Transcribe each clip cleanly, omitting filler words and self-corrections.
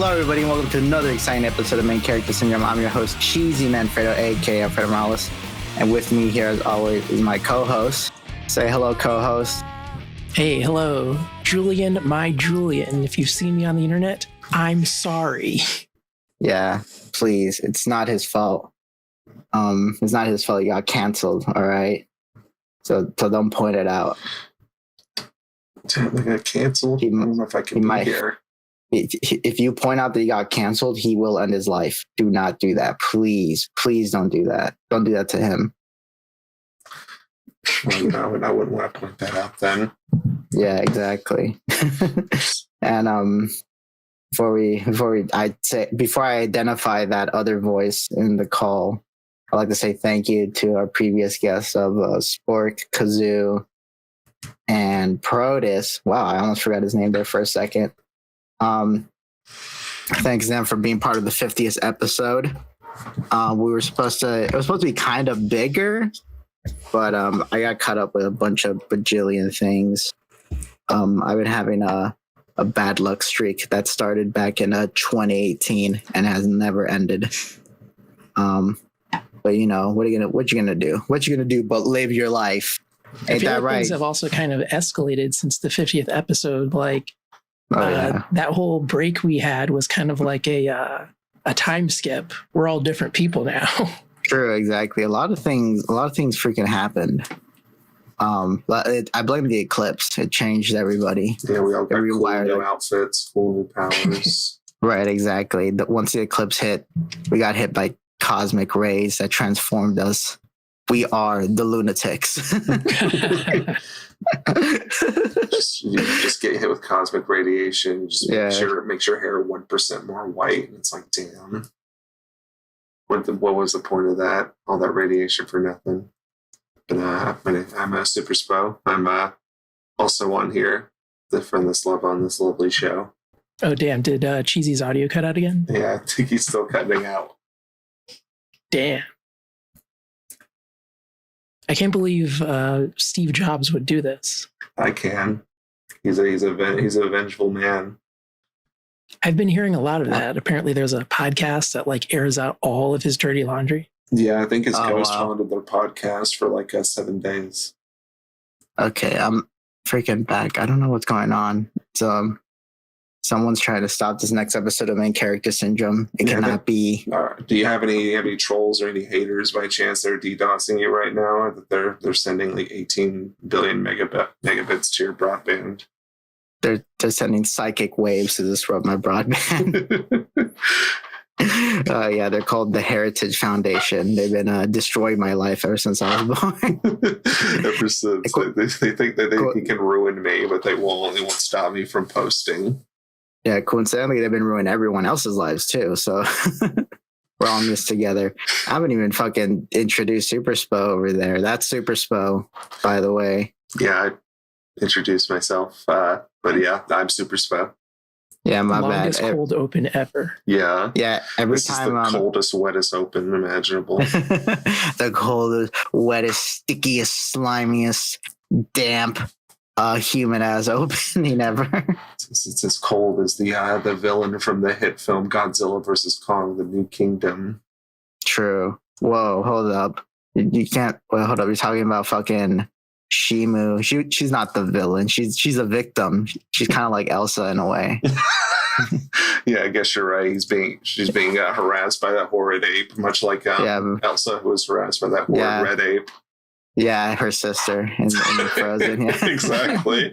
Hello, everybody, and welcome to another exciting episode of Main Character Syndrome. I'm your host, Cheesymanfredo, aka Alfredo Morales, and with me here, as always, is my co-host. Say hello, co-host. Hey, hello, Julian, my Julian. If you've seen me on the internet, I'm sorry. Yeah, please. It's not his fault. It's not his fault. You got canceled. All right. So don't point it out. Damn, I got canceled. I don't know if I can be here. If you point out that he got canceled, he will end his life. Do not do that. Please don't do that. Don't do that to him. Well, no, I wouldn't want to point that out then. Yeah, exactly. And before I identify that other voice in the call, I'd like to say thank you to our previous guests of Spork, Kazoo, and Protus. Wow, I almost forgot his name there for a second. Thanks them for being part of the 50th episode. It was supposed to be kind of bigger, but I got caught up with a bunch of bajillion things. I've been having a bad luck streak that started back in 2018 and has never ended. But you know, what you gonna do? What you gonna do but live your life? Ain't that right? Things have also kind of escalated since the 50th episode. Like that whole break we had was kind of like a time skip. We're all different people now. True, exactly. A lot of things freaking happened. But I blame the eclipse. It changed everybody. Yeah, we all got cool new outfits, cool new powers. Right, exactly. Once the eclipse hit, we got hit by cosmic rays that transformed us. We are the lunatics. just get hit with cosmic radiation. Just makes your hair 1% more white, and it's like, damn. What was the point of that? All that radiation for nothing. But I'm a SuperSpoe. I'm also on here. The friendless love on this lovely show. Oh damn! Did Cheesy's audio cut out again? Yeah, I think he's still cutting out. Damn. I can't believe Steve Jobs would do this. I can. He's a vengeful man. I've been hearing a lot of that. Apparently, there's a podcast that like airs out all of his dirty laundry. Yeah, I think his ghost haunted their podcast for like 7 days. Okay, I'm freaking back. I don't know what's going on. So, someone's trying to stop this next episode of Main Character Syndrome. It cannot be. Do you have any trolls or any haters by chance that are DDoSing you right now, or that they're sending like 18 billion megabits to your broadband? They're sending psychic waves to disrupt my broadband. Yeah, they're called the Heritage Foundation. They've been destroying my life ever since I was born. Ever since they think that they can ruin me, but they won't. They won't stop me from posting. Yeah, coincidentally, they've been ruining everyone else's lives too. So we're all in this together. I haven't even fucking introduced SuperSpoe over there. That's SuperSpoe, by the way. Yeah, I introduced myself. But yeah, I'm SuperSpoe. Yeah, my longest bad. Cold open ever. Yeah. Yeah, this is the coldest, wettest open imaginable. The coldest, wettest, stickiest, slimiest, damp, human ass opening ever. It's as cold as the villain from the hit film Godzilla vs. Kong: The New Kingdom. True. Whoa, hold up. You can't. Well, hold up. You're talking about fucking Shimu. She's not the villain. She's a victim. She's kind of like Elsa in a way. Yeah, I guess you're right. She's being harassed by that horrid ape, much like Elsa, who was harassed by that horrid red ape. Yeah, her sister in Frozen. Yeah. Exactly.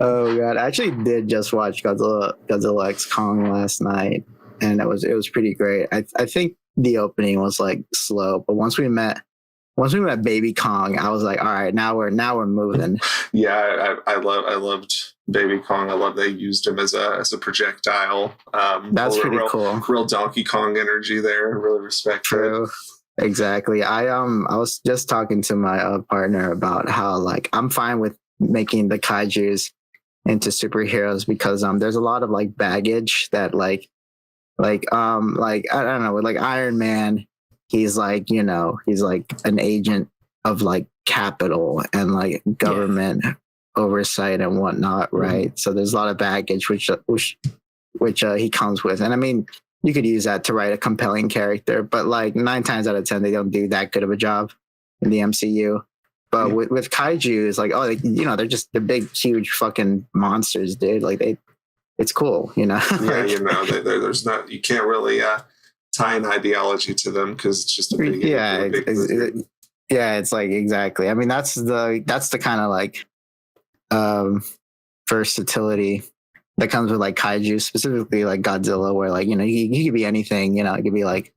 Oh god, I actually did just watch Godzilla X Kong last night, and it was pretty great. I think the opening was like slow, but once we met Baby Kong, I was like, all right, now we're moving. Yeah, I loved Baby Kong. I love they used him as a projectile. That's pretty cool. Real Donkey Kong energy there. I really respect it. Exactly. I was just talking to my partner about how like I'm fine with making the kaijus into superheroes because there's a lot of like baggage that like I don't know, with like Iron Man, he's like an agent of like capital and like government oversight and whatnot, right? So there's a lot of baggage which he comes with, and I mean, you could use that to write a compelling character, but like 9 times out of 10, they don't do that good of a job in the MCU. But with kaiju, it's like, oh, they're big, huge fucking monsters, dude. Like it's cool, you know. Yeah, there's not, you can't really tie an ideology to them because it's just a big, it's like exactly. I mean, that's the kind of like versatility that comes with like kaiju, specifically like Godzilla, where like, you know, he could be anything, you know, it could be like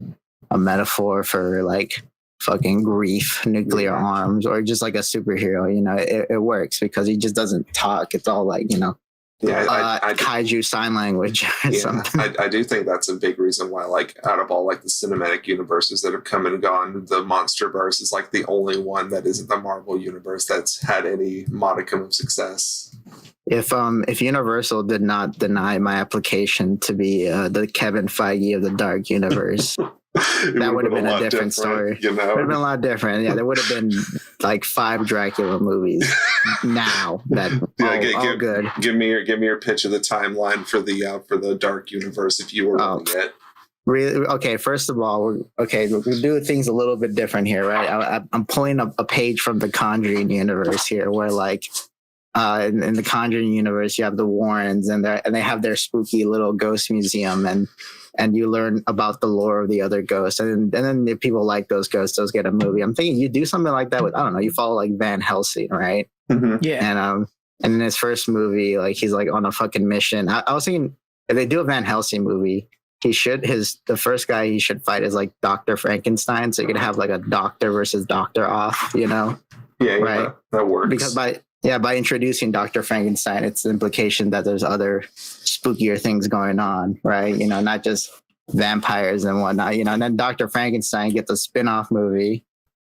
a metaphor for like fucking grief, nuclear arms, or just like a superhero, you know, it works because he just doesn't talk. It's all like, you know, kaiju sign language or something. I do think that's a big reason why, like, out of all like the cinematic universes that have come and gone, the MonsterVerse is like the only one that isn't the Marvel universe that's had any modicum of success. If Universal did not deny my application to be the Kevin Feige of the Dark Universe, that would have been a different story. You know? It would have been a lot different. Yeah, there would have been like 5 Dracula movies now. That all good. Give me your pitch of the timeline for the Dark Universe if you were running it. Really? Okay. First of all, we do things a little bit different here, right? I'm pulling up a page from the Conjuring universe here, where like. In the Conjuring universe, you have the Warrens, and they have their spooky little ghost museum, and you learn about the lore of the other ghosts, and then if people like those ghosts, those get a movie. I'm thinking you do something like that with, I don't know, you follow like Van Helsing, right? Mm-hmm. Yeah, and in his first movie, like he's like on a fucking mission. I was thinking if they do a Van Helsing movie, the first guy he should fight is like Dr. Frankenstein, so you could have like a doctor versus doctor off, you know? Yeah, right. That works because by introducing Dr. Frankenstein, it's the implication that there's other spookier things going on, right? You know, not just vampires and whatnot, you know, and then Dr. Frankenstein gets a spin-off movie,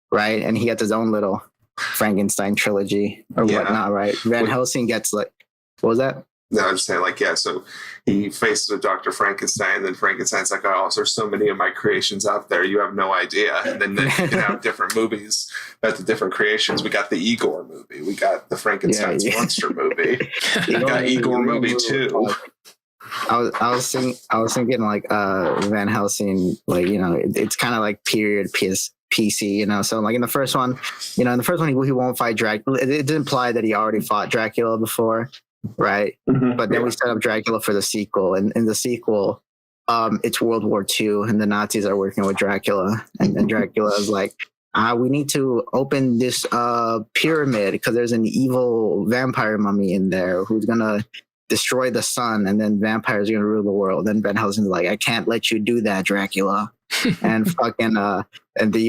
right? And he gets his own little Frankenstein trilogy or whatnot, right? Van Helsing gets like, what was that? No, I'm just saying, like, yeah, so he faces a Dr. Frankenstein, and then Frankenstein's like, oh, there's so many of my creations out there, you have no idea. And then you can have different movies about the different creations. We got the Igor movie. We got the Frankenstein's monster movie. We got Igor movie 2. I was thinking like Van Helsing, like, you know, it's kind of like period PC, you know. So like in the first one, he won't fight Dracula. It did imply that he already fought Dracula before. Right. Mm-hmm. But then we set up Dracula for the sequel. And in the sequel, it's World War II, and the Nazis are working with Dracula. And Dracula is like, we need to open this pyramid because there's an evil vampire mummy in there who's going to destroy the sun, and then vampires are going to rule the world. And Van Helsing's like, I can't let you do that, Dracula. And fucking and the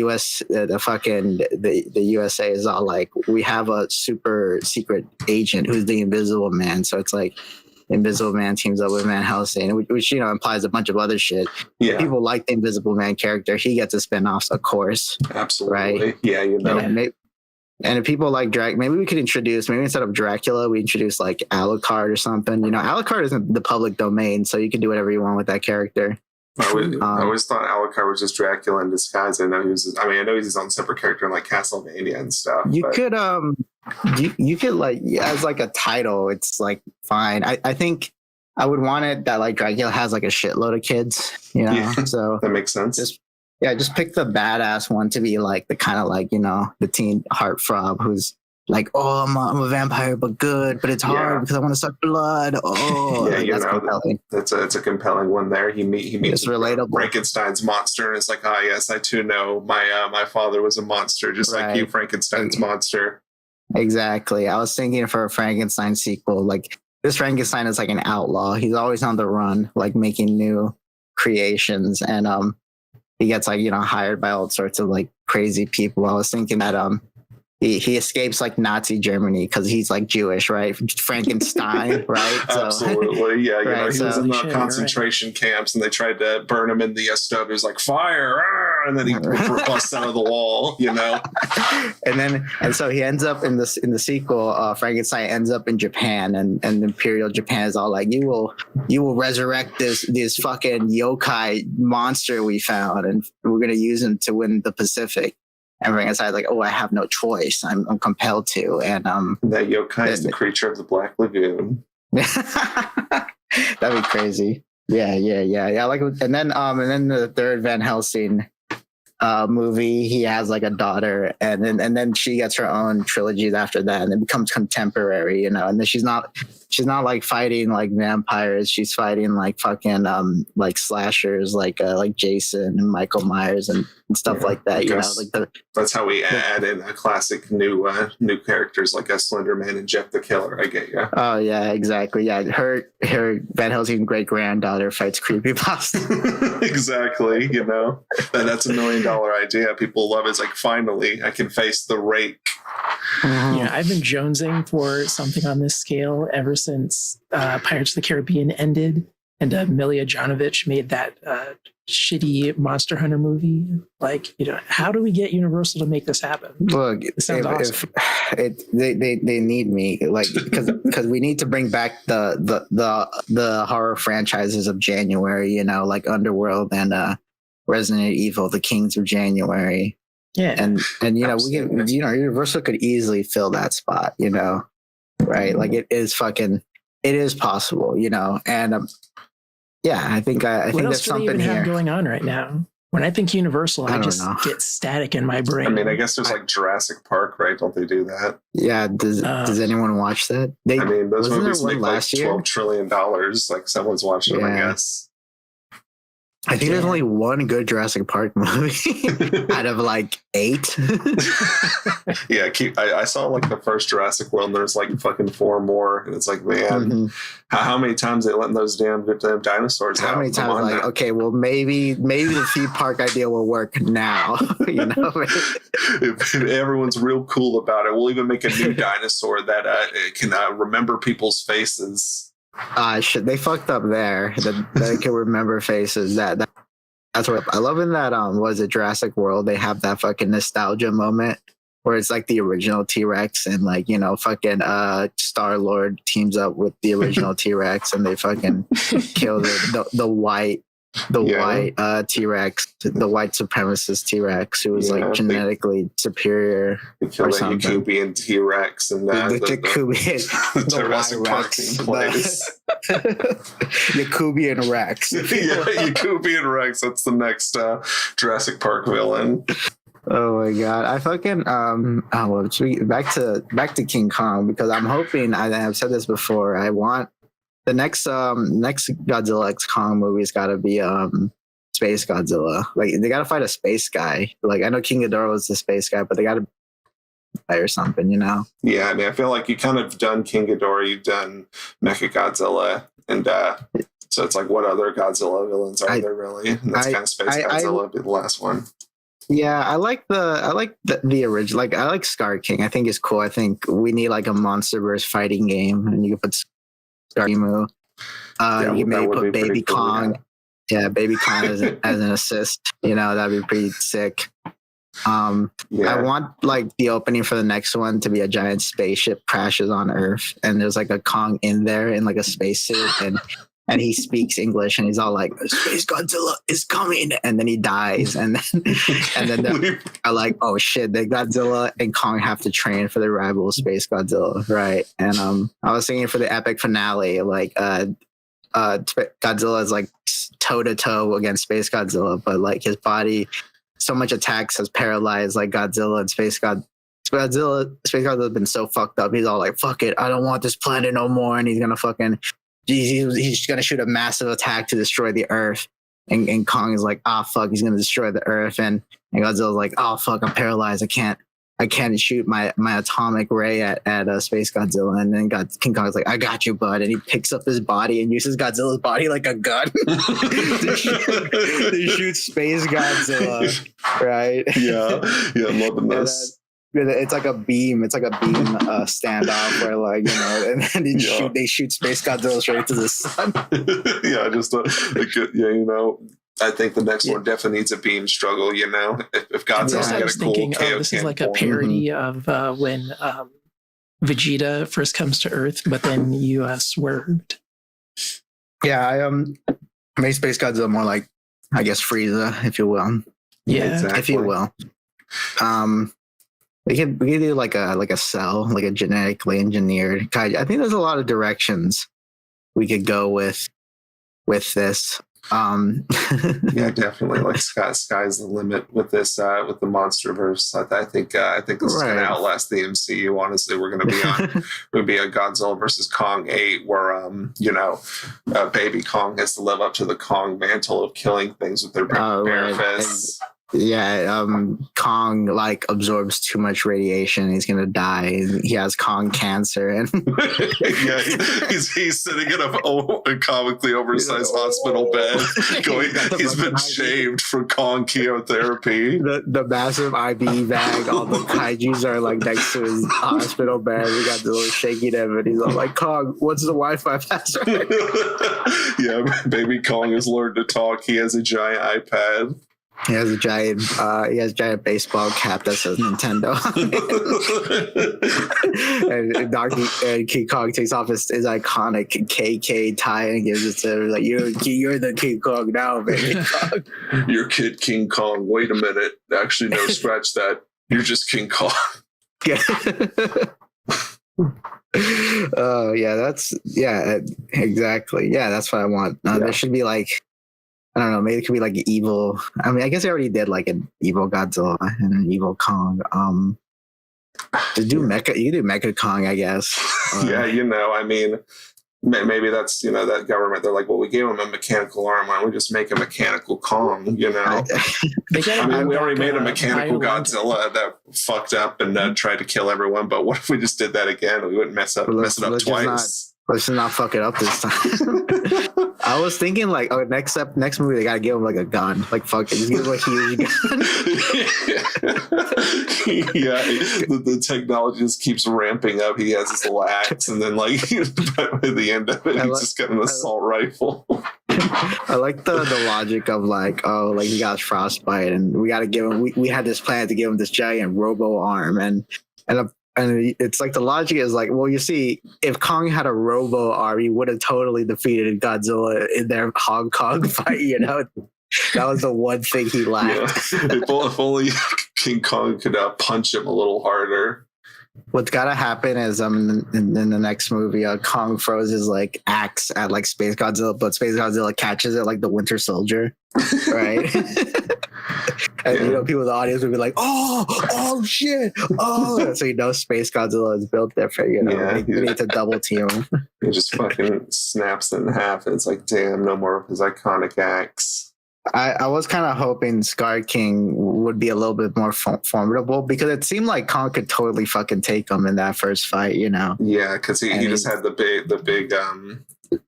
USA is all like, we have a super secret agent who's the Invisible Man. So it's like Invisible Man teams up with Van Helsing, which you know implies a bunch of other shit. Yeah. People like the Invisible Man character. He gets a spin-offs, of course. Absolutely. Right? Yeah, you know. And if people like maybe we could introduce, maybe instead of Dracula, we introduce like Alucard or something. You know, Alucard isn't the public domain, so you can do whatever you want with that character. I always thought Alucard was just Dracula in disguise. I know he's his own separate character in like Castlevania and stuff. You could you could like, as like a title, it's like fine. I think I would want it that like Dracula has like a shitload of kids, you know. Yeah, so that makes sense. Just pick the badass one to be like the kind of like, you know, the teen heartthrob who's like, oh, I'm a vampire, but good, but it's hard because I want to suck blood. Oh, yeah, like, you that's know, compelling. It's a compelling one there. He meets it's relatable. Frankenstein's monster, and it's like, oh yes, I too know my father was a monster, just like you, Frankenstein's monster. Exactly. I was thinking for a Frankenstein sequel, like this Frankenstein is like an outlaw. He's always on the run, like making new creations, and he gets like, you know, hired by all sorts of like crazy people. I was thinking that he escapes like Nazi Germany because he's like Jewish, right? Frankenstein, right? So, absolutely, yeah. You know, he was in the concentration right. camps, and they tried to burn him in the stove. He was like, fire! And then he busts out of the wall, you know. and so he ends up in the sequel. Frankenstein ends up in Japan, and Imperial Japan is all like, you will resurrect this fucking yokai monster we found, and we're gonna use him to win the Pacific. and bring aside like, oh, I have no choice. I'm compelled to. And that yokai is the creature of the Black Lagoon. That'd be crazy. Yeah. Like, and then the third Van Helsing movie, he has like a daughter, and then she gets her own trilogies after that, and it becomes contemporary, and then she's not like fighting like vampires, she's fighting like fucking like slashers, like Jason and Michael Myers and stuff like that. That's how we add in a classic new characters like a Slender Man and Jeff the Killer. I get you. Oh yeah, exactly. Yeah, her Van Helsing great granddaughter fights creepypasta. Exactly. That's $1 million idea. People love it. It's like, finally I can face the rake. Yeah, I've been jonesing for something on this scale ever since Pirates of the Caribbean ended and Milija Jovovich made that shitty Monster Hunter movie. Like, how do we get Universal to make this happen? Look, it sounds awesome. They need me, like, because we need to bring back the horror franchises of January, like Underworld and Resident Evil, the Kings of January. Yeah, and we can, Universal could easily fill that spot, right? Like it is possible, and yeah, I think what think else there's do something they even here have going on right now. When I think Universal, I just know. get static in my brain. I mean, I guess there's like Jurassic Park, right? Don't they do that? Yeah. Does anyone watch that? Those movies make like $12 trillion. Like, someone's watching them, I guess. I think there's only one good Jurassic Park movie out of like 8. Yeah, I saw like the first Jurassic World, and there's like fucking 4 more, and it's like, man, how many times they letting those damn dinosaurs out? How many times like, okay, well maybe the theme park idea will work now. If everyone's real cool about it, we'll even make a new dinosaur that can remember people's faces. Shit, they fucked up there. That they can remember faces. That's what I love in that. Was it Jurassic World? They have that fucking nostalgia moment where it's like the original T-Rex, and like fucking Star-Lord teams up with the original T-Rex, and they fucking kill the white T-Rex, the white supremacist T-Rex, who was like genetically superior. They kill the Yakubian T-Rex and the Yakubian, the Jurassic Park team plays. Yakubian Rex. Yeah, Yakubian Rex. That's the next Jurassic Park villain. Oh my god! I fucking back to King Kong, because I'm hoping, I've said this before, I want the next Godzilla X Kong movie's got to be Space Godzilla. Like, they got to fight a space guy. Like, I know King Ghidorah was the space guy, but they got to fight or something, Yeah, I mean, I feel like you kind of done King Ghidorah, you've done Mechagodzilla, and so it's like, what other Godzilla villains are there really? And that's kind of Space Godzilla would be the last one. Yeah, I like the original. Like, I like Scar King. I think it's cool. I think we need like a MonsterVerse fighting game, and you can put Scar-Emu. You can maybe put Baby Kong. Yeah, Baby Kong as an assist. That'd be pretty sick. I want like the opening for the next one to be a giant spaceship crashes on Earth, and there's like a Kong in there in like a spacesuit, and he speaks English, and he's all like, "Space Godzilla is coming," and then he dies, and then they're like, "Oh shit, the Godzilla and Kong have to train for the rival of Space Godzilla," right? And I was thinking for the epic finale, like Godzilla is like toe to toe against Space Godzilla, but like his body, so much attacks has paralyzed like Godzilla, and Space Godzilla has been so fucked up. He's all like, "Fuck it, I don't want this planet no more," and he's gonna fucking. He's gonna shoot a massive attack to destroy the Earth, and Kong is like, fuck, he's gonna destroy the Earth, and Godzilla's like, fuck, I'm paralyzed, I can't shoot my atomic ray at Space Godzilla, and then King Kong's like, "I got you, bud," and he picks up his body and uses Godzilla's body like a gun to shoot Space Godzilla, right? Yeah, I'm loving this. It's like a beam. It's like a beam standoff where, like, and then they shoot Space Godzilla straight to the sun. I think the next one definitely needs a beam struggle. If Godzilla's got a cool KO, this is like a parody of when Vegeta first comes to Earth, but then you swerved. Yeah, I made Space Godzilla more like, I guess, Frieza, if you will. Yeah, exactly. If you will. We could do like a cell, like a genetically engineered kaiju. I think there's a lot of directions we could go with this. Yeah, definitely. Like sky's the limit with this with the MonsterVerse. I think this is going to outlast the MCU. Honestly, we're going to be a Godzilla versus Kong 8, where baby Kong has to live up to the Kong mantle of killing things with their bare fists. Kong like absorbs too much radiation. He's gonna die. He has Kong cancer, and yeah, he's sitting in a comically oversized hospital bed. He's been shaved for Kong chemotherapy. The massive IV bag. All the kaijus are like next to his hospital bed. We got the little shaking him, and he's all like, "Kong, what's the Wi-Fi password?" Yeah, baby Kong has learned to talk. He has a giant iPad. He has a giant baseball cap that says Nintendo. and King Kong takes off his iconic KK tie and gives it to him. Like, you're the King Kong now, baby Kong. Your kid King Kong. Wait a minute. Actually, no, scratch that. You're just King Kong. Yeah. Oh exactly. Yeah, that's what I want. There should be like, I don't know, maybe it could be like an evil. I mean, I guess they already did like an evil Godzilla and an evil Kong. To do Mecha, you can do Mecha Kong, I guess. Yeah, I mean, maybe that's that government. They're like, well, we gave him a mechanical arm. Why don't we just make a mechanical Kong? We already made a mechanical Godzilla that fucked up and tried to kill everyone. But what if we just did that again? We wouldn't mess it up twice. Let's just not fuck it up this time. I was thinking like, next movie they gotta give him like a gun. Like fuck it, just give him a huge gun. Yeah, the technology just keeps ramping up. He has his little axe, and then like by the end of it, he's just got an assault rifle. I like the logic of like, he got frostbite, and we gotta give him. We had this plan to give him this giant robo arm, and it's like the logic is like, well, you see, if Kong had a robo arm, he would have totally defeated Godzilla in their Hong Kong fight. That was the one thing he lacked. Yeah. If only King Kong could punch him a little harder. What's gotta happen is in the next movie, Kong throws his like axe at like Space Godzilla, but Space Godzilla catches it like the Winter Soldier, right? And people in the audience would be like, "Oh shit! Oh!" So Space Godzilla is built different. We need to double team him. He just fucking snaps it in half, and it's like, damn, no more of his iconic axe. I was kind of hoping Scar King would be a little bit more formidable, because it seemed like Kong could totally fucking take him in that first fight, Yeah, because he just had the big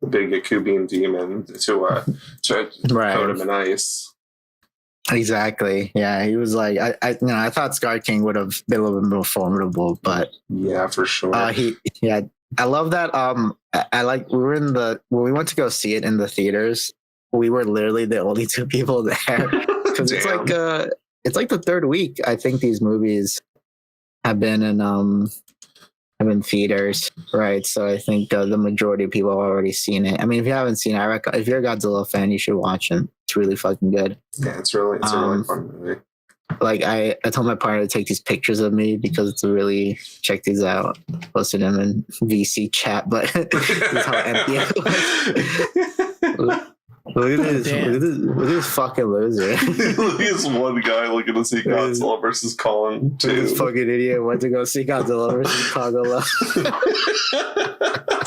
Yakubian demon to coat him in ice. Exactly. Yeah, he was like, I thought Scar King would have been a little bit more formidable, but yeah, for sure. I love that. I like when we went to go see it in the theaters. We were literally the only two people there, because it's like the third week I think these movies have been in theaters, right? So I think the majority of people have already seen it. I mean, if you haven't seen it, if you're a Godzilla fan, you should watch it. It's really fucking good. Yeah, it's a really fun movie. Like I told my partner to take these pictures of me because it's really check these out. Posted them in VC chat, but this how empty it was. Look at this fucking loser. Look at this one guy looking to see Godzilla versus Kong. This fucking idiot went to go see Godzilla versus Kong alone.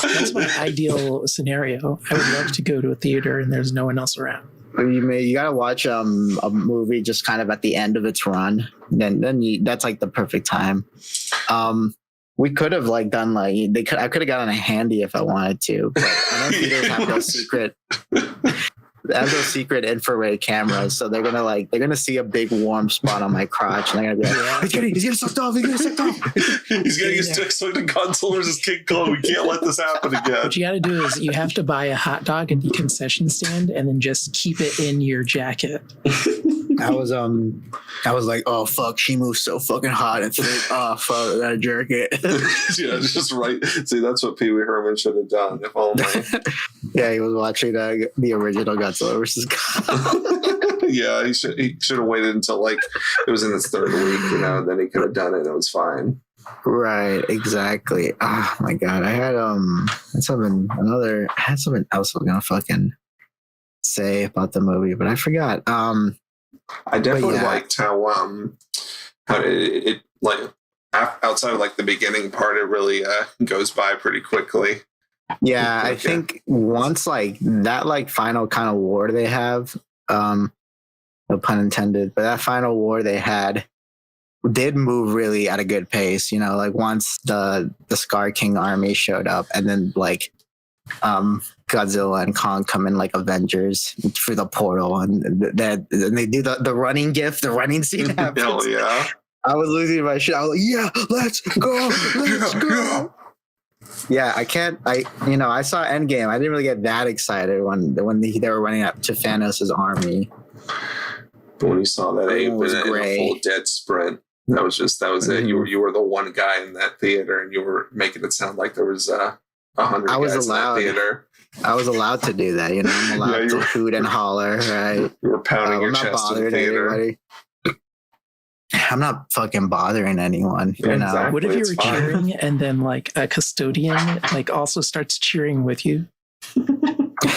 That's my ideal scenario. I would love to go to a theater and there's no one else around. You gotta watch a movie just kind of at the end of its run. Then that's like the perfect time. We could have like done like I could have gotten a handy if I wanted to, but I know theaters have those secret. They have those secret infrared cameras, so they're gonna see a big warm spot on my crotch, and they're gonna be like, "He's getting sucked off. He's getting sucked off. He's getting his dick sucked in Godzilla versus King Kong. We can't let this happen again." What you got to do is you have to buy a hot dog at the concession stand, and then just keep it in your jacket. I was like, oh fuck, she moves so fucking hot and thick. Oh fuck, I gotta jerk it. Yeah, just right. See, that's what Pee Wee Herman should have done. If only. Yeah, he was watching the original Godzilla versus Kong. Yeah, he should have waited until like it was in his third week, and then he could have done it and it was fine. Right, exactly. Oh my god, I had something else I was gonna fucking say about the movie, but I forgot. I definitely liked how it like outside of like the beginning part, it really goes by pretty quickly. Yeah, I think once like that like final kind of war they have, no pun intended, but that final war they had did move really at a good pace, like once the Scar King army showed up and then like Godzilla and Kong come in like Avengers through the portal and they do the running gif, the running scene happens. Hell yeah. I was losing my shit. I was like, yeah, let's go. Yeah, I saw Endgame. I didn't really get that excited when they were running up to Thanos' army. But when you saw that ape in a full dead sprint, that was it. You were the one guy in that theater, and you were making it sound like there was 100 guys in that theater. I was allowed to do that, I'm allowed to hoot and holler, right? You were pounding your chest in the theater. Anybody. I'm not fucking bothering anyone, Exactly. What if you were cheering and then like a custodian like also starts cheering with you?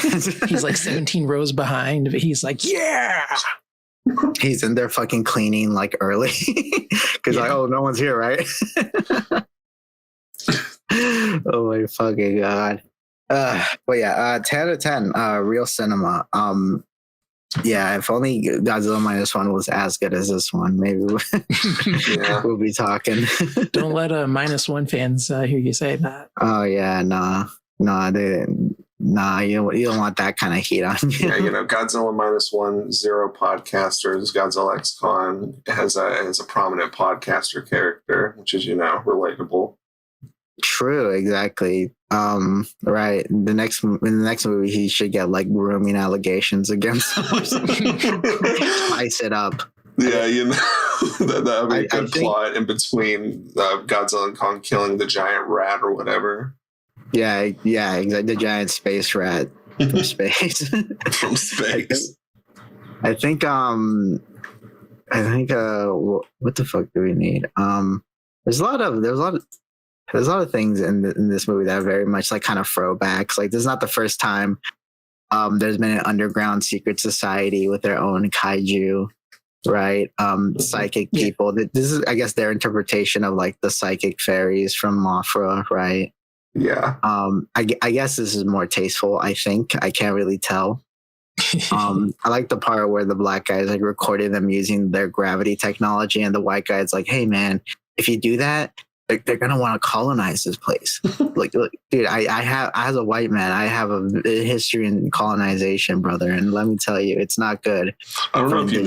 He's like 17 rows behind, but he's like, yeah. He's in there fucking cleaning like early because like, oh, no one's here, right? Oh my fucking god. But yeah, 10 out of 10, real cinema. Yeah, if only Godzilla -1 was as good as this one, maybe we'll be talking. Don't let -1 fans hear you say that. Oh yeah, nah, you don't want that kind of heat on you. Yeah, Godzilla -1, zero podcasters. Godzilla X Con has a prominent podcaster character, which is relatable. True, exactly. Right. In the next movie, he should get like grooming allegations against him or something. Spice it up. Yeah, that would be a good plot in between Godzilla and Kong killing the giant rat or whatever. Yeah, exactly. The giant space rat from space. From space. I think. What the fuck do we need? There's a lot of things in this movie that are very much like kind of throwbacks. Like, this is not the first time there's been an underground secret society with their own kaiju, right? Psychic people. This is, I guess, their interpretation of like the psychic fairies from Mothra, right? Yeah. I guess this is more tasteful. I think I can't really tell. I like the part where the black guy is like recording them using their gravity technology, and the white guy is like, "Hey, man, if you do that, they're gonna want to colonize this place." Like, dude, as a white man, I have a history in colonization, brother, and let me tell you, it's not good. I don't know if you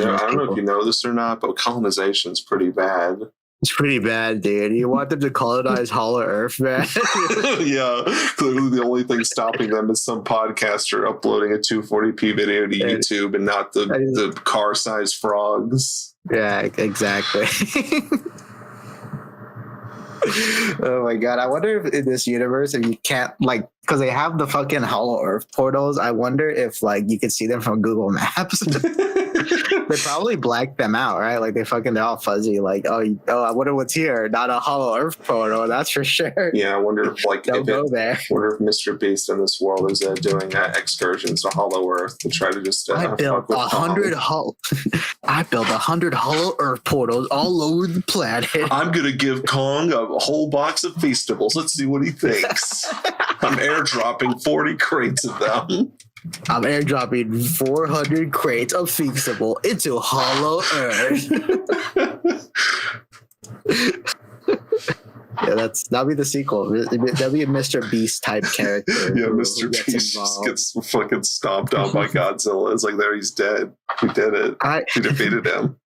know this or not, but colonization is pretty bad. It's pretty bad, dude. You want them to colonize Hollow Earth, man? Yeah, clearly the only thing stopping them is some podcaster uploading a 240p video to YouTube, and not the car-sized frogs. Yeah, exactly. Oh my god, I wonder if in this universe, if you can't, like, because they have the fucking Hollow Earth portals, I wonder if like you could see them from Google Maps. They probably blacked them out, right? Like they're all fuzzy, like, oh, I wonder what's here. Not a Hollow Earth portal, that's for sure. Yeah, I wonder if like go there. Wonder if Mr. Beast in this world is doing excursions to Hollow Earth to try to just I built 100 Hollow Earth portals all over the planet. I'm gonna give Kong a whole box of Feastables. Let's see what he thinks. I'm airdropping 40 crates of them. I'm airdropping 400 crates of Feastable into Hollow Earth. Yeah, that'll be the sequel. That'll be a Mr. Beast type character. Yeah, Mr. Beast just gets fucking stomped out by Godzilla. It's like, there, he's dead. He did it. He defeated him.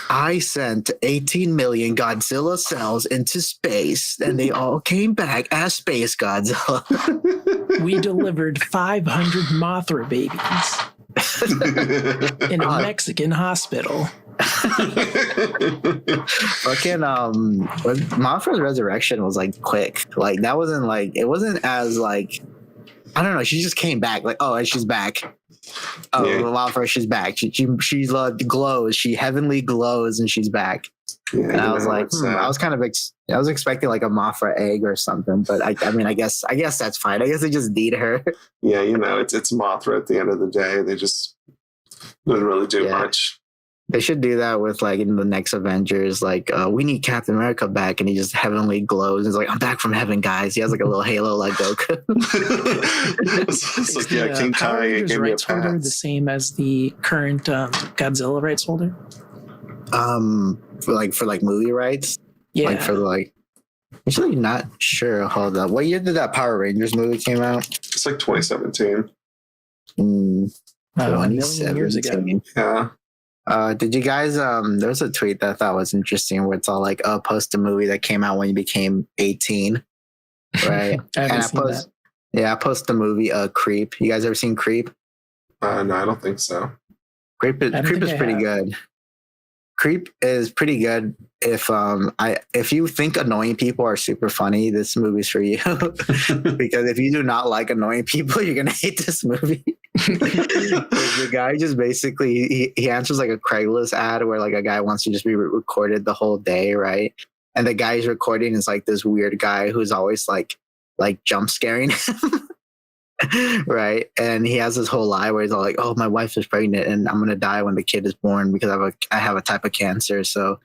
I sent 18 million Godzilla cells into space, and they all came back as Space Godzilla. We delivered 500 Mothra babies in a Mexican hospital. Fucking Mothra's resurrection was like quick. Like that wasn't like, it wasn't as like, I don't know. She just came back like, oh, and she's back. Oh, Yeah. Mothra, she's back. She glows. She heavenly glows, and she's back. Yeah, And I was like, I was kind of I was expecting like a Mothra egg or something, but I mean, I guess that's fine. I guess they just need her. Yeah, it's Mothra at the end of the day. They just didn't really do much. They should do that with like in the next Avengers, like we need Captain America back, and he just heavenly glows. He's like, I'm back from heaven, guys. He has like a little halo like Goku. It's like, yeah, King Power Kai Rangers gave me a rights holder pass. the same as the current Godzilla rights holder? For movie rights, Yeah. like for like. Actually, not sure. Hold up. What year did that Power Rangers movie came out? It's like 2017. 1,000,000 years ago. 2017. Yeah. Did you guys there was a tweet that I thought was interesting where it's all like post a movie that came out when you became 18, right? I post the movie Creep. You guys ever seen Creep? No, I don't think so. Creep is pretty good. Creep is pretty good if you think annoying people are super funny, this movie's for you. Because if you do not like annoying people, you're gonna hate this movie. The guy just basically he answers like a Craigslist ad where like a guy wants to just be recorded the whole day, right? And the guy he's recording is like this weird guy who's always like jump scaring him. Right, and he has this whole lie where he's all like, "Oh, my wife is pregnant, and I'm gonna die when the kid is born because I have a type of cancer, so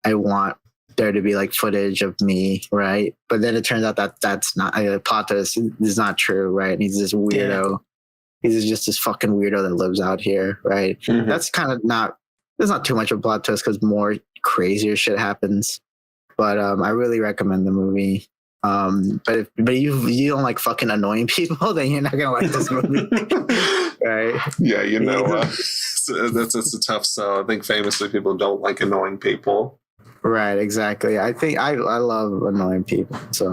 I want there to be like footage of me, right?" But then it turns out that that's not plot twist is not true, right? And he's this weirdo. Yeah. He's just this fucking weirdo that lives out here, right? Mm-hmm. That's kind of not. There's not too much of a plot twist because more crazier shit happens. But I really recommend the movie. But if you don't like fucking annoying people, then you're not gonna like this movie, right? Yeah, that's a tough sell. I think famously people don't like annoying people. Right, exactly. I think I love annoying people, so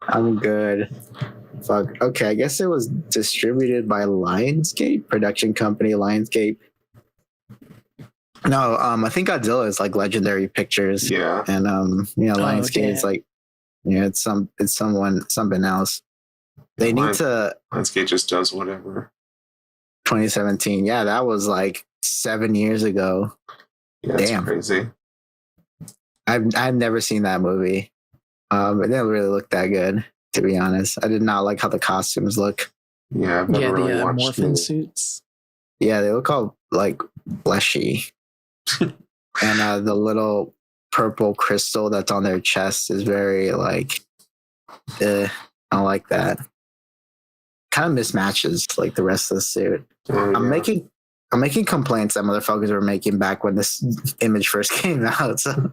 I'm good. Fuck. Okay, I guess it was distributed by Lionsgate production company Lionsgate. No, I think Godzilla is like Legendary Pictures. Yeah. And Lionsgate is like it's something else. They need to Lionsgate just does whatever. 2017. Yeah, that was like 7 years ago. Yeah, that's crazy. I've never seen that movie. It didn't really look that good, to be honest. I did not like how the costumes look. Yeah, I've never really watched morphin suits. Yeah, they look all like fleshy. And the little purple crystal that's on their chest is very like I don't like that. Kind of mismatches like the rest of the suit. I'm making complaints that motherfuckers were making back when this image first came out. So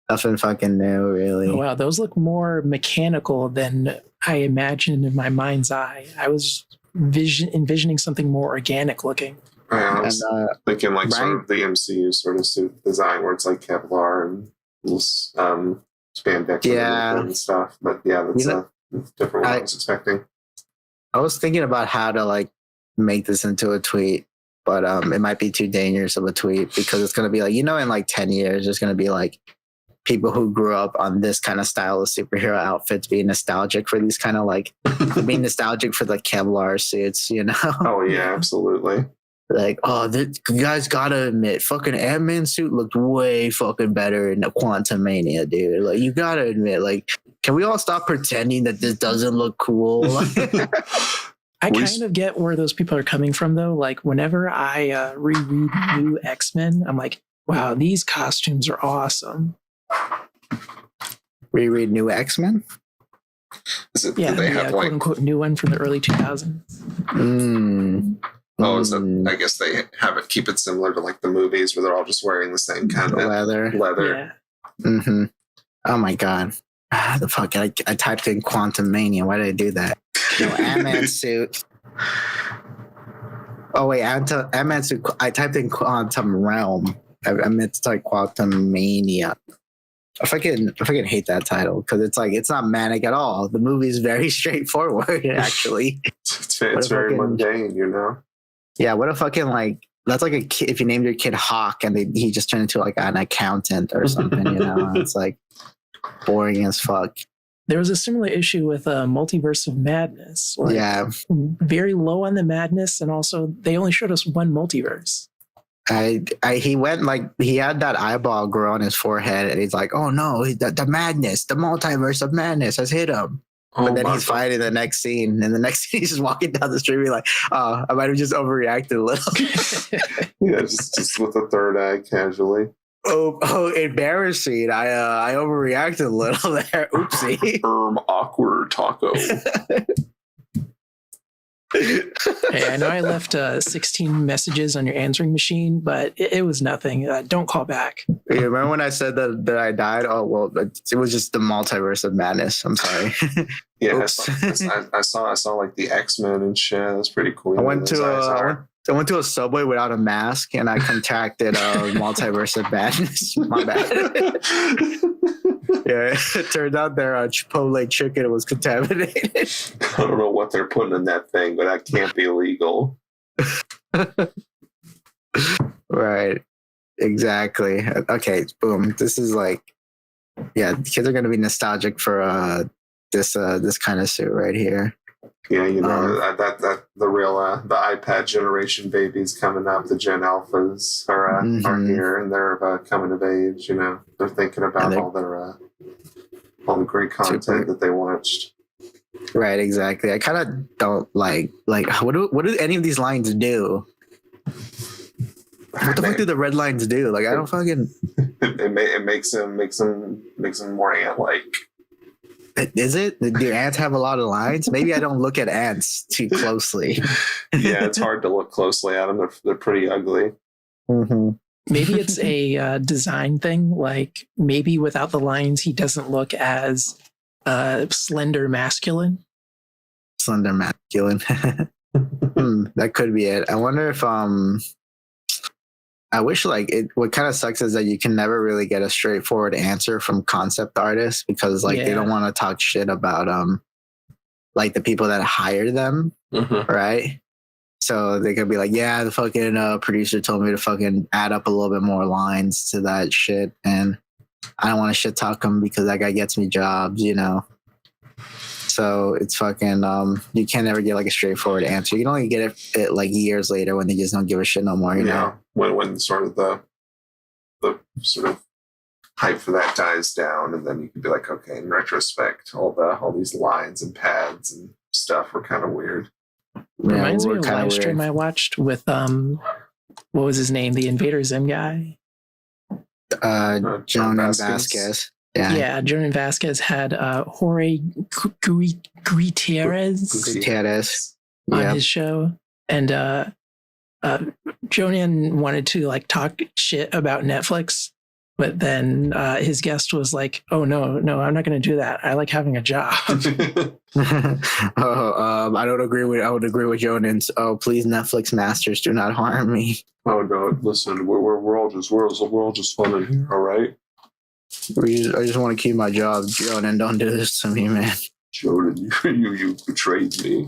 nothing fucking new, really. Oh, wow, those look more mechanical than I imagined in my mind's eye. I was envisioning something more organic looking. I was thinking like sort of the MCU sort of suit design where it's like Kevlar and spandex and stuff. But yeah, that's a different one I was expecting. I was thinking about how to like make this into a tweet, but it might be too dangerous of a tweet because it's going to be like, in like 10 years, there's going to be like people who grew up on this kind of style of superhero outfits being nostalgic for these kind of like being nostalgic for the Kevlar suits, Oh yeah, absolutely. Like, you guys gotta admit, fucking Ant-Man suit looked way fucking better in the Quantum Mania, dude. Like, you gotta admit, like, can we all stop pretending that this doesn't look cool? I kind of get where those people are coming from, though. Like, whenever I reread New X-Men, I'm like, wow, these costumes are awesome. Reread New X-Men? Quote-unquote new one from the early 2000s. Oh, is that, I guess they have it, keep it similar to like the movies where they're all just wearing the same kind of leather. Yeah. Mm-hmm. Oh my God. The fuck, I typed in Quantum Mania. Why did I do that? Ant-Man suit. Oh wait, Ant-Man suit. I typed in Quantum Realm. I meant to type Quantum Mania. I fucking hate that title because it's not manic at all. The movie is very straightforward, actually. It's very mundane, Yeah, what a fucking like that's like a kid if you named your kid Hawk and he just turned into like an accountant or something, It's like boring as fuck. There was a similar issue with Multiverse of Madness. Like, Yeah. Very low on the madness, and also they only showed us one multiverse. He went like he had that eyeball grow on his forehead, and he's like, "Oh no, the madness, the multiverse of madness has hit him." But then he's fighting the next scene, and the next scene he's just walking down the street, like, "Oh, I might have just overreacted a little." Yeah, just with a third eye, casually. Oh, embarrassing! I overreacted a little there. Oopsie. Awkward taco. Hey, I know I left 16 messages on your answering machine, but it was nothing. Don't call back. You remember when I said that I died? Oh, well, it was just the multiverse of madness. I'm sorry. Yeah, I saw like the X-Men and shit. That's pretty cool. I went to a Subway without a mask, and I contracted multiverse of madness. My bad. Yeah, it turned out their Chipotle chicken was contaminated. I don't know what they're putting in that thing, but that can't be legal. Right. Exactly. Okay, boom. This is like, yeah, kids are going to be nostalgic for this kind of suit right here. Yeah, you know, that the real the iPad generation babies coming up, the Gen Alphas are here, and they're coming of age. You know, they're thinking about all the great content that they watched. Right, exactly. I kind of don't like what do any of these lines do? What the fuck do the red lines do? Like, I don't fucking. It makes them more ant-like. Is it? Do ants have a lot of lines? Maybe I don't look at ants too closely. Yeah, it's hard to look closely at them. They're pretty ugly. Mm-hmm. Maybe it's a design thing. Like, maybe without the lines, he doesn't look as slender masculine. Slender masculine. That could be it. I wonder if I wish what kind of sucks is that you can never really get a straightforward answer from concept artists because they don't want to talk shit about like the people that hire them, right? So they could be like, yeah, the fucking producer told me to fucking add up a little bit more lines to that shit, and I don't want to shit talk him because that guy gets me jobs, you know. So it's fucking you can't ever get like a straightforward answer. You can only get it like years later when they just don't give a shit no more, you know. When sort of the sort of hype for that dies down, and then you can be like, okay, in retrospect, all these lines and pads and stuff were kind of weird. Reminds me of a live stream I watched with what was his name? The Invader Zim guy. Jonan Vasquez. Yeah, Jonan Vasquez had Jorge Gutierrez on his show, and Jonan wanted to like talk shit about Netflix, but then his guest was like, "Oh no, I'm not going to do that. I like having a job." I would agree with Jonan's. Oh, please, Netflix masters, do not harm me. Oh no, listen, we're all just fun in here, all right? I just want to keep my job, Jonan. Don't do this to me, man. Jonan, you betrayed me.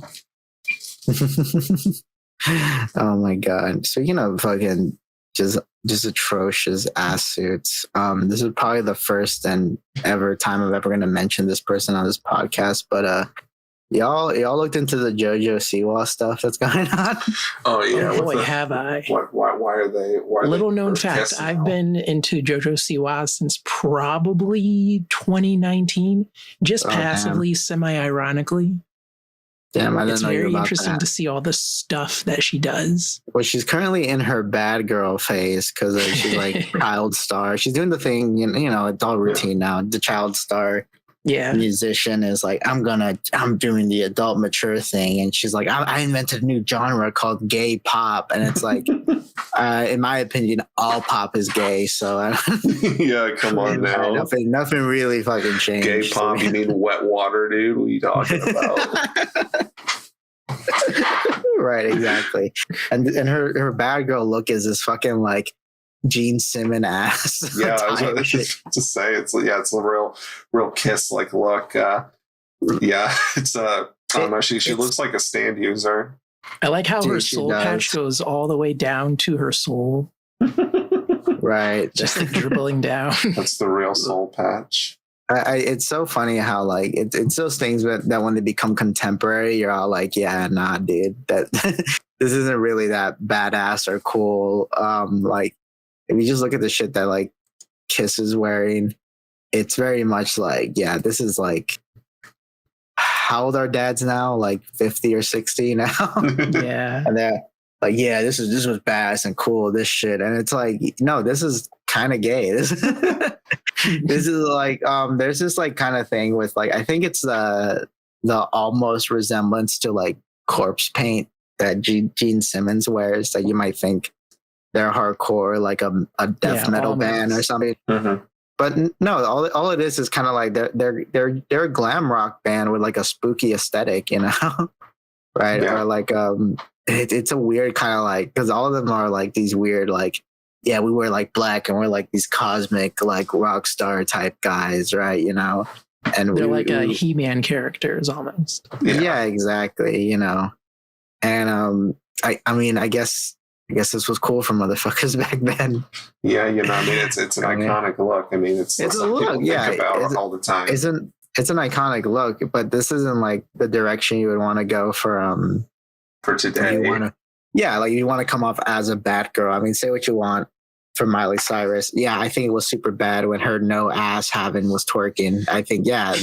Oh my god! So fucking just atrocious ass suits. This is probably the first and ever time I'm ever going to mention this person on this podcast, but y'all looked into the JoJo Siwa stuff that's going on. Oh yeah, oh boy, have I? Why are they? Little known fact: I've been into JoJo Siwa since probably 2019, just passively, semi-ironically. Damn, I didn't it's know you very about interesting that. to see all the stuff that she does. Well, she's currently in her bad girl phase because she's like child star. She's doing the thing, you know, it's all routine now. The child star musician is like, I'm doing the adult mature thing, and she's like, I invented a new genre called gay pop, and it's like, in my opinion, all pop is gay. So yeah, come on now, nothing really fucking changed. Gay pop? You mean wet water, dude? What are you talking about? Right, exactly. And her bad girl look is this fucking like Gene Simmons ass. Yeah, I was going to say it's a real Kiss like look. Yeah, it's I don't know. She looks like a stand user. I like how her soul patch goes all the way down to her soul. Right, just like dribbling down. That's the real soul patch. It's so funny how like it's those things that when they become contemporary, you're all like, yeah, nah, dude, that this isn't really that badass or cool. Like if you just look at the shit that like Kiss is wearing, it's very much like, yeah, this is like, how old are dads now? Like 50 or 60 now. Yeah. And they're like, yeah, this was badass and cool, this shit. And it's like, no, this is kind of gay. This is like, there's this like kind of thing with like, I think it's the almost resemblance to like corpse paint that Gene Simmons wears that you might think they're hardcore, like a death metal almost. Band or something. Mm-hmm. But no, all it is kind of like they're a glam rock band with like a spooky aesthetic, you know, right? Yeah. Or like it's a weird kind of like, because all of them are like these weird like, yeah, we wear like black and we're like these cosmic like rock star type guys, right? You know, and they're like He-Man characters almost. Yeah, exactly. You know, and I mean, I guess this was cool for motherfuckers back then. Yeah, you know, I mean, it's an iconic look. I mean, it's a look. Yeah, think about all the time. It's an iconic look, but this isn't like the direction you would want to go for today. Like you want to come off as a bad girl. I mean, say what you want for Miley Cyrus. Yeah, I think it was super bad when her no ass having was twerking. I think, yeah,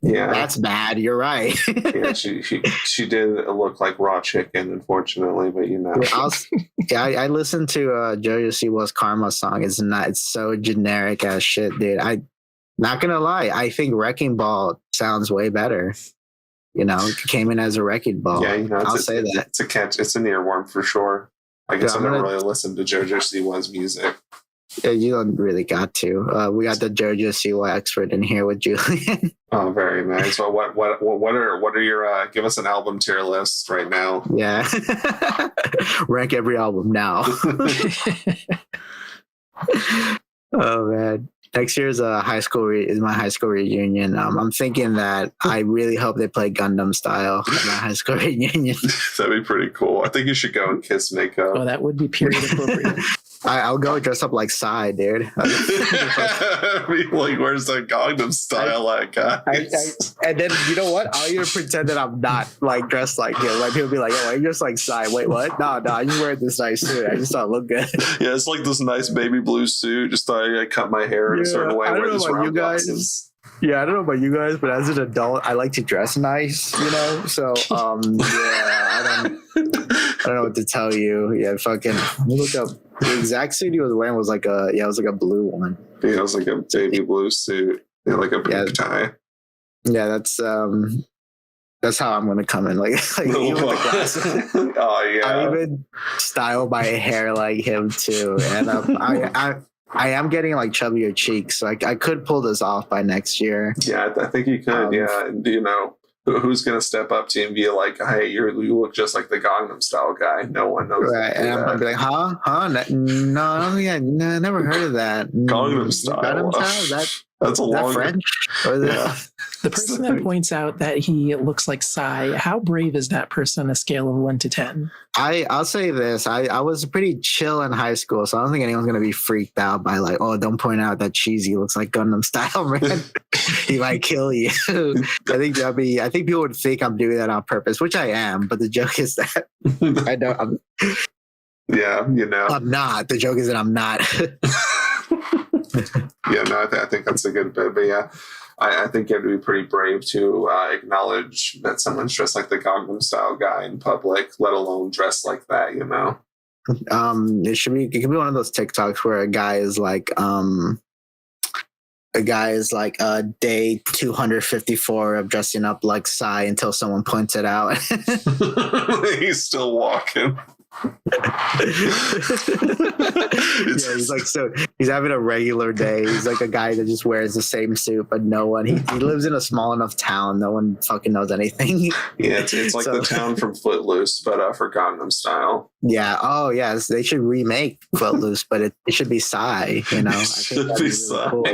that's bad. You're right. Yeah, she did look like raw chicken, unfortunately, but you know. I listened to JoJo Siwa's Karma song. It's so generic as shit, dude. I'm not gonna lie. I think Wrecking Ball sounds way better. You know, it came in as a wrecking ball. Yeah, you know, I'll say that. It's a catch. It's an earworm for sure. I guess I've never really listened to JoJo Siwa's music. Yeah, you don't really got to. We got the JoJo Siwa expert in here with Julian. Oh, very nice. Well, what are your give us an album tier list right now? Yeah, rank every album now. Oh man. Next year's my high school reunion. I'm thinking that I really hope they play Gundam Style at my high school reunion. That'd be pretty cool. I think you should go in Kiss makeup. Oh, that would be period appropriate. I'll go dress up like Psy, dude. I mean, like, where's the Gangnam Style at, guys? And then, you know what? I'll even pretend that I'm not like dressed like him. Like, people be like, "Oh, you're just like Psy." Wait, what? No, I just wear this nice suit. I just thought it looked good. Yeah, it's like this nice baby blue suit. Just thought I cut my hair in a certain way. I don't know about you guys. Yeah, I don't know about you guys, but as an adult, I like to dress nice, you know? So, I don't know what to tell you. Yeah, fucking look up. The exact suit he was wearing was like it was like a blue one. Yeah, it was like a baby blue suit. Yeah, like a pink tie. Yeah, that's how I'm gonna come in. Like even with the glasses. Oh yeah. I even style my hair like him too, and I am getting like chubbier cheeks, so I could pull this off by next year. Yeah, I think you could. Yeah, and you know, who's going to step up to you and be like, "Hey, you look just like the Gangnam Style guy." No one knows. Right, and I'm going to be like, "Huh? No, yeah, no, never heard of that." Gangnam Style. Gangnam Style? That's a long. French? Or the person that points out that he looks like Psy, how brave is that person on a scale of 1 to 10? I'll say this: I was pretty chill in high school, so I don't think anyone's gonna be freaked out by like, "Oh, don't point out that Cheesy looks like Gangnam Style, man. He might kill you." I think people would think I'm doing that on purpose, which I am. But the joke is that I don't. Yeah, you know, I'm not. The joke is that I'm not. Yeah, no, I think that's a good bit. But yeah, I think you have to be pretty brave to acknowledge that someone's dressed like the Gangnam Style guy in public, let alone dressed like that, you know? It could be one of those TikToks where a guy is like day 254 of dressing up like Psy until someone points it out. He's still walking. He's having a regular day. He's like a guy that just wears the same suit, but no one. He lives in a small enough town. No one fucking knows anything. Yeah, it's like the town from Footloose, but for Gangnam Style. Yeah. Oh, yes. They should remake Footloose, but it should be Psy. You know, I think that'd be really cool.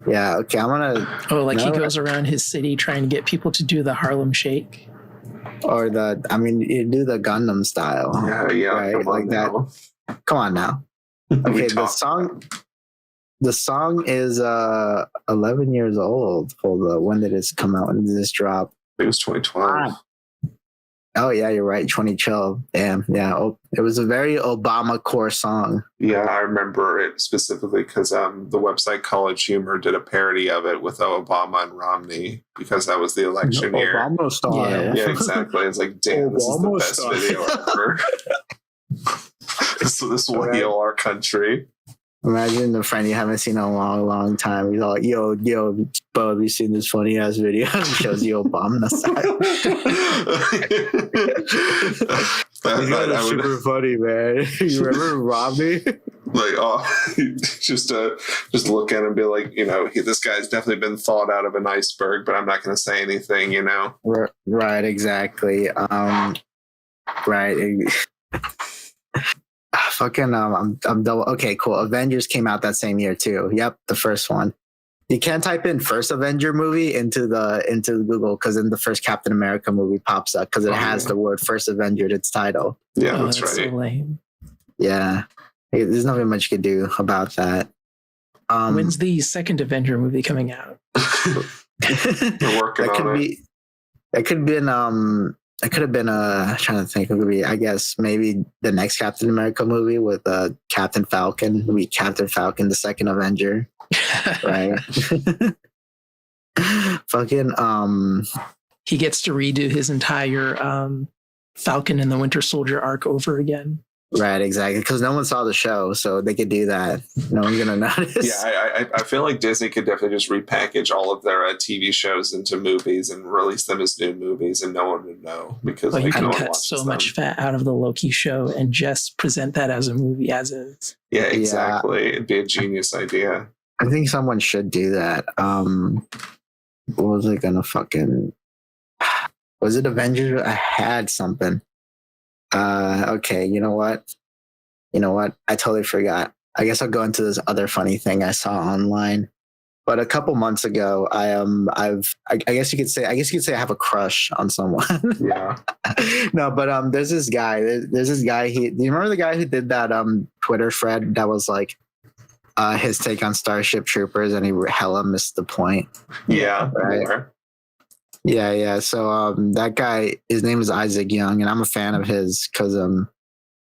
Yeah. Okay. I'm gonna. Oh, like he goes around his city trying to get people to do the Harlem Shake. Or you do the Gundam Style. Yeah, right? Like that. Come on now. Okay, the the song is 11 years old. Hold up, when did this come out? When did this drop? It was 2012. Oh yeah, you're right. 2012. Damn. Yeah. It was a very Obama core song. Yeah, I remember it specifically because the website College Humor did a parody of it with Obama and Romney because that was the election year. Obama style. Yeah, exactly. It's like, damn, this is the Obama best style. video ever. this will heal our country. Imagine the friend you haven't seen in a long, long time. He's all like, yo, Bo, have you seen this funny ass video? He shows you Obama side. That's super funny, man. You remember Robbie? Like, just look at him and be like, this guy's definitely been thawed out of an iceberg, but I'm not going to say anything, Right, exactly. Right. Fucking I'm double. Okay, cool. Avengers came out that same year too. Yep, the first one. You can't type in first Avenger movie into Google because then the first Captain America movie pops up because it has the word first Avenger in its title. Yeah, that's right. So lame. Yeah, there's nothing much you could do about that. When's the second Avenger movie coming out? We're working on it. That could have been trying to think of a movie. I guess maybe the next Captain America movie with Captain Falcon. It'll be Captain Falcon, the second Avenger. Right. Fucking he gets to redo his entire Falcon and the Winter Soldier arc over again. Right, exactly. Because no one saw the show, so they could do that. No one's gonna notice. Yeah, I feel like Disney could definitely just repackage all of their TV shows into movies and release them as new movies, and no one would know because you can no cut so much fat out of the Loki show and just present that as a movie as is. Yeah, exactly. It'd be a genius idea. I think someone should do that. What was it gonna fucking? Was it Avengers? I had something. Okay, you know what? I totally forgot. I guess I'll go into this other funny thing I saw online. But a couple months ago, I guess you could say I have a crush on someone. Yeah. No, but there's this guy. There's this guy. Do you remember the guy who did that Twitter thread that was like his take on Starship Troopers, and he hella missed the point. Yeah. Right. Yeah. So that guy, his name is Isaac Young, and I'm a fan of his because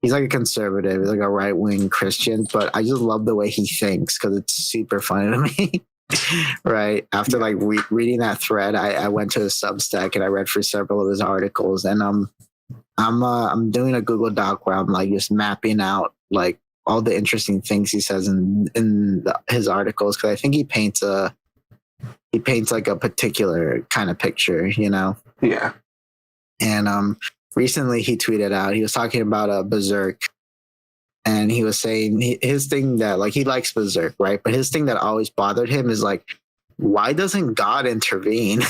he's like a conservative, he's like a right wing Christian, but I just love the way he thinks because it's super funny to me. Right. After like reading that thread, I went to his Substack and I read through several of his articles, and I'm doing a Google Doc where I'm like just mapping out like all the interesting things he says in his articles because I think he paints like a particular kind of picture, Yeah. And recently he tweeted out, he was talking about Berserk, and he was saying his thing that like he likes Berserk, right? But his thing that always bothered him is like, why doesn't God intervene?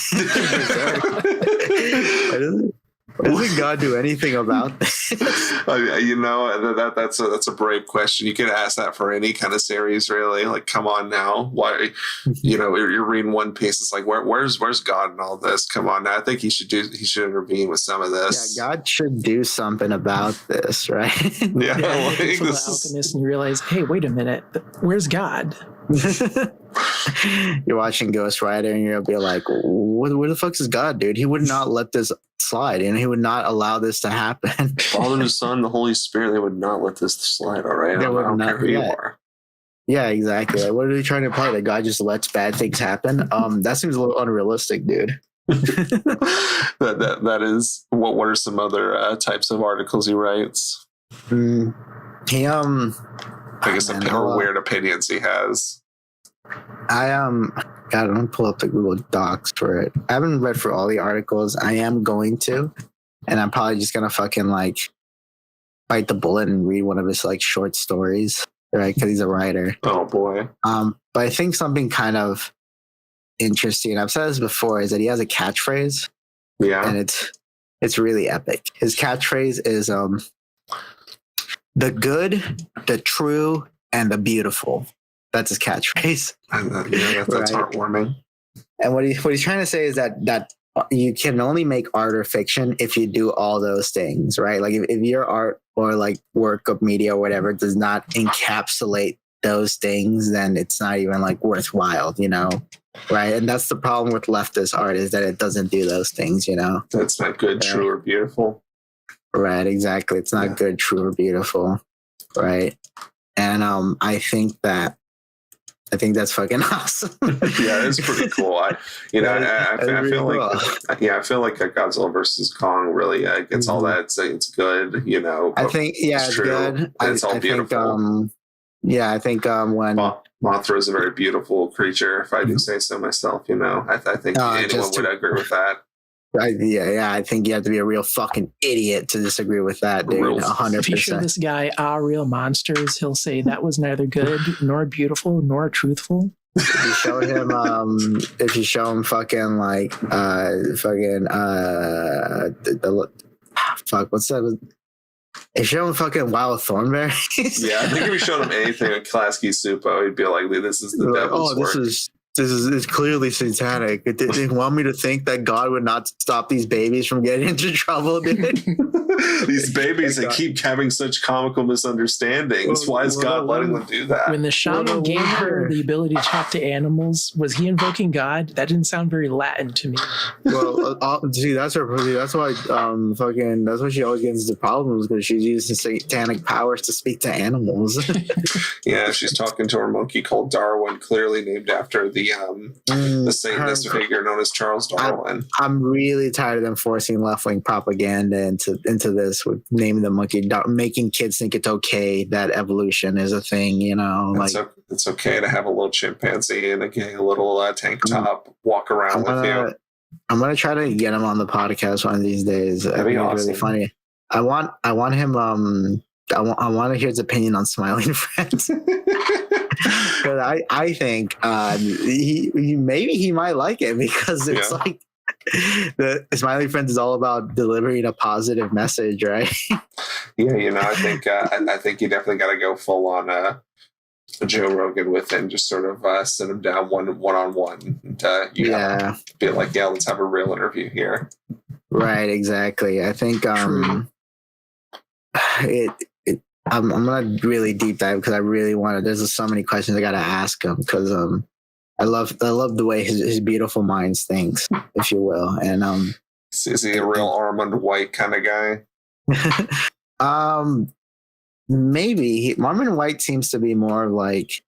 Why doesn't God do anything about this? That's a brave question. You could ask that for any kind of series, really. Like, come on now. Why? You're reading One Piece. It's like, where's God in all this? Come on now. I think he should intervene with some of this. Yeah, God should do something about this, right? Yeah. Like, the Alchemist, and you realize, hey, wait a minute, where's God? You're watching Ghost Rider and you'll be like, where the fuck is God, dude? He would not let this slide, and he would not allow this to happen. Father, the Son, the Holy Spirit, they would not let this slide, all right? I don't care who you are. Yeah, exactly. Like, what are they trying to imply? That God just lets bad things happen? That seems a little unrealistic, dude. that is what are some other types of articles he writes? I guess weird opinions he has. God, I'm gonna pull up the Google Docs for it. I haven't read through all the articles. I am going to, and I'm probably just gonna fucking like bite the bullet and read one of his like short stories, right? Because he's a writer. Oh boy. But I think something kind of interesting, I've said this before, is that he has a catchphrase. Yeah. And it's really epic. His catchphrase is the good, the true, and the beautiful. That's his catchphrase. That's right? Heartwarming. And what he's trying to say is that you can only make art or fiction if you do all those things, right? Like if your art or like work of media or whatever does not encapsulate those things, then it's not even like worthwhile, you know? Right. And that's the problem with leftist art, is that it doesn't do those things, you know? That's not good, right. True, or beautiful. Right. Exactly. It's not good, true, or beautiful. Right. And I think that's fucking awesome. Yeah, it's pretty cool. I feel like Godzilla versus Kong really gets all that. It's good, you know. I think it's true. good. It's all beautiful. I think when Mothra is a very beautiful creature, if I do say so myself, you know. I think anyone would agree with that. I think you have to be a real fucking idiot to disagree with that, dude. 100%. If you show this guy real monsters, he'll say that was neither good nor beautiful nor truthful. If you show him fucking like what's that? If you show him fucking wild thornberries. Yeah, I think if you showed him anything like Klasky Supo, he'd be like, "This is the devil's work." This is clearly satanic. They want me to think that God would not stop these babies from getting into trouble, dude. These babies, they keep having such comical misunderstandings. Why is God letting them do that? When the shaman gave her the ability to talk to animals, was he invoking God? That didn't sound very Latin to me. Well, see, that's her. That's why that's why she always gets into problems, because she's using satanic powers to speak to animals. Yeah, she's talking to her monkey called Darwin, clearly named after the Satanist figure known as Charles Darwin. I'm really tired of them forcing left-wing propaganda into this, with naming the monkey, making kids think it's okay that evolution is a thing, you know. It's okay to have a little chimpanzee and a little tank top walk around with you. I'm gonna try to get him on the podcast one of these days. That'd be awesome. Really funny. I want him. I want to hear his opinion on Smiling Friends. Because I think he might like it, because it's like the Smiling Friends is all about delivering a positive message, right? Yeah, you know, I think you definitely got to go full on Joe Rogan with him, just sort of sit him down one on one, and be like, let's have a real interview here. Right, exactly. I think I'm gonna really deep dive, because I really want to. There's just so many questions I gotta ask him, because I love the way his beautiful mind thinks, if you will. And is he a real Armand White kind of guy? Maybe Armand White seems to be more like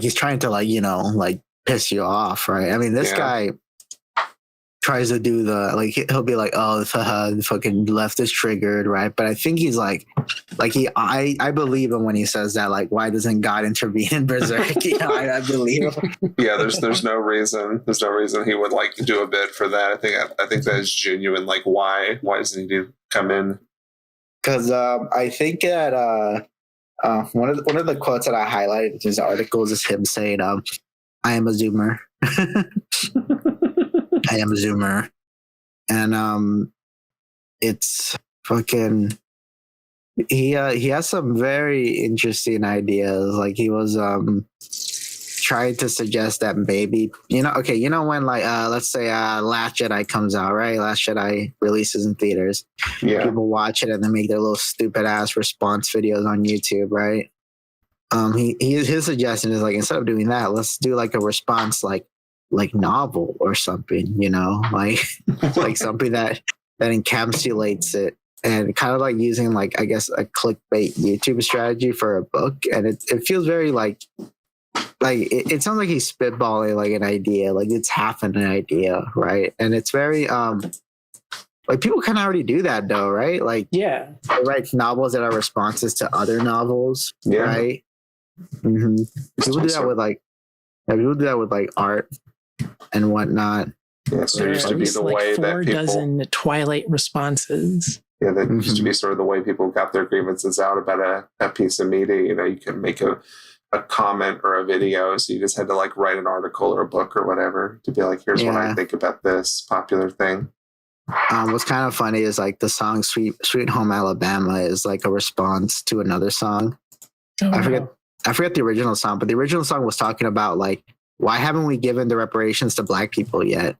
he's trying to piss you off, right? I mean, this guy tries to do he'll be like, oh, the fucking left is triggered, right? But I think he's I believe him when he says that, like, why doesn't God intervene in Berserk? You know, I believe him. Yeah, there's no reason he would do a bit for that. I think that is genuine. Like, why doesn't he come in? Because I think that one of the quotes that I highlighted in his articles is him saying, "I am a Zoomer." I am a Zoomer. And it's fucking he has some very interesting ideas. Like, he was trying to suggest that maybe, when let's say Last Jedi comes out, right? Last Jedi releases in theaters. Yeah. People watch it and then make their little stupid ass response videos on YouTube, right? His suggestion is, like, instead of doing that, let's do like a response like novel or something, like something that encapsulates it, and kind of like using, like, I guess, a clickbait YouTube strategy for a book. And it feels very like it sounds like he's spitballing like an idea, like it's half an idea, right? And it's very like, people can already do that though, right? Like, yeah, they write novels that are responses to other novels, right? Mm-hmm. People do that with like art and whatnot. Yeah, so it used to be the way that 4 dozen Twilight responses. Yeah, that used to be sort of the way people got their grievances out about a piece of media. You can make a comment or a video, so you just had to like write an article or a book or whatever to be like, here's what I think about this popular thing. What's kind of funny is, like, the song Sweet Home Alabama is like a response to another song. Oh, I forget the original song, but the original song was talking about, like, why haven't we given the reparations to Black people yet?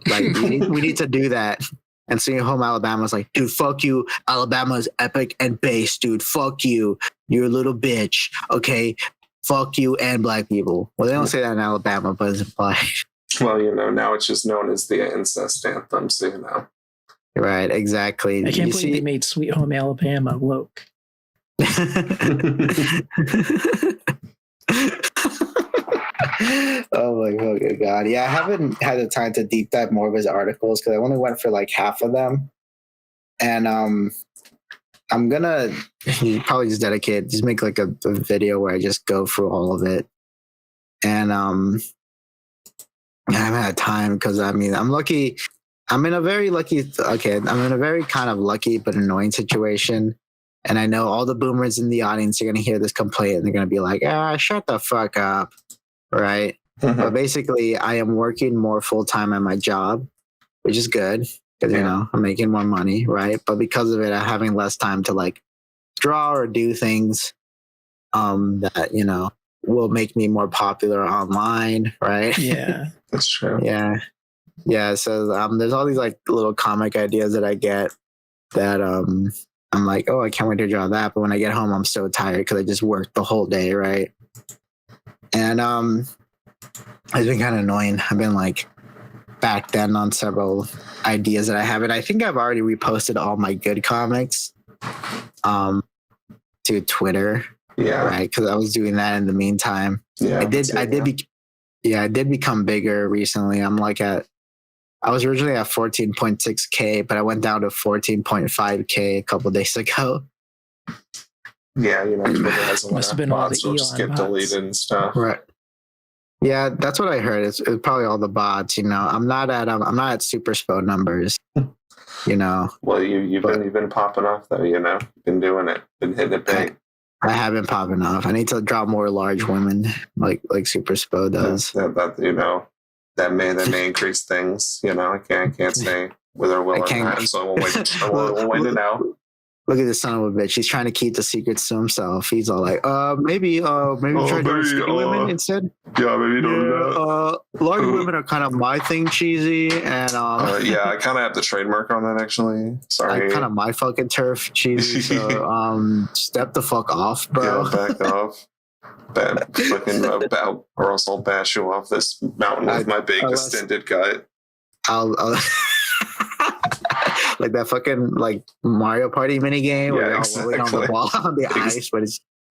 Like, we need to do that. And Sweet Home Alabama was like, dude, fuck you. Alabama is epic and bass, dude. Fuck you. you're a little bitch. Okay, fuck you and black people. Well, they don't say that in Alabama, but it's implied. Well, now it's just known as the incest anthem, so Right, exactly. I can't believe they made Sweet Home Alabama woke. Oh my fucking god! Yeah, I haven't had the time to deep dive more of his articles because I only went for like half of them, and I'm gonna probably just make like a video where I just go through all of it, and I haven't had time because I'm lucky. I'm in a very kind of lucky but annoying situation. And I know all the boomers in the audience are going to hear this complaint and they're going to be like, shut the fuck up. Right. Mm-hmm. But basically, I am working more full time at my job, which is good because, I'm making more money. Right. But because of it, I'm having less time to like draw or do things that, will make me more popular online. Right. Yeah, that's true. Yeah. Yeah. So there's all these like little comic ideas that I get that I'm like, oh, I can't wait to draw that. But when I get home, I'm so tired because I just worked the whole day, right? And it's been kind of annoying. I've been like back then on several ideas that I have. And I think I've already reposted all my good comics to Twitter. Yeah. Right. Because I was doing that in the meantime. Yeah. I did become bigger recently. I was originally at 14.6K, but I went down to 14.5K a couple of days ago. Yeah, Twitter has a lot Must have of been all bots the which just Elon get bots. deleted and stuff. Right. Yeah, that's what I heard. It's probably all the bots. I'm not at SuperSpoe numbers. Well, you've been popping off though. You've been doing it, been hitting it big. I have been popping off. I need to draw more large women, like SuperSpoe does. That may increase things. I can't say whether it will or not. So we'll wait it out. Look at this son of a bitch. He's trying to keep the secrets to himself. He's all like, maybe try to skinny women instead. Yeah, maybe don't do that. Large women are kind of my thing, Cheesy, and yeah, I kind of have the trademark on that actually. Sorry, kind of my fucking turf, Cheesy. So step the fuck off, bro. Yeah, back off. Fucking about, or else I'll bash you off this mountain with my big distended gut. I'll like that fucking like Mario Party mini game where you're rolling on the ball on the ice, but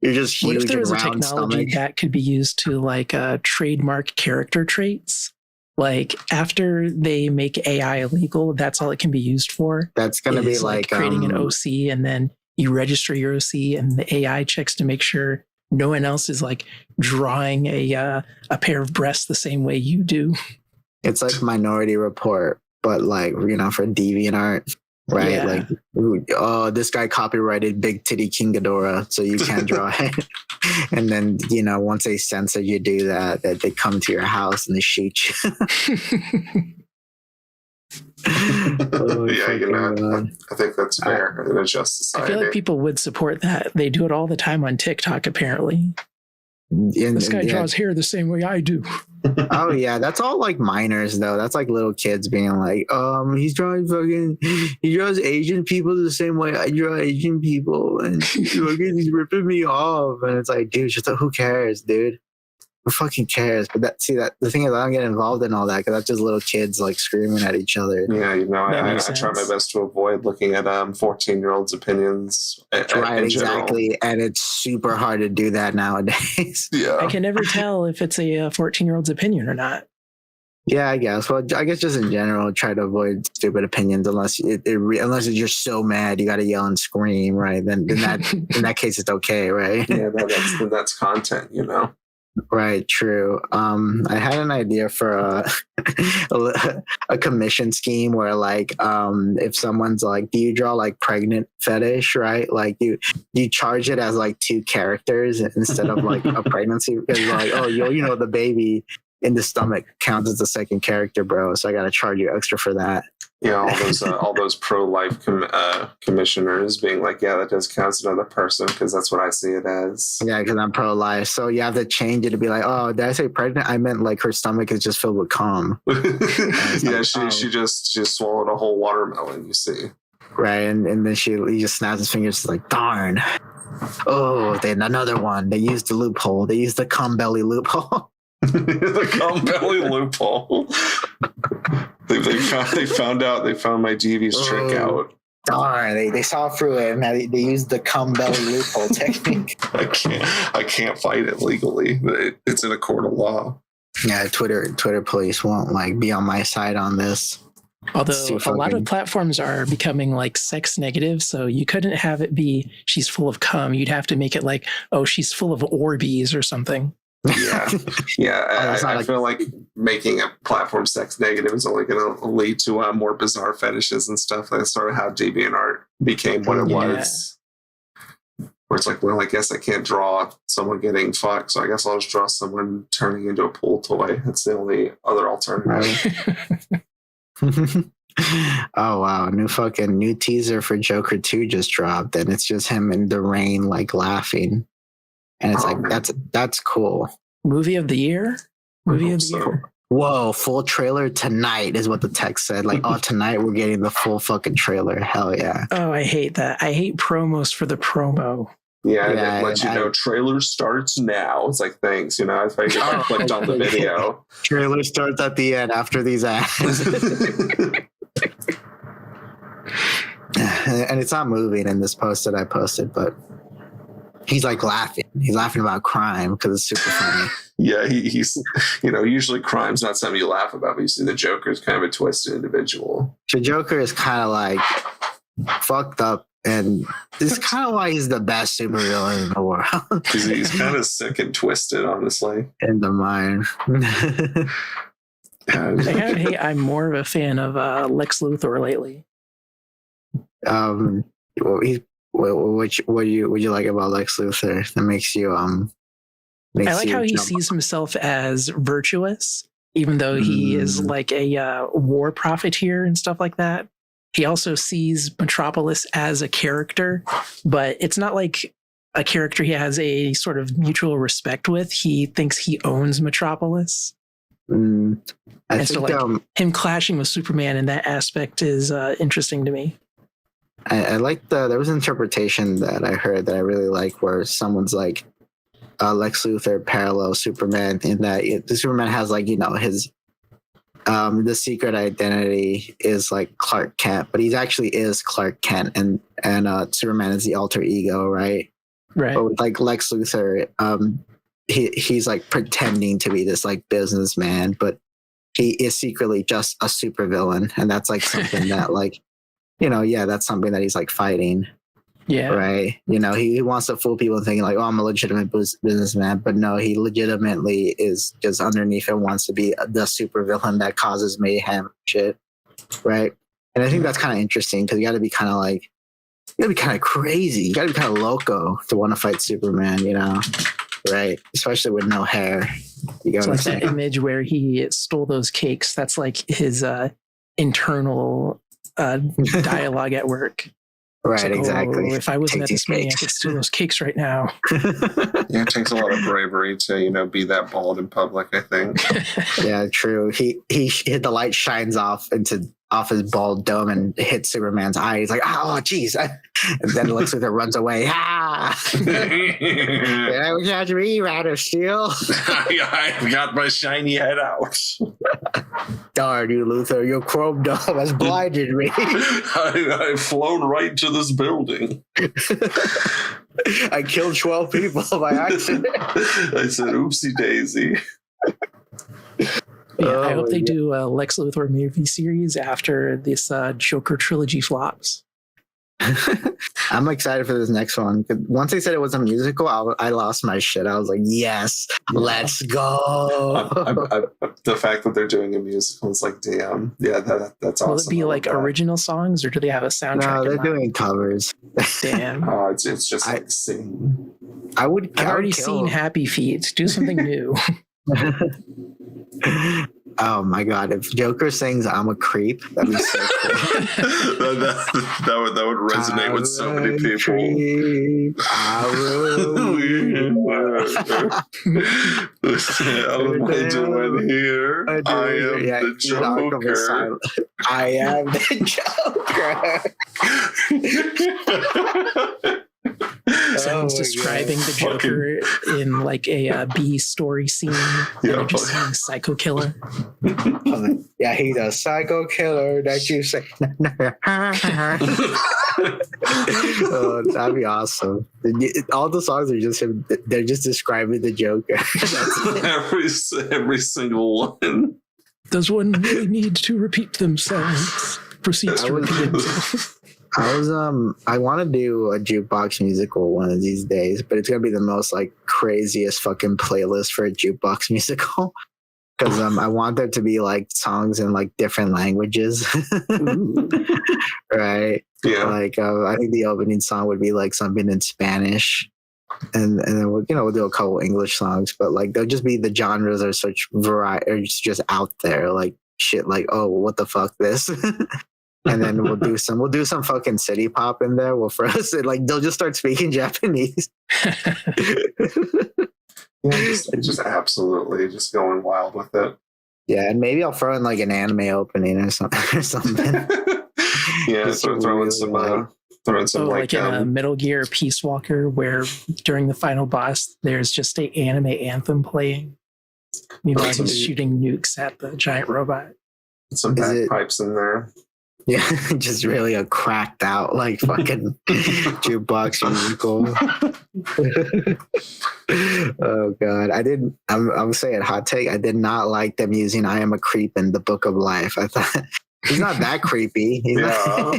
you're just huge. What if there was a round technology stomach that could be used to like trademark character traits? Like after they make AI illegal, that's all it can be used for. That's going to be like creating an OC, and then you register your OC, and the AI checks to make sure no one else is like drawing a pair of breasts the same way you do. It's like Minority Report, but like, for DeviantArt, right? Yeah. Like, this guy copyrighted Big Titty King Ghidorah, so you can't draw it. And then, once they censor you do that they come to your house and they shoot you. I think that's fair in a just society. I feel like people would support that. They do it all the time on TikTok, apparently. This guy draws hair the same way I do. Oh yeah, that's all like minors though. That's like little kids being like, he draws Asian people the same way I draw Asian people, and he's ripping me off. And it's like, dude, who cares, dude? Who fucking cares? But the thing is, I don't get involved in all that because that's just little kids like screaming at each other. Yeah, I try my best to avoid looking at 14-year-olds' opinions. Right, exactly, and it's super hard to do that nowadays. Yeah, I can never tell if it's a 14-year-old's opinion or not. Yeah, I guess. Well, I guess just in general, try to avoid stupid opinions unless you're so mad you got to yell and scream, right? Then that in that case it's okay, right? Yeah, that's content, Right, true. I had an idea for a commission scheme where like if someone's like, do you draw like pregnant fetish, right? Like you charge it as like two characters instead of like a pregnancy because like, the baby in the stomach counts as the second character, bro. So I got to charge you extra for that. Yeah, all those pro-life commissioners being like, yeah, that does count as another person because that's what I see it as. Yeah, because I'm pro-life. So you have to change it to be like, oh, did I say pregnant? I meant like her stomach is just filled with cum. Yeah, she just swallowed a whole watermelon, you see. Right, and then he just snaps his fingers like, darn. Oh, then another one. They used the loophole. They used the cum belly loophole. The cum belly loophole. They found my devious trick out. Darn, they saw through it and they used the cum belly loophole technique. I can't fight it legally. It's in a court of law. Yeah, Twitter police won't like be on my side on this. Although a lot of platforms are becoming like sex negative, so you couldn't have it be she's full of cum. You'd have to make it like, oh, she's full of Orbeez or something. Yeah. I feel like making a platform sex negative is only going to lead to more bizarre fetishes and stuff. That's sort of how DeviantArt became what it was. Where it's like, well, I guess I can't draw someone getting fucked, so I guess I'll just draw someone turning into a pool toy. That's the only other alternative. Oh wow, new teaser for Joker 2 just dropped, and it's just him in the rain like laughing. And it's that's cool. Movie of the year? Year. Whoa, full trailer tonight is what the text said. Like, oh, tonight we're getting the full fucking trailer. Hell yeah. Oh, I hate that. I hate promos for the promo. Yeah, it lets you know trailer starts now. It's like, thanks, if I clicked on the video. Trailer starts at the end after these ads. And it's not moving in this post that I posted, but he's like laughing. He's laughing about crime because it's super funny. Yeah, he's usually crime's not something you laugh about, but you see the Joker's kind of a twisted individual. The Joker is kind of like fucked up, and this is kind of why he's the best supervillain in the world. He's kind of sick and twisted, honestly. In the mind. I'm more of a fan of Lex Luthor lately. What do you like about Lex Luthor that makes you I like how he sees himself as virtuous, even though he is like a war profiteer and stuff like that. He also sees Metropolis as a character, but it's not like a character he has a sort of mutual respect with. He thinks he owns Metropolis. I think him clashing with Superman in that aspect is interesting to me. I like there was an interpretation that I heard that I really like, where someone's like, Lex Luthor parallels Superman in that the Superman has like, his the secret identity is like Clark Kent, but he actually is Clark Kent, and Superman is the alter ego, right? Right. But with like Lex Luthor, he's like pretending to be this like businessman, but he is secretly just a supervillain, and that's like something that like, that's something that he's like fighting. Yeah. Right. He wants to fool people thinking like, oh, I'm a legitimate businessman. But no, he legitimately is just underneath and wants to be the supervillain that causes mayhem shit. Right. And I think that's kind of interesting because you got to be kind of crazy. You got to be kind of loco to want to fight Superman, Right. Especially with no hair. It's like that image where he stole those cakes. That's like his internal dialogue at work. Right, like, exactly. If I wasn't at this meeting, I could steal those cakes right now. Yeah, it takes a lot of bravery to, be that bald in public, I think. Yeah, true. He the light shines off his bald dome and hits Superman's eye. He's like, oh, geez. And then Lex Luthor runs away. Yeah, we catch me, Rat of Steel. I've got my shiny head out. Darn you, Luthor. Your chrome dome has blinded me. I've flown right to this building. I killed 12 people by accident. I said, oopsie daisy. Yeah, I hope they do a Lex Luthor movie series after this Joker trilogy flops. I'm excited for this next one. Once they said it was a musical, I lost my shit. I was like, yes, let's go. The fact that they're doing a musical is like, damn. Yeah, that's awesome. Will it be like original songs, or do they have a soundtrack? No, they're doing covers. Damn. Oh, it's just like singing. I've already seen Happy Feet. Do something new. Oh my god, if Joker sings I'm a creep, that'd be so cool. that would resonate with so many people. What am I doing here? I am the Joker. I am the Joker. So someone's describing the Joker in like a B story scene. And they're just saying psycho killer. Yeah, he's a psycho killer that you say. Oh, that'd be awesome. All the songs are just him. They're just describing the Joker. every single one. Does one really need to repeat themselves? Proceeds to repeat himself. I want to do a jukebox musical one of these days, but it's gonna be the most like craziest fucking playlist for a jukebox musical. Because I want there to be like songs in like different languages, right? Yeah. Like I think the opening song would be like something in Spanish, and then we'll do a couple English songs, but like they'll just be the genres are such variety, or it's just out there like shit, like oh what the fuck this, and then we'll do some fucking city pop in there. Well, for us, like they'll just start speaking Japanese. Yeah, just absolutely just going wild with it. Yeah, and maybe I'll throw in like an anime opening or something. Yeah, so throwing some like in a Metal Gear Peace Walker, where during the final boss, there's just a anime anthem playing. Meanwhile, he's shooting nukes at the giant robot. Some bagpipes in there. Yeah, just really a cracked out like fucking jukebox musical. Oh god, I'm saying hot take. I did not like them using "I Am a Creep" in the Book of Life. I thought he's not that creepy.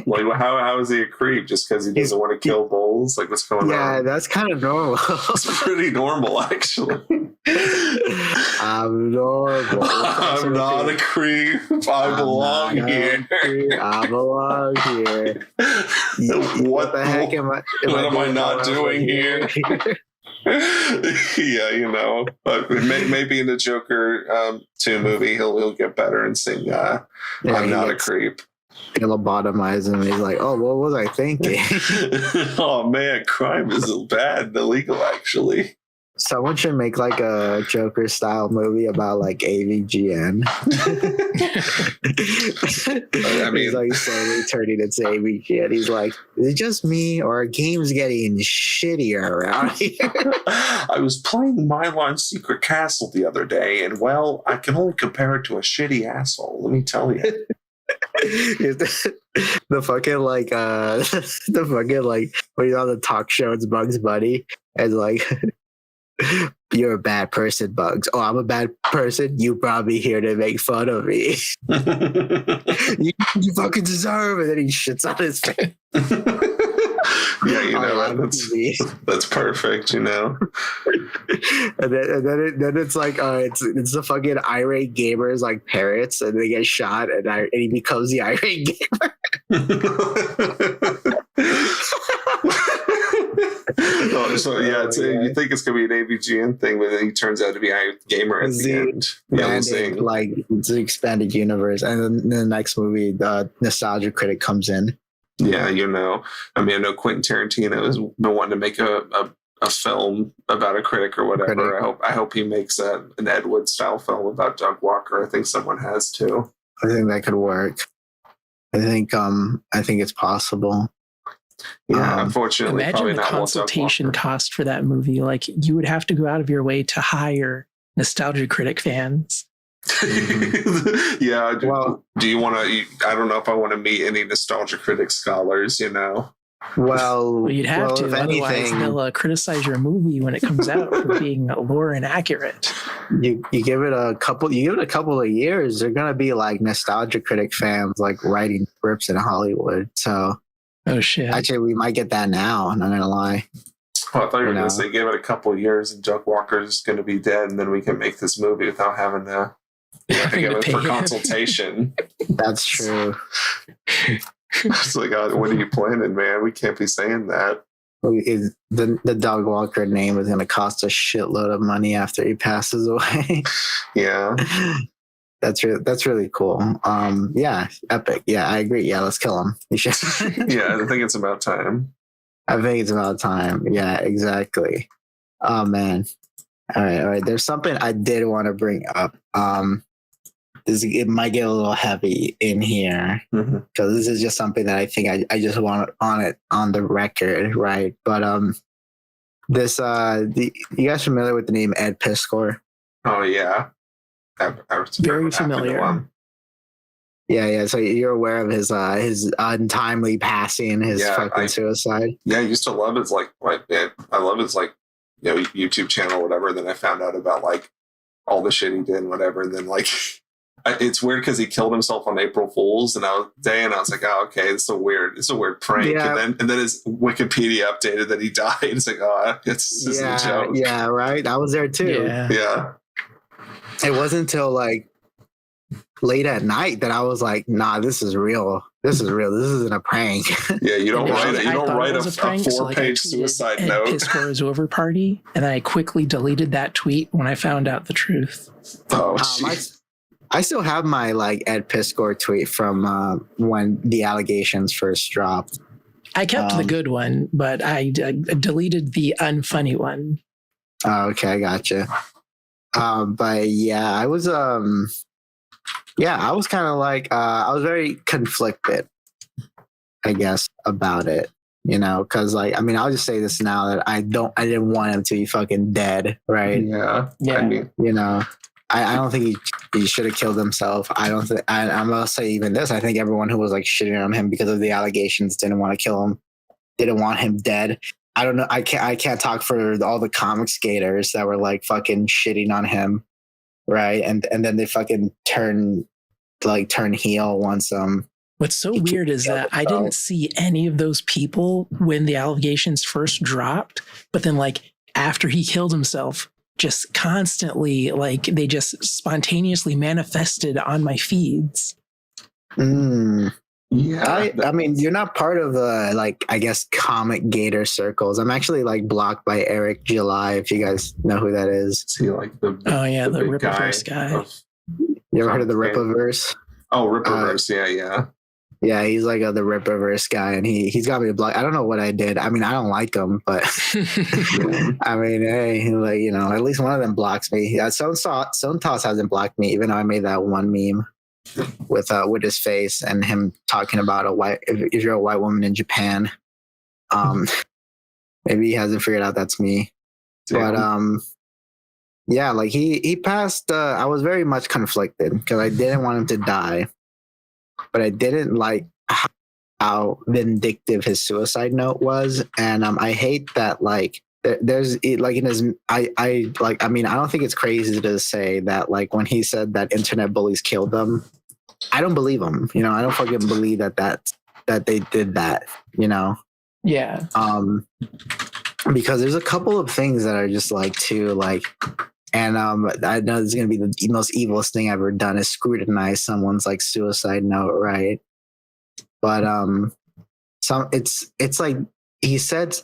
Like how is he a creep? Just because he doesn't want to kill bulls? Like what's going on? Yeah, that's kind of normal. It's pretty normal, actually. I'm normal. I'm not a creep. I belong here. I belong here. What the heck am I? What am I not doing here? Yeah, but maybe in the Joker 2 movie he'll get better and sing I'm not a creep. He'll lobotomize him. He's like, oh, what was I thinking? Oh man, crime is bad and illegal actually. Someone should make like a Joker style movie about like AVGN. I mean, he's like slowly turning into AVGN. He's like, is it just me or are games getting shittier around here? I was playing Mylon Secret Castle the other day, and well, I can only compare it to a shitty asshole. Let me tell you. The fucking like when he's on the talk show, it's Bugs Bunny, and like. You're a bad person, Bugs. Oh, I'm a bad person. You brought me here to make fun of me. you fucking deserve it. And then he shits on his face. Yeah, that's perfect, And then it's like it's the fucking irate gamers like parrots, and they get shot, and he becomes the irate gamer. You think it's gonna be an AVGN thing, but then he turns out to be a gamer at the end. Like it's an expanded universe, and then the next movie, the Nostalgia Critic comes in. Yeah, I know Quentin Tarantino has been wanting to make a film about a critic or whatever. I hope he makes an Ed Wood style film about Doug Walker. I think someone has too. I think that could work. I think it's possible. Yeah, unfortunately, imagine the consultation cost for that movie. Like, you would have to go out of your way to hire Nostalgia Critic fans. Yeah. Do you want to? I don't know if I want to meet any Nostalgia Critic scholars. Well, you'd have to. Otherwise, they'll criticize your movie when it comes out for being lore inaccurate. You give it a couple. You give it a couple of years, they're gonna be like Nostalgia Critic fans, like writing scripts in Hollywood. So. Oh shit! Actually, we might get that now. I'm not gonna lie. Oh, I thought you were gonna say give it a couple of years and Doug Walker's gonna be dead, and then we can make this movie without having to give it for consultation. That's true. It's like, what are you planning, man? We can't be saying that. The Doug Walker name is gonna cost a shitload of money after he passes away. Yeah. That's really cool. Yeah, epic. Yeah, I agree. Yeah, let's kill him. Yeah, I think it's about time. Yeah, exactly. Oh man. All right. There's something I did want to bring up. It might get a little heavy in here because this is just something that I think I just want on the record, right? But You guys familiar with the name Ed Piskor? Oh yeah, Very familiar. Yeah. So you're aware of his untimely passing, his fucking suicide. Yeah, I used to love his I love his YouTube channel or whatever. And then I found out about like all the shit he did and whatever. And then like it's weird because he killed himself on April Fool's and I was like, oh, okay, it's a weird prank. Yeah. And then his Wikipedia updated that he died. It's like, oh, it's just a joke. Yeah, right. I was there too. Yeah. It wasn't until like late at night that I was like, nah, this is real. This isn't a prank. Yeah, you don't write a 4-page suicide note. Piskor's over party, and I quickly deleted that tweet when I found out the truth. Oh, I still have my like Ed Piskor tweet from when the allegations first dropped. I kept the good one, but I deleted the unfunny one. Oh, okay, I gotcha. But yeah, I was kind of like I was very conflicted, I guess, about it. Because like I mean, I'll just say this now that I didn't want him to be fucking dead, right? Yeah. I mean, I don't think he should have killed himself. I don't think I'm gonna say even this. I think everyone who was like shitting on him because of the allegations didn't want to kill him, didn't want him dead. I don't know. I can't talk for all the comic skaters that were like fucking shitting on him, right? And then they fucking turn heel once What's so weird is that I didn't see any of those people when the allegations first dropped, but then like after he killed himself, just constantly like they just spontaneously manifested on my feeds. Yeah, I mean, you're not part of like I guess comic gator circles. I'm actually like blocked by Eric July. If you guys know who that is. Is he like the Rippaverse guy? You ever heard of the Rippaverse? Oh, Rippaverse, yeah. Yeah, he's like the Rippaverse guy, and he's got me blocked. I don't know what I did. I mean, I don't like him, but I mean, hey, like at least one of them blocks me. Yeah, Stone Toss hasn't blocked me, even though I made that one meme with his face and him talking about if you're a white woman in Japan. Maybe he hasn't figured out that's me. Damn. But yeah, like he passed. I was very much conflicted because I didn't want him to die, but I didn't like how vindictive his suicide note was, and I hate that like there's like in his I mean I don't think it's crazy to say that like when he said that internet bullies killed them, I don't believe him. I don't fucking believe that they did that. Yeah. Because there's a couple of things that are just like too like. And I know this is gonna be the most evilest thing I've ever done is scrutinize someone's like suicide note, right? But it's like he said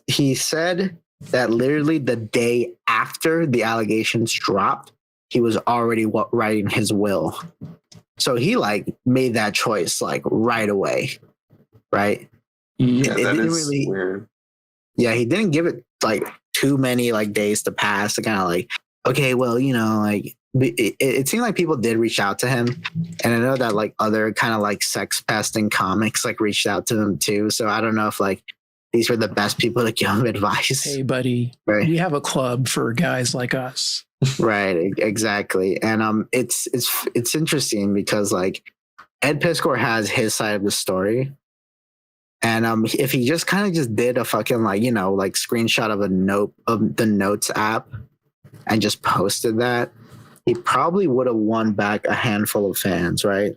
that literally the day after the allegations dropped, he was already writing his will. So he like made that choice like right away, right? Yeah, that is really weird. Yeah, he didn't give it like too many like days to pass to kind of like. Okay, well, like it seemed like people did reach out to him, and I know that like other kind of like sex pesting comics like reached out to him too. So I don't know if like these were the best people to give him advice. Hey, buddy, right. We have a club for guys like us. Right, exactly, and it's interesting because like Ed Piskor has his side of the story. And if he just kind of just did a fucking like like screenshot of the Notes app and just posted that, he probably would have won back a handful of fans, right?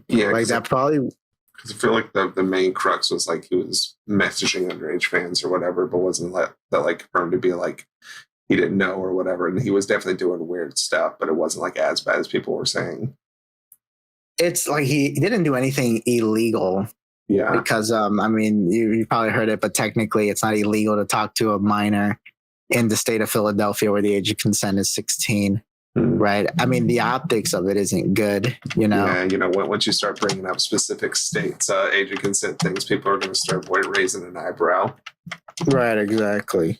Yeah, like that probably. Because I feel like the main crux was like he was messaging underage fans or whatever, but wasn't that like confirmed to be like he didn't know or whatever, and he was definitely doing weird stuff, but it wasn't like as bad as people were saying. It's like he didn't do anything illegal. Yeah, because I mean you probably heard it, but technically it's not illegal to talk to a minor in the state of Philadelphia where the age of consent is 16, right? I mean, the optics of it isn't good, Yeah, once you start bringing up specific states, age of consent things, people are going to start raising an eyebrow. Right, exactly.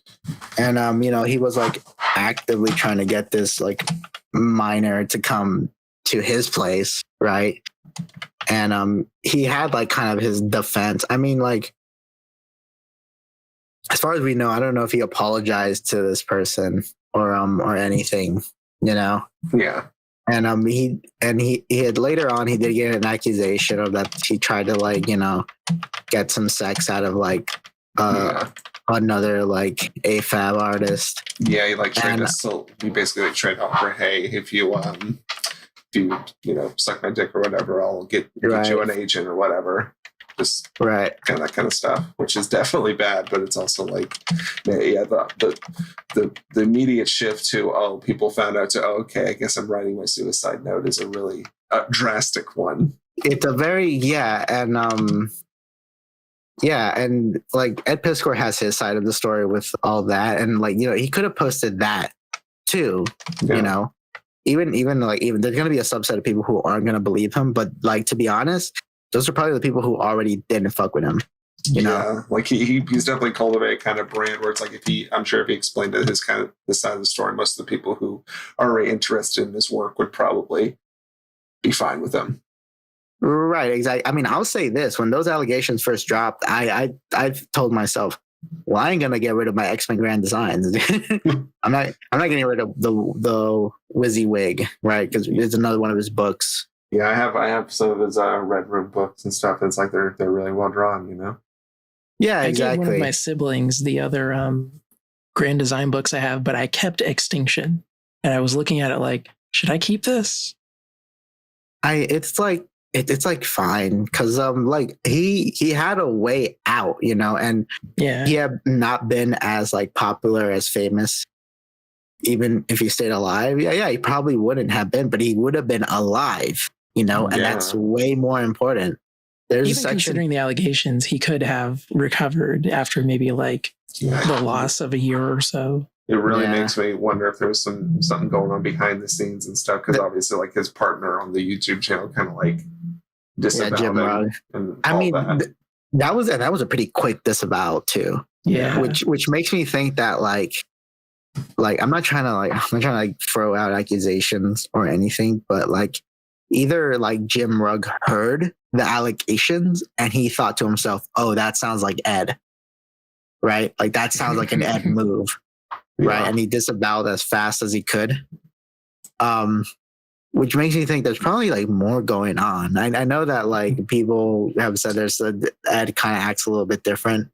And, he was like actively trying to get this like minor to come to his place, right? And he had like kind of his defense. I mean, like, as far as we know, I don't know if he apologized to this person or anything, you know. Yeah. And he had later on he did get an accusation of that he tried to like, you know, get some sex out of like another like AFAB artist. Yeah, he like tried he basically like tried to offer, hey, if you you know, suck my dick or whatever, I'll get you an agent or whatever. Just kind of that kind of stuff, which is definitely bad, but it's also like, yeah, the immediate shift to people found out to okay, I guess I'm writing my suicide note is a really drastic one. It's a very and like Ed Piskor has his side of the story with all that, and like, you know, he could have posted that too, you know. Even there's going to be a subset of people who aren't going to believe him, but like, to be honest, those are probably the people who already didn't fuck with him. You know, like he's definitely cultivated kind of brand where it's like I'm sure if he explained his kind of the side of the story, most of the people who are already interested in his work would probably be fine with him. Right, exactly. I mean, I'll say this: when those allegations first dropped, I told myself, well, I ain't gonna get rid of my X-Men Grand Designs. I'm not getting rid of the WYSIWYG, right? Because it's another one of his books. Yeah, I have some of his Red Room books and stuff. And it's like they're really well drawn, you know. Yeah, exactly. I gave one of my siblings the other Grand Design books I have, but I kept Extinction, and I was looking at it like, should I keep this? It's like fine, because like he had a way out, you know, and he had not been as like popular, as famous, even if he stayed alive. Yeah, he probably wouldn't have been, but he would have been alive, you know, and that's way more important. There's even considering the allegations, he could have recovered after maybe like the loss of a year or so. It really makes me wonder if there was something going on behind the scenes and stuff, because obviously like his partner on the YouTube channel kind of like disavowed Jim Rugg. I mean, that was a pretty quick disavowal too. Yeah, which makes me think that like I'm not trying to throw out accusations or anything, but like either like Jim Rugg heard the allegations and he thought to himself, oh, that sounds like Ed, right? Like that sounds like an Ed move, right? And he disavowed as fast as he could. Which makes me think there's probably like more going on. I know that like people have said Ed kind of acts a little bit different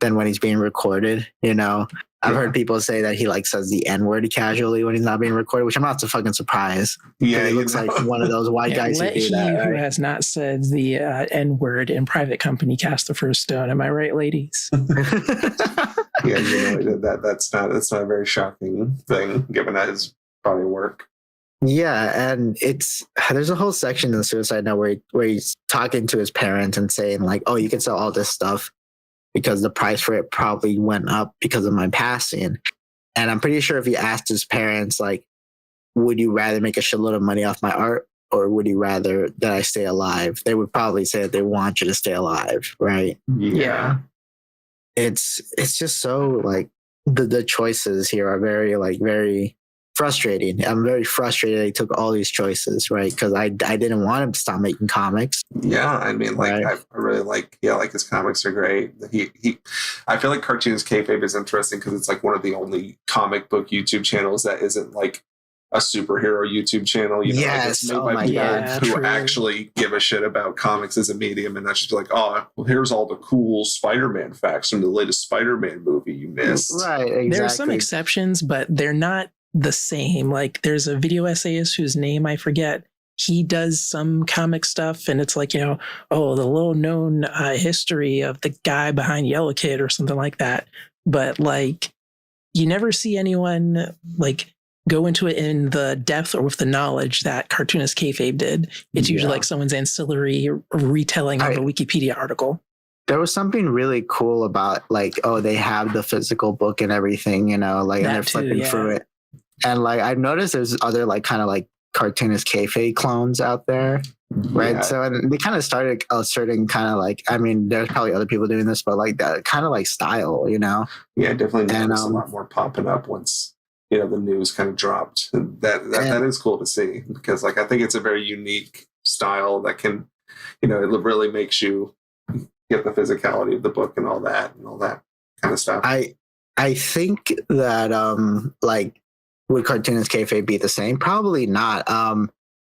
than when he's being recorded. You know, I've heard people say that he like says the N-word casually when he's not being recorded, which I'm not so fucking surprised. Yeah, he looks like one of those white guys who do that. Right? Who has not said the N-word in private company cast the first stone. Am I right, ladies? Yeah, you know, that's not a very shocking thing given that his body work. Yeah, and there's a whole section in the Suicide Note where he's talking to his parents and saying like, oh, you can sell all this stuff because the price for it probably went up because of my passing. And I'm pretty sure if he asked his parents like, would you rather make a shitload of money off my art, or would you rather that I stay alive? They would probably say that they want you to stay alive, right? Yeah. It's just so like the choices here are very frustrating. I'm very frustrated they took all these choices, right? Because I didn't want him to stop making comics. Yeah, I mean, like I really like his comics are great. I feel like Cartoons Kayfabe is interesting because it's like one of the only comic book YouTube channels that isn't like a superhero YouTube channel. You know, yes, like it's made by people who actually give a shit about comics as a medium, and not just like, oh, well, here's all the cool Spider-Man facts from the latest Spider-Man movie you missed. Right, exactly. There are some exceptions, but they're not the same. Like there's a video essayist whose name I forget. He does some comic stuff and it's like, you know, oh, the little known history of the guy behind Yellow Kid or something like that. But like you never see anyone like go into it in the depth or with the knowledge that Cartoonist Kayfabe did. It's usually like someone's ancillary retelling of a Wikipedia article. There was something really cool about like, oh, they have the physical book and everything, you know, like and they're flipping through it. And like I've noticed there's other like kind of like Cartoonist Kayfabe clones out there, right? Yeah. So and they kind of started a certain kind of like, I mean, there's probably other people doing this, but like that kind of like style, you know? Yeah, definitely. And a lot more popping up once, you know, the news kind of dropped. And that is cool to see because like I think it's a very unique style that can, you know, it really makes you get the physicality of the book and all that kind kind of stuff? I think that like would cartoonist kayfabe be the same? Probably not.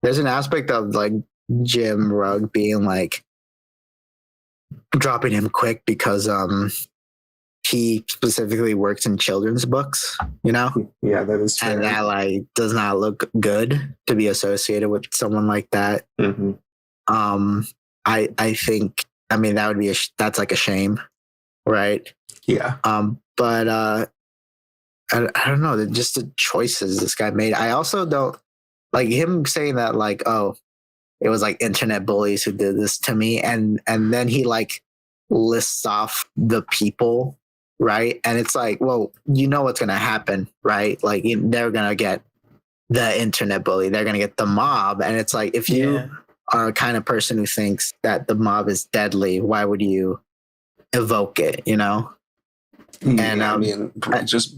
There's an aspect of like Jim Rugg being like dropping him quick because he specifically works in children's books, you know? Yeah, that is fair. And that like does not look good to be associated with someone like that. Mm-hmm. I think, I mean, that would be that's like a shame, right? Yeah. But I don't know, just the choices this guy made. I also don't like him saying that like, oh, it was like internet bullies who did this to me, and then he like lists off the people, right? And it's like, well, you know what's gonna happen, right? Like they're gonna get the internet bully, they're gonna get the mob, and it's like if you are a kind of person who thinks that the mob is deadly, why would you evoke it? You know? And I mean, just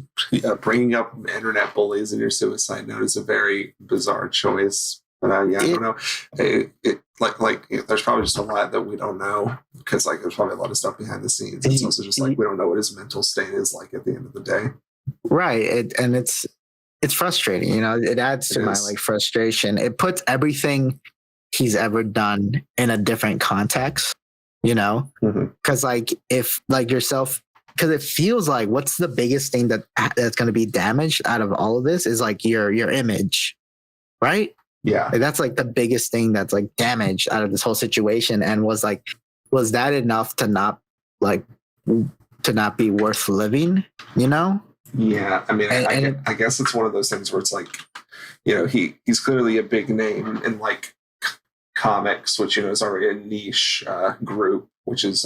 bringing up internet bullies in your suicide note is a very bizarre choice. But I don't know. There's probably just a lot that we don't know because like there's probably a lot of stuff behind the scenes. It's also just like we don't know what his mental state is like at the end of the day. Right, and it's frustrating. You know, it adds to my like frustration. It puts everything he's ever done in a different context. You know, because like if like yourself. Because it feels like what's the biggest thing that's going to be damaged out of all of this is like your image, right? Yeah, like, that's like the biggest thing that's like damaged out of this whole situation. And was that enough to not be worth living? You know? Yeah, I mean, I guess it's one of those things where it's like, you know, he's clearly a big name in like comics, which you know is already a niche group. Which is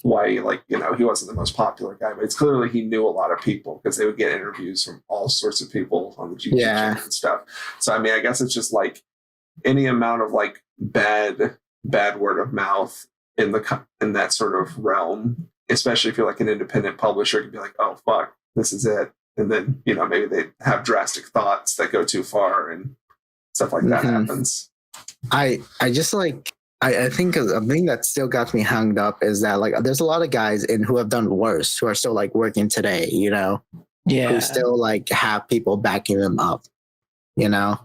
why, like, you know, he wasn't the most popular guy, but it's clearly he knew a lot of people because they would get interviews from all sorts of people on the GG channel and stuff. So, I mean, I guess it's just like any amount of like bad word of mouth in that sort of realm, especially if you're like an independent publisher, could be like, oh, fuck, this is it. And then, you know, maybe they have drastic thoughts that go too far and stuff like that happens. I just like, I think a thing that still got me hung up is that like there's a lot of guys who have done worse who are still like working today, you know, who still like have people backing them up, you know.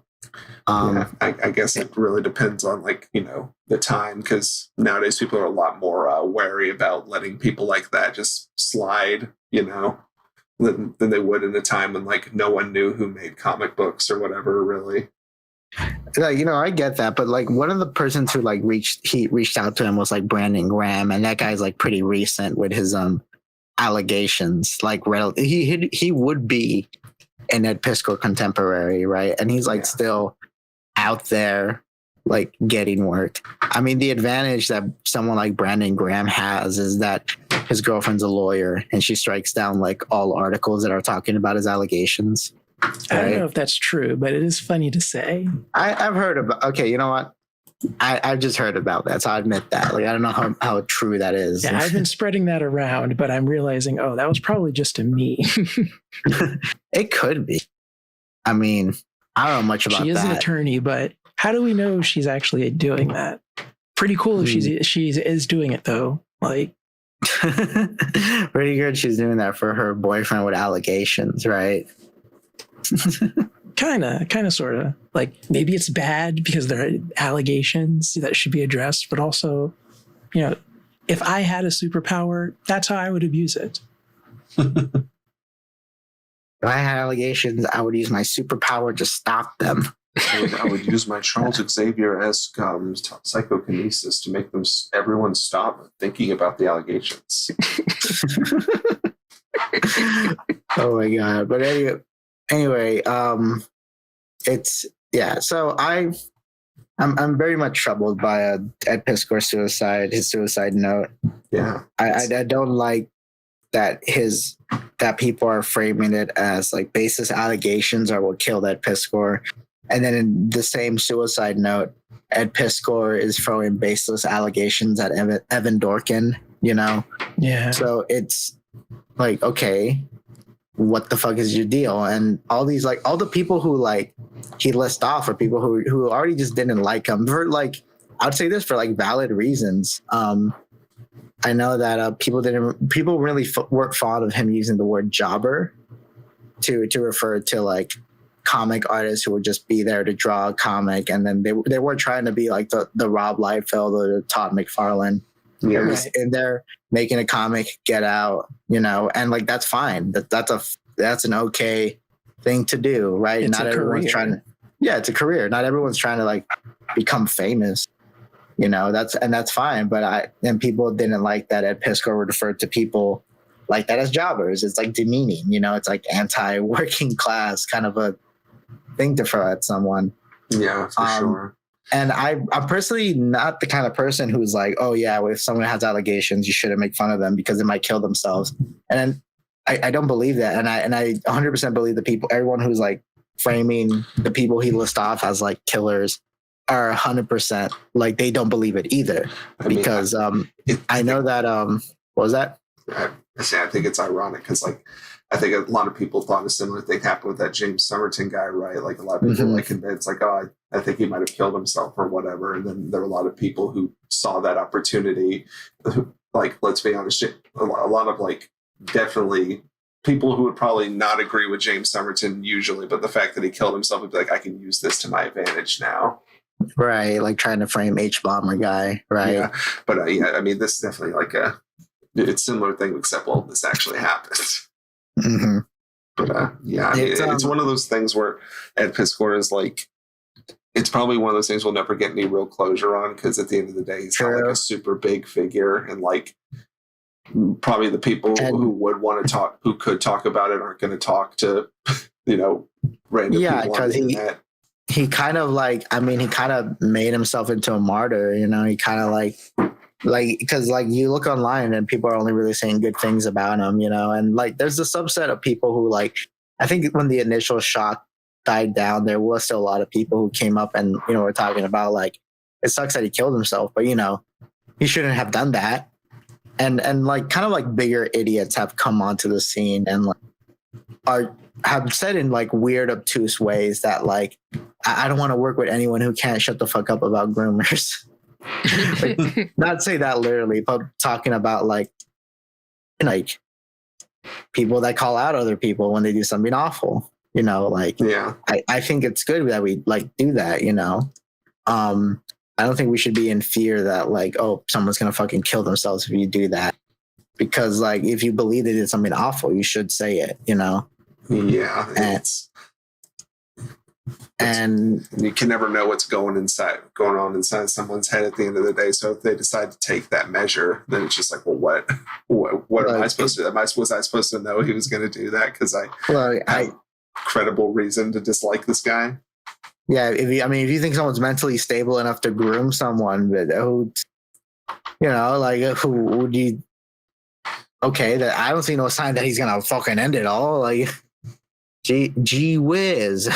I guess it really depends on like, you know, the time, because nowadays people are a lot more wary about letting people like that just slide, you know, than they would in a time when like no one knew who made comic books or whatever, really. Like, you know, I get that, but like one of the persons who like reached out to him was like Brandon Graham, and that guy's like pretty recent with his allegations. Like he would be an Ed Piskor contemporary, right? And he's like still out there like getting work. I mean, the advantage that someone like Brandon Graham has is that his girlfriend's a lawyer and she strikes down like all articles that are talking about his allegations. I don't know if that's true, but it is funny to say. I've heard about. Okay, you know what? I've just heard about that, so I admit that. Like, I don't know how true that is. Yeah, I've been spreading that around, but I'm realizing, oh, that was probably just to me. It could be. I mean, I don't know much about that. She is an attorney, but how do we know she's actually doing that? Pretty cool if she is doing it though. Like, pretty good. She's doing that for her boyfriend with allegations, right? kind of sort of like maybe it's bad because there are allegations that should be addressed, but also, you know, if I had a superpower, that's how I would abuse it. If I had allegations, I would use my superpower to stop them. I would use my Charles Xavier-esque psychokinesis to make everyone stop thinking about the allegations. Oh my god! But anyway, it's so I'm very much troubled by Ed Piskor's his suicide note. Yeah, I don't like that people are framing it as like baseless allegations are what killed Ed Piskor, and then in the same suicide note, Ed Piskor is throwing baseless allegations at Evan Dorkin. You know, yeah. So it's like, okay, what the fuck is your deal? And all these, like, all the people who like he lists off are people who already just didn't like him for like, I would say this for like valid reasons. I know that people really weren't fond of him using the word jobber to refer to like comic artists who would just be there to draw a comic, and then they weren't trying to be like the Rob Liefeld or the Todd McFarlane. Yeah, They're just in there making a comic, get out, and like that's fine. That's an okay thing to do, right? It's Not everyone's trying to. Yeah, it's a career. Not everyone's trying to like become famous. That's fine. But people didn't like that Ed Piskor referred to people like that as jobbers. It's like demeaning. It's like anti-working class kind of a thing to throw at someone. Yeah, for sure. And I'm personally not the kind of person who's like, oh yeah, if someone has allegations, you shouldn't make fun of them because they might kill themselves. And I don't believe that. And I 100% believe everyone who's like framing the people he lists off as like killers are 100% like they don't believe it either. Because I know that what was that? I think it's ironic because like I think a lot of people thought a similar thing happened with that James Somerton guy, right? Like a lot of people were like convinced, like, oh, I think he might have killed himself or whatever. And then there were a lot of people who saw that opportunity. Like, let's be honest, a lot of like definitely people who would probably not agree with James Somerton usually, but the fact that he killed himself would be like, I can use this to my advantage now. Right, like trying to frame H-Bomber guy, right? Yeah, but I mean, this is definitely like it's a similar thing, except, well, this actually happened. Mm-hmm. But yeah, I mean, it's one of those things where Ed Piskor is like, it's probably one of those things we'll never get any real closure on because at the end of the day, he's not like a super big figure, and like probably the people who would want to talk, who could talk about it, aren't going to talk to random people on the internet. He kind of like, I mean, he kind of made himself into a martyr, he kind of like because like you look online and people are only really saying good things about him, and like there's a subset of people who like, I think when the initial shock died down, there was still a lot of people who came up and, were talking about like, it sucks that he killed himself, but he shouldn't have done that. And like kind of like bigger idiots have come onto the scene and like have said in like weird, obtuse ways that like, I don't want to work with anyone who can't shut the fuck up about groomers. Like, not say that literally, but talking about like people that call out other people when they do something awful, like, yeah, I think it's good that we like do that, I don't think we should be in fear that like, oh, someone's going to fucking kill themselves if you do that. Because like, if you believe they did something awful, you should say it, Yeah. And you can never know what's going on inside someone's head at the end of the day. So if they decide to take that measure, then it's just like, well, what am I supposed to do? Was I supposed to know he was going to do that? Because I have credible reason to dislike this guy. Yeah, if you think someone's mentally stable enough to groom someone, but who would you? Okay, that I don't see no sign that he's gonna fucking end it all. Like, gee whiz.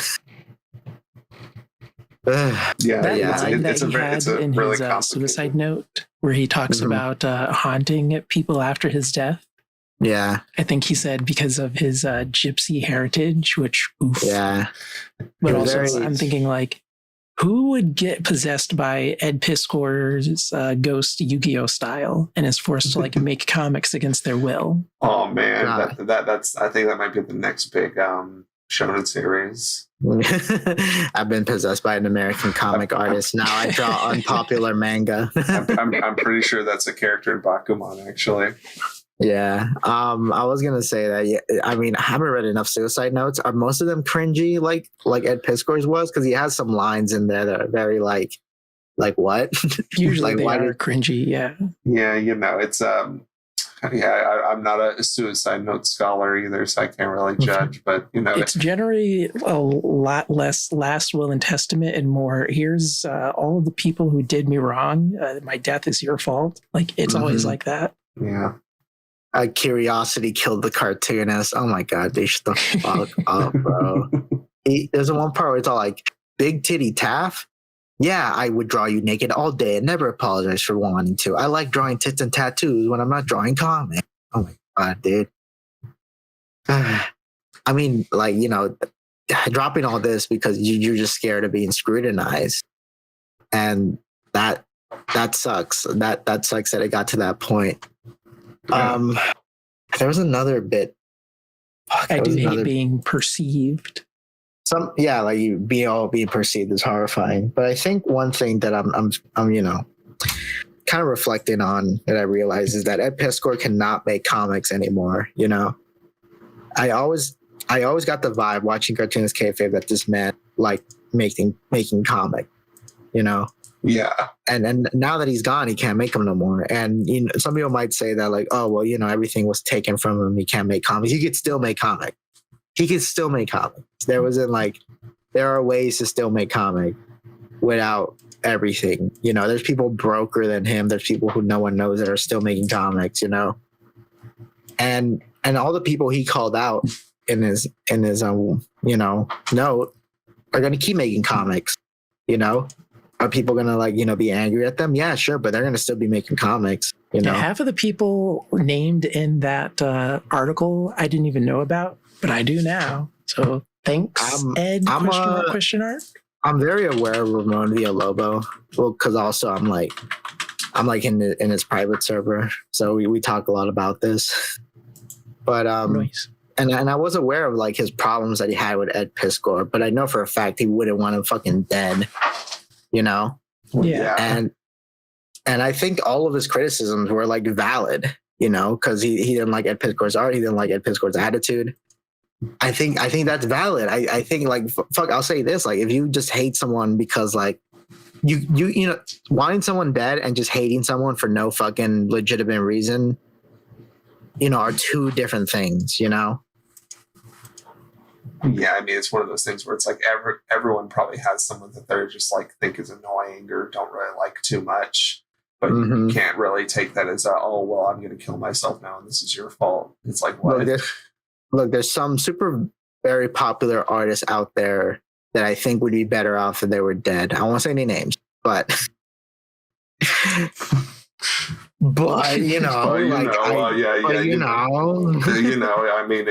It's a really complicated suicide note where he talks about haunting people after his death. Yeah, I think he said because of his gypsy heritage, which oof. Yeah, but also I'm thinking like, who would get possessed by Ed Piskor's ghost Yu-Gi-Oh style and is forced to like make comics against their will? Oh man, that's I think that might be the next big shonen series. I've been possessed by an American comic artist. Now I draw unpopular manga. I'm pretty sure that's a character in Bakuman, actually. Yeah. I was gonna say that. Yeah, I mean, I haven't read enough suicide notes. Are most of them cringy, like Ed Piskor's was? Because he has some lines in there that are very like what? Usually they are cringy. Yeah. Yeah, it's I'm not a suicide note scholar either, so I can't really judge. But it's generally a lot less last will and testament and more. Here's all of the people who did me wrong. My death is your fault. Like it's always like that. Yeah. Curiosity killed the cartoonist. Oh my god, they shut the fuck up, bro. There's one part where it's all like, big titty Taff? Yeah, I would draw you naked all day and never apologize for wanting to. I like drawing tits and tattoos when I'm not drawing comics. Oh my god, dude. I mean, like, dropping all this because you're just scared of being scrutinized. And that that sucks. That sucks that it got to that point. Yeah. There was another bit. I do hate being perceived. Like you being perceived is horrifying. But I think one thing that I'm kind of reflecting on that I realize is that Ed Piskor cannot make comics anymore. I always got the vibe watching Cartoonist Kayfabe that this man like making comic. Yeah. And now that he's gone, he can't make them no more. And some people might say that like, oh well, everything was taken from him. He can't make comics. He could still make comics. There are ways to still make comic without everything. There's people broker than him. There's people who no one knows that are still making comics. And all the people he called out in his note are going to keep making comics. Are people going to be angry at them? Yeah, sure, but they're going to still be making comics. Yeah, half of the people named in that article I didn't even know about, but I do now. So thanks, Ed. Question mark. I'm very aware of Ramon Villalobos. Well, because also I'm in his private server, so we talk a lot about this. But nice. And I was aware of like his problems that he had with Ed Piskor, but I know for a fact he wouldn't want him fucking dead. Yeah. And I think all of his criticisms were like valid, because he didn't like Ed Piskor's art, he didn't like Ed Piskor's attitude. I think that's valid. I think like fuck. I'll say this: like if you just hate someone because like you wanting someone dead and just hating someone for no fucking legitimate reason, are two different things. Yeah, I mean, it's one of those things where it's like everyone probably has someone that they're just like think is annoying or don't really like too much, but you can't really take that as oh well, I'm going to kill myself now and this is your fault. It's like what? Look, there's some super very popular artists out there that I think would be better off if they were dead. I won't say any names, but I mean,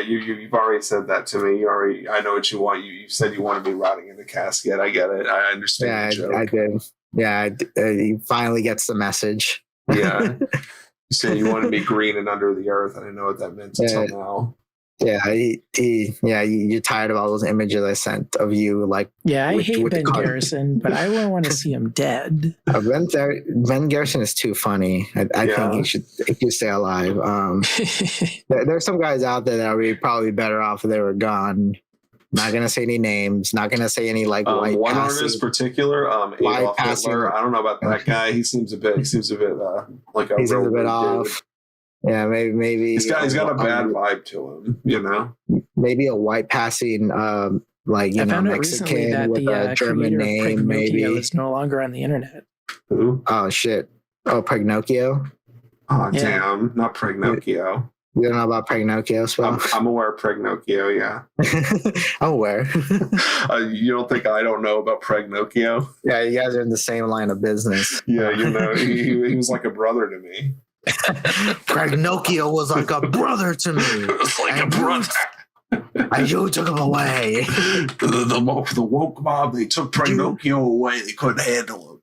you've already said that to me. I know what you want. You said you wanted me rotting in the casket. I get it. I understand. Yeah, I did. Yeah, he finally gets the message. Yeah, you said you wanted me green and under the earth. I didn't know what that meant until now. Yeah, you're tired of all those images I sent of you, like. Yeah, I hate Ben Garrison, but I wouldn't want to see him dead. Ben Garrison is too funny. I think he should stay alive. There's some guys out there that are probably better off if they were gone. Not gonna say any names. Not gonna say any like white. One artist particular, Adolf Hitler. I don't know about that guy. He seems a bit like a. He seems a bit off. Dude. Yeah, maybe he's got a bad vibe to him, Maybe a white passing, Mexican with a German name. Maybe it's no longer on the internet. Who? Oh shit! Oh, Pregnocchio. Oh damn! Not Pregnocchio. You don't know about Pregnocchio, Spell? I'm aware of Pregnocchio. Yeah, I'm aware. You don't think I don't know about Pregnocchio? Yeah, you guys are in the same line of business. Yeah, he was like a brother to me. Pregnocchio was like a brother to me. It's like a brother. And you took him away. The woke mob, they took Pregnocchio away. They couldn't handle him.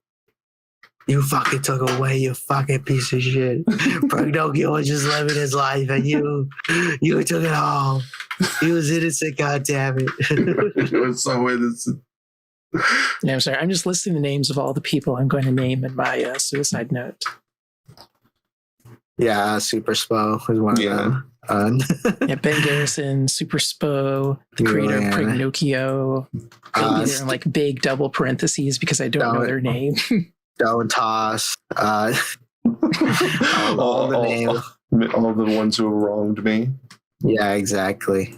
You fucking took away, you fucking piece of shit. Pregnocchio was just living his life and you took it all. He was innocent, goddammit. He was so innocent. Yeah, I'm sorry. I'm just listing the names of all the people I'm going to name in my suicide note. Yeah, SuperSpoe is one of them. Yeah, Ben Garrison, SuperSpoe, the creator of Pregnocchio. They'll be there in like big double parentheses because I don't know their name. Don't toss. All the names. All the ones who wronged me. Yeah, exactly.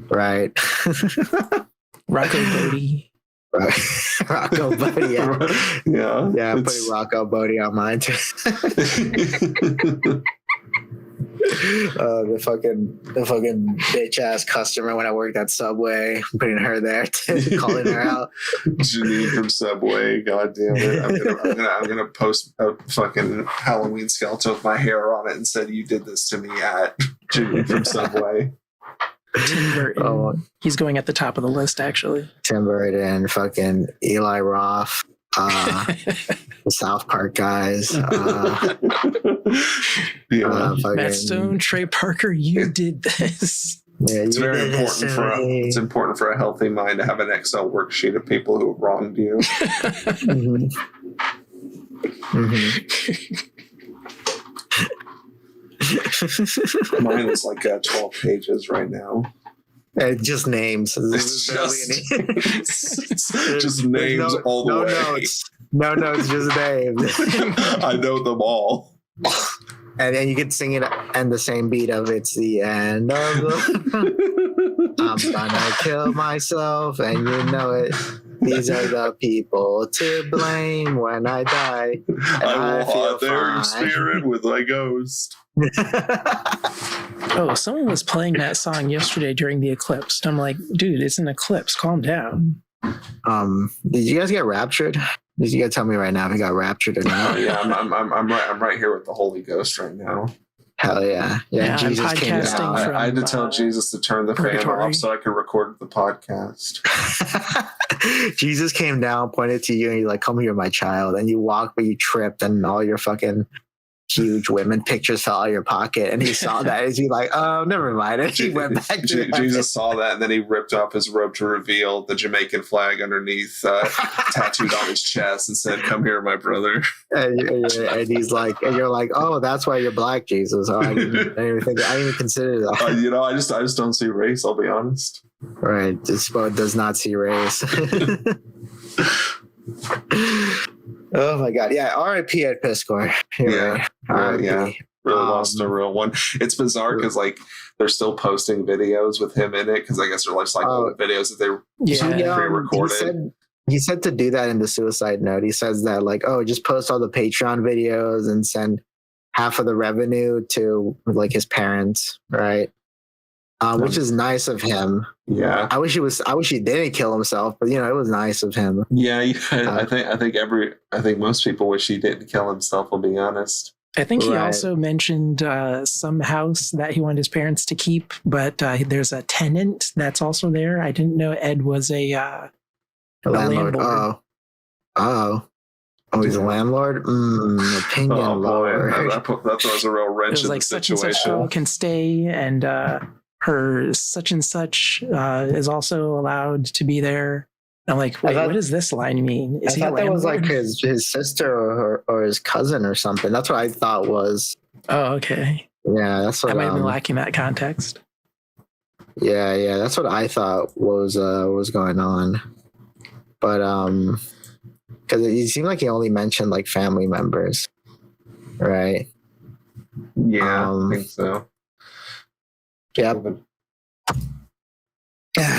Right. Rocco Bodie. Rocco Bodie, yeah. Yeah, I'm putting Rocco Bodie on mine too. The fucking bitch ass customer when I worked at Subway. I'm putting her there too, calling her out. Janine from Subway, god damn it! I'm gonna post a fucking Halloween skeleton with my hair on it and said you did this to me at Janine from Subway. Tim Burton. He's going at the top of the list, actually. Tim Burton, fucking Eli Roth. The South Park guys. Matt Stone, Trey Parker, you did this. Yeah, it's very important it's important for a healthy mind to have an Excel worksheet of people who have wronged you. Mine is like 12 pages right now. Just names. It's just names all the way. No notes, just names. I know them all. And then you could sing it and the same beat of "It's the end of the." I'm gonna kill myself, and you know it. These are the people to blame when I die. I will haunt their spirit with my ghost. Oh, someone was playing that song yesterday during the eclipse. I'm like, dude, it's an eclipse. Calm down. Did you guys get raptured? You gotta tell me right now if you got raptured or not. Yeah, I'm right here with the Holy Ghost right now. Hell yeah. Yeah, Jesus came down. I had to tell Jesus to turn the fan off so I could record the podcast. Jesus came down, pointed to you, and you're like, "Come here, my child." And you walked, but you tripped, and all your fucking huge women pictures fell out of your pocket. And he saw that, and he's like, "Oh, never mind." And he went back to Jesus saw that, and then he ripped off his robe to reveal the Jamaican flag underneath, tattooed on his chest, and said, "Come here, my brother." And he's like, and you're like, "Oh, that's why you're black, Jesus." Oh, I didn't even consider that. I just don't see race. I'll be honest. Right, this boat does not see race. Oh my God! Yeah, R.I.P. Ed Piscor. Yeah, really lost a real one. It's bizarre because like they're still posting videos with him in it because I guess they're like old videos that they pre-recorded. He said to do that in the suicide note. He says that like, oh, just post all the Patreon videos and send half of the revenue to like his parents, right? Which is nice of him. Yeah, I wish he didn't kill himself, but it was nice of him. Yeah, I think most people wish he didn't kill himself. I'll be honest. I think he also mentioned some house that he wanted his parents to keep, but there's a tenant that's also there. I didn't know Ed was a landlord. Oh, he's a landlord. Opinion lord. That throws a real wrench in the situation. Such and such girl can stay, and her such and such is also allowed to be there. I'm like, wait, what does this line mean? I thought that was like his sister or his cousin or something. That's what I thought was. Oh, okay. Yeah, that's what I might have been lacking that context. Yeah, that's what I thought was going on. But because it seemed like he only mentioned like family members, right? Yeah, I think so. Yep.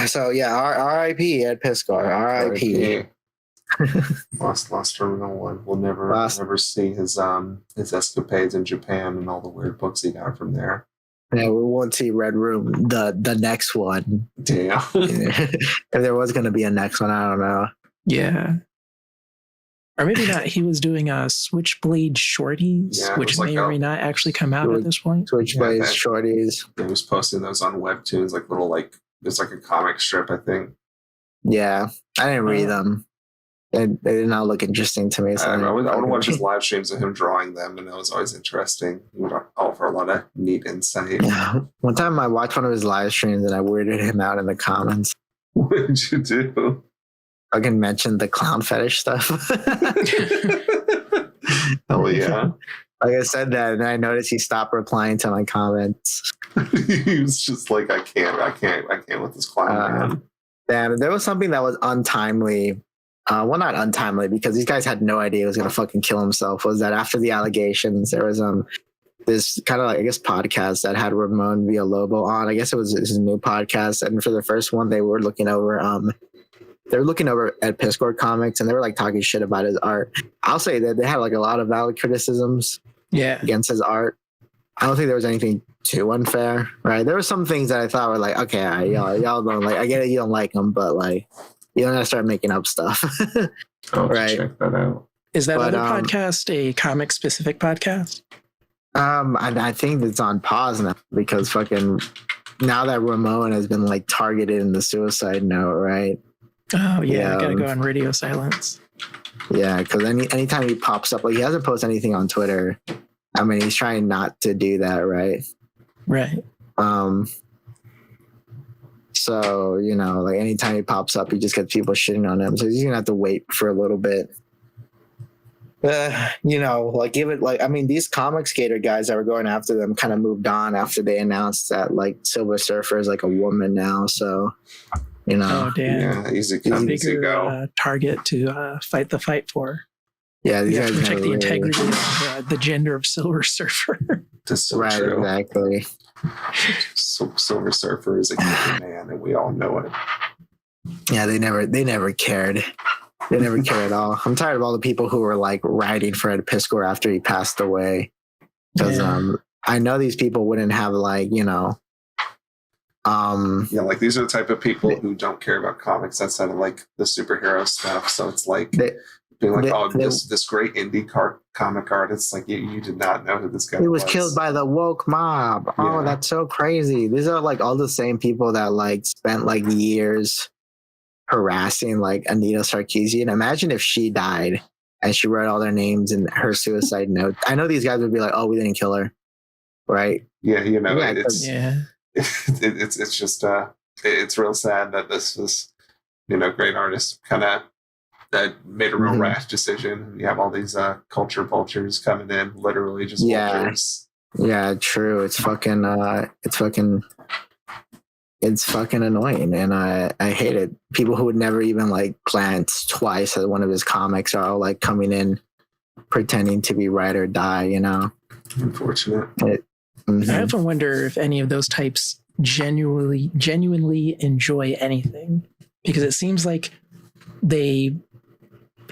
So yeah, R.I.P. Ed Piscor. R.I.P. Lost a real one. We'll never see his escapades in Japan and all the weird books he got from there. Yeah, we won't see Red Room, the next one. Damn. If there was going to be a next one, I don't know. Yeah. Or maybe not. He was doing Switchblade Shorties, which may or may not actually come out at this point. Switchblade Shorties. He was posting those on Webtoons, like little it's like a comic strip, I think. Yeah, I didn't read them. They did not look interesting to me. So I would watch his live streams of him drawing them, and it was always interesting. He would offer a lot of neat insight. Yeah. One time I watched one of his live streams and I weirded him out in the comments. What did you do? I can mention the clown fetish stuff. Oh yeah. Like I said that, and I noticed he stopped replying to my comments. He was just like, I can't with this clown man. Damn, there was something that was untimely. Well, not untimely, because these guys had no idea he was gonna fucking kill himself. Was that after the allegations, there was this kind of like, I guess, podcast that had Ramon Villalobos on. I guess it was his new podcast, and for the first one, they were looking over at Piscor comics, and they were like talking shit about his art. I'll say that they had like a lot of valid criticisms against his art. I don't think there was anything too unfair, right? There were some things that I thought were like, okay, all right, y'all don't like, I get it, you don't like them, but like, you don't have to start making up stuff. Right. Check that out. Is that other podcast a comic specific podcast? I think it's on pause now because fucking now that Ramon has been like targeted in the suicide note, right? Oh yeah, I gotta go on radio silence. Yeah, because anytime he pops up, like he hasn't posted anything on Twitter. I mean, he's trying not to do that, right? Right. So, you know, like anytime he pops up, he just gets people shitting on him. So he's gonna have to wait for a little bit. You know, like give it like I mean, these comic skater guys that were going after them kind of moved on after they announced that like Silver Surfer is like a woman now. So, you know, Oh damn! Yeah, easy come, easy go. Bigger target to fight the fight for. Yeah, these you guys have to protect the really... integrity of the gender of Silver Surfer. That's so right, true. Exactly. Silver Surfer is a human man, and we all know it. Yeah, they never cared. They never cared at all. I'm tired of all the people who were like writing for Ed Piskor after he passed away. Because I know these people wouldn't have like, you know, like these are the type of people who don't care about comics outside of like the superhero stuff. So it's like being like, this great indie comic artist, like you did not know who this guy was. He was killed by the woke mob. Yeah. Oh, that's so crazy. These are like all the same people that like spent like years harassing like Anita Sarkeesian. Imagine if she died and she wrote all their names in her suicide note. I know these guys would be like, "Oh, we didn't kill her," right? Yeah, you know, it's it's just it's real sad that this was, you know, great artist kind of that made a real rash decision. You have all these culture vultures coming in, literally just vultures. Yeah, true. It's fucking annoying, and I hate it. People who would never even like glance twice at one of his comics are all like coming in pretending to be ride or die, you know. Unfortunate. I often wonder if any of those types genuinely enjoy anything, because it seems like they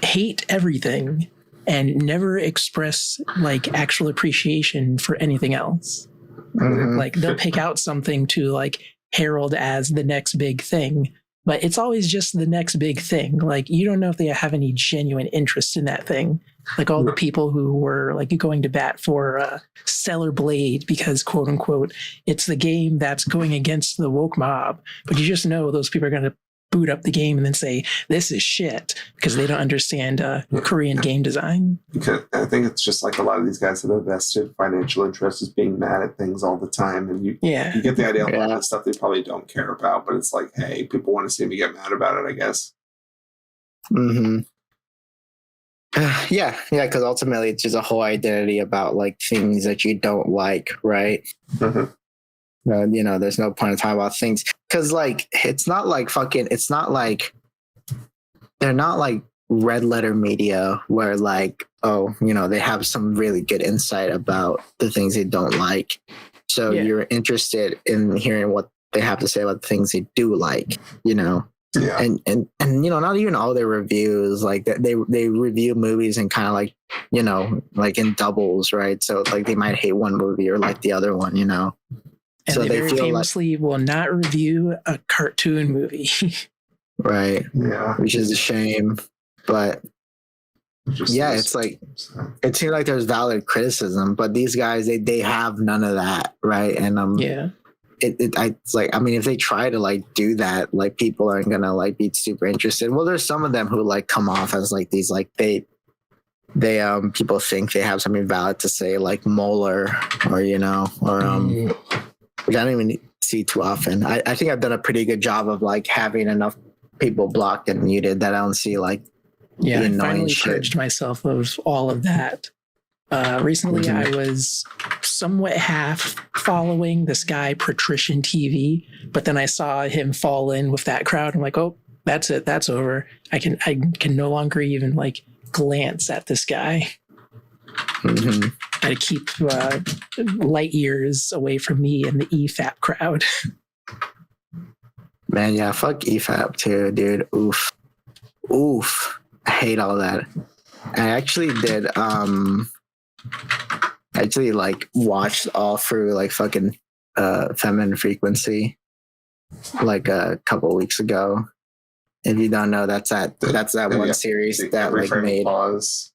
hate everything and never express like actual appreciation for anything else. Like they'll pick out something to like herald as the next big thing, but it's always just the next big thing. Like you don't know if they have any genuine interest in that thing. Like all the people who were like going to bat for Stellar Blade because quote unquote it's the game that's going against the woke mob, but you just know those people are going to boot up the game and then say this is shit because they don't understand Korean game design. Because I think it's just like a lot of these guys have a vested financial interest is being mad at things all the time, and you get the idea of a lot of the stuff they probably don't care about, but it's like, hey, people want to see me get mad about it, I guess. Yeah, because ultimately it's just a whole identity about like things that you don't like, right? You know, there's no point in talking about things because like it's not like they're not like red letter media where like, oh, you know, they have some really good insight about the things they don't like, so you're interested in hearing what they have to say about the things they do like, you know. And you know, not even all their reviews, like they review movies and kind of like, you know, like in doubles, right? So like they might hate one movie or like the other one, you know. And so they very famously will not review a cartoon movie. Right. Yeah. Which is a shame. But it's like it seems like there's valid criticism, but these guys they have none of that, right? And it's like, I mean, if they try to like do that, like people aren't gonna like be super interested. Well, there's some of them who like come off as like these like they people think they have something valid to say, like Moeller or you know which I don't even see too often. I think I've done a pretty good job of like having enough people blocked and muted that I don't see like I finally purged myself of all of that. Recently, I was somewhat half following this guy, Patrician TV, but then I saw him fall in with that crowd. I'm like, oh, that's it. That's over. I can no longer even like glance at this guy. I keep light years away from me and the EFAP crowd. Man, yeah, fuck EFAP too, dude. Oof. I hate all that. I actually did like watched all through like fucking Feminine Frequency like a couple weeks ago. If you don't know, that's that one series that like made pause.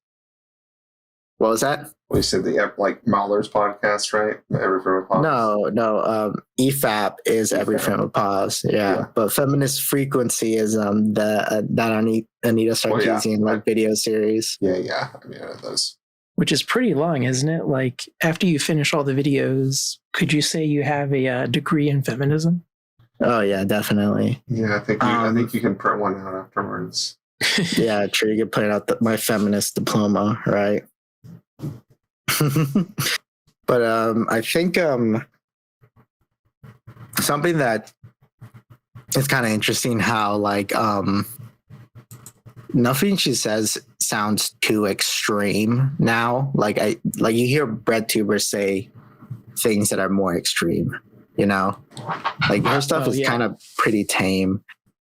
What was that? We said the like Mahler's podcast, right? Every Film a Pause. No. EFAP is Every Film a Pause. Yeah. But Feminist Frequency is that Anita Sarkeesian like video series. Yeah. I mean, those. Which is pretty long, isn't it? Like, after you finish all the videos, could you say you have a degree in feminism? Oh yeah, definitely. Yeah, I think you can print one out afterwards. Yeah, true. You can print out my feminist diploma, right? But I think something that is kind of interesting how like nothing she says sounds too extreme now. Like you hear BreadTubers say things that are more extreme, you know? Like her stuff is kind of pretty tame.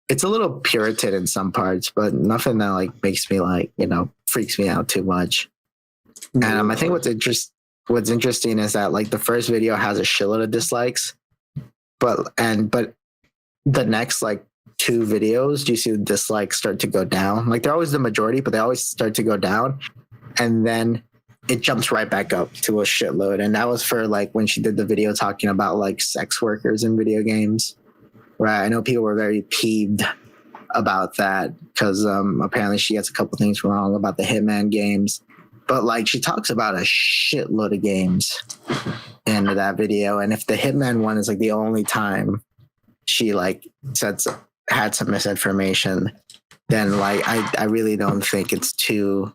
It's a little Puritan in some parts, but nothing that like makes me like, you know, freaks me out too much. And I think what's interesting is that like the first video has a shitload of dislikes, but the next like 2 videos, you see the dislikes start to go down. Like they're always the majority, but they always start to go down, and then it jumps right back up to a shitload. And that was for like when she did the video talking about like sex workers in video games. Right. I know people were very peeved about that because apparently she gets a couple things wrong about the Hitman games. But like she talks about a shitload of games in that video. And if the Hitman one is like the only time she like had some misinformation, then like I really don't think it's too.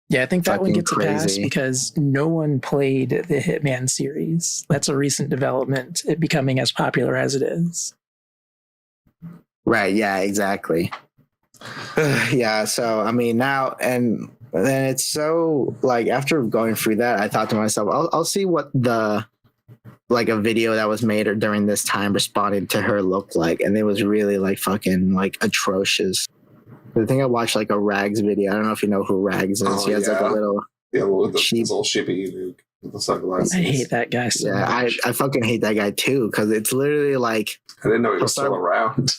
Yeah, I think that one gets crazy. a pass because no one played the Hitman series. That's a recent development, it becoming as popular as it is. Right. Yeah, exactly. Yeah. So, I mean, now, and then it's so like, after going through that, I thought to myself, I'll see what a video that was made during this time responding to her looked like. And it was really like fucking like atrocious. I think I watched like a Rags video. I don't know if you know who Rags is. He has like a little cheap little shippy the sunglasses. I hate that guy so much. I fucking hate that guy too, because it's literally like, I didn't know he was still around.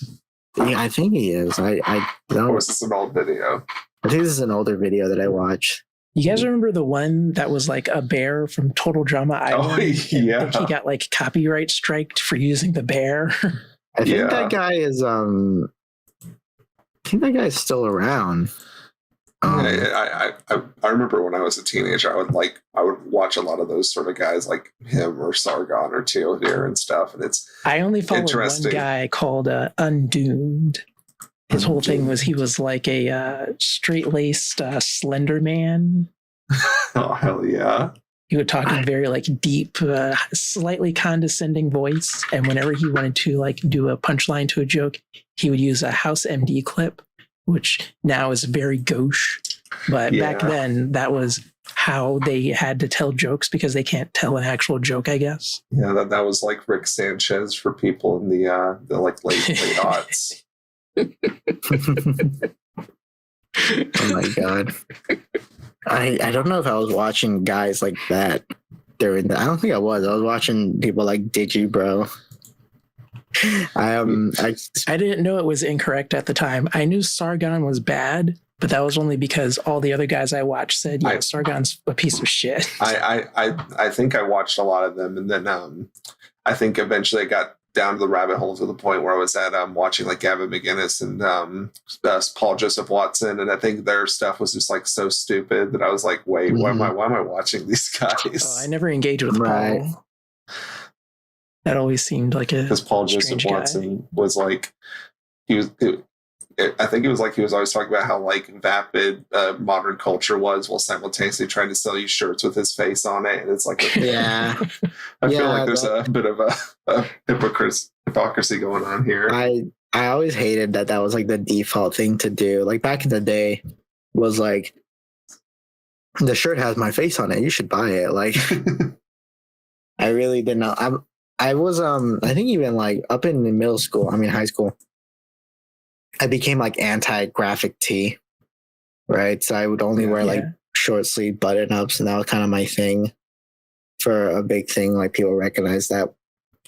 Yeah, I think he is. I don't. Or was this an old video? I think this is an older video that I watched. You guys remember the one that was like a bear from Total Drama Island? Oh, yeah. And he got like copyright striked for using the bear. I think that guy is still around. I remember when I was a teenager, I would watch a lot of those sort of guys like him or Sargon or Teal here and stuff. And I only followed one guy called Undoomed. His whole thing was he was like a straight-laced Slender Man. Oh, hell yeah. He would talk in a very like deep, slightly condescending voice. And whenever he wanted to like do a punchline to a joke, he would use a House MD clip, which now is very gauche. But back then, that was how they had to tell jokes because they can't tell an actual joke, I guess. Yeah, that was like Rick Sanchez for people in the like late aughts. Oh my god. I don't know if I was watching guys like that during I don't think I was. I was watching people like Digibro. I didn't know it was incorrect at the time. I knew Sargon was bad, but that was only because all the other guys I watched said, yeah, Sargon's a piece of shit. I think I watched a lot of them, and then I think eventually I got down to the rabbit hole to the point where I was at watching like Gavin McInnes and Paul Joseph Watson, and I think their stuff was just like so stupid that I was like, wait, why am I watching these guys? Oh, I never engaged with Paul. That always seemed like a because Paul Joseph Watson was like I think it was like he was always talking about how like vapid modern culture was, while simultaneously trying to sell you shirts with his face on it, and it's like yeah. I feel like there's a bit of a hypocrisy going on here. I always hated that was like the default thing to do. Like back in the day, was like the shirt has my face on it. You should buy it. Like I really did not. I was I think even like up in middle school, high school, I became like anti-graphic tee, right? So I would only wear like short sleeve button ups, and that was kind of my thing for a big thing. Like people recognize that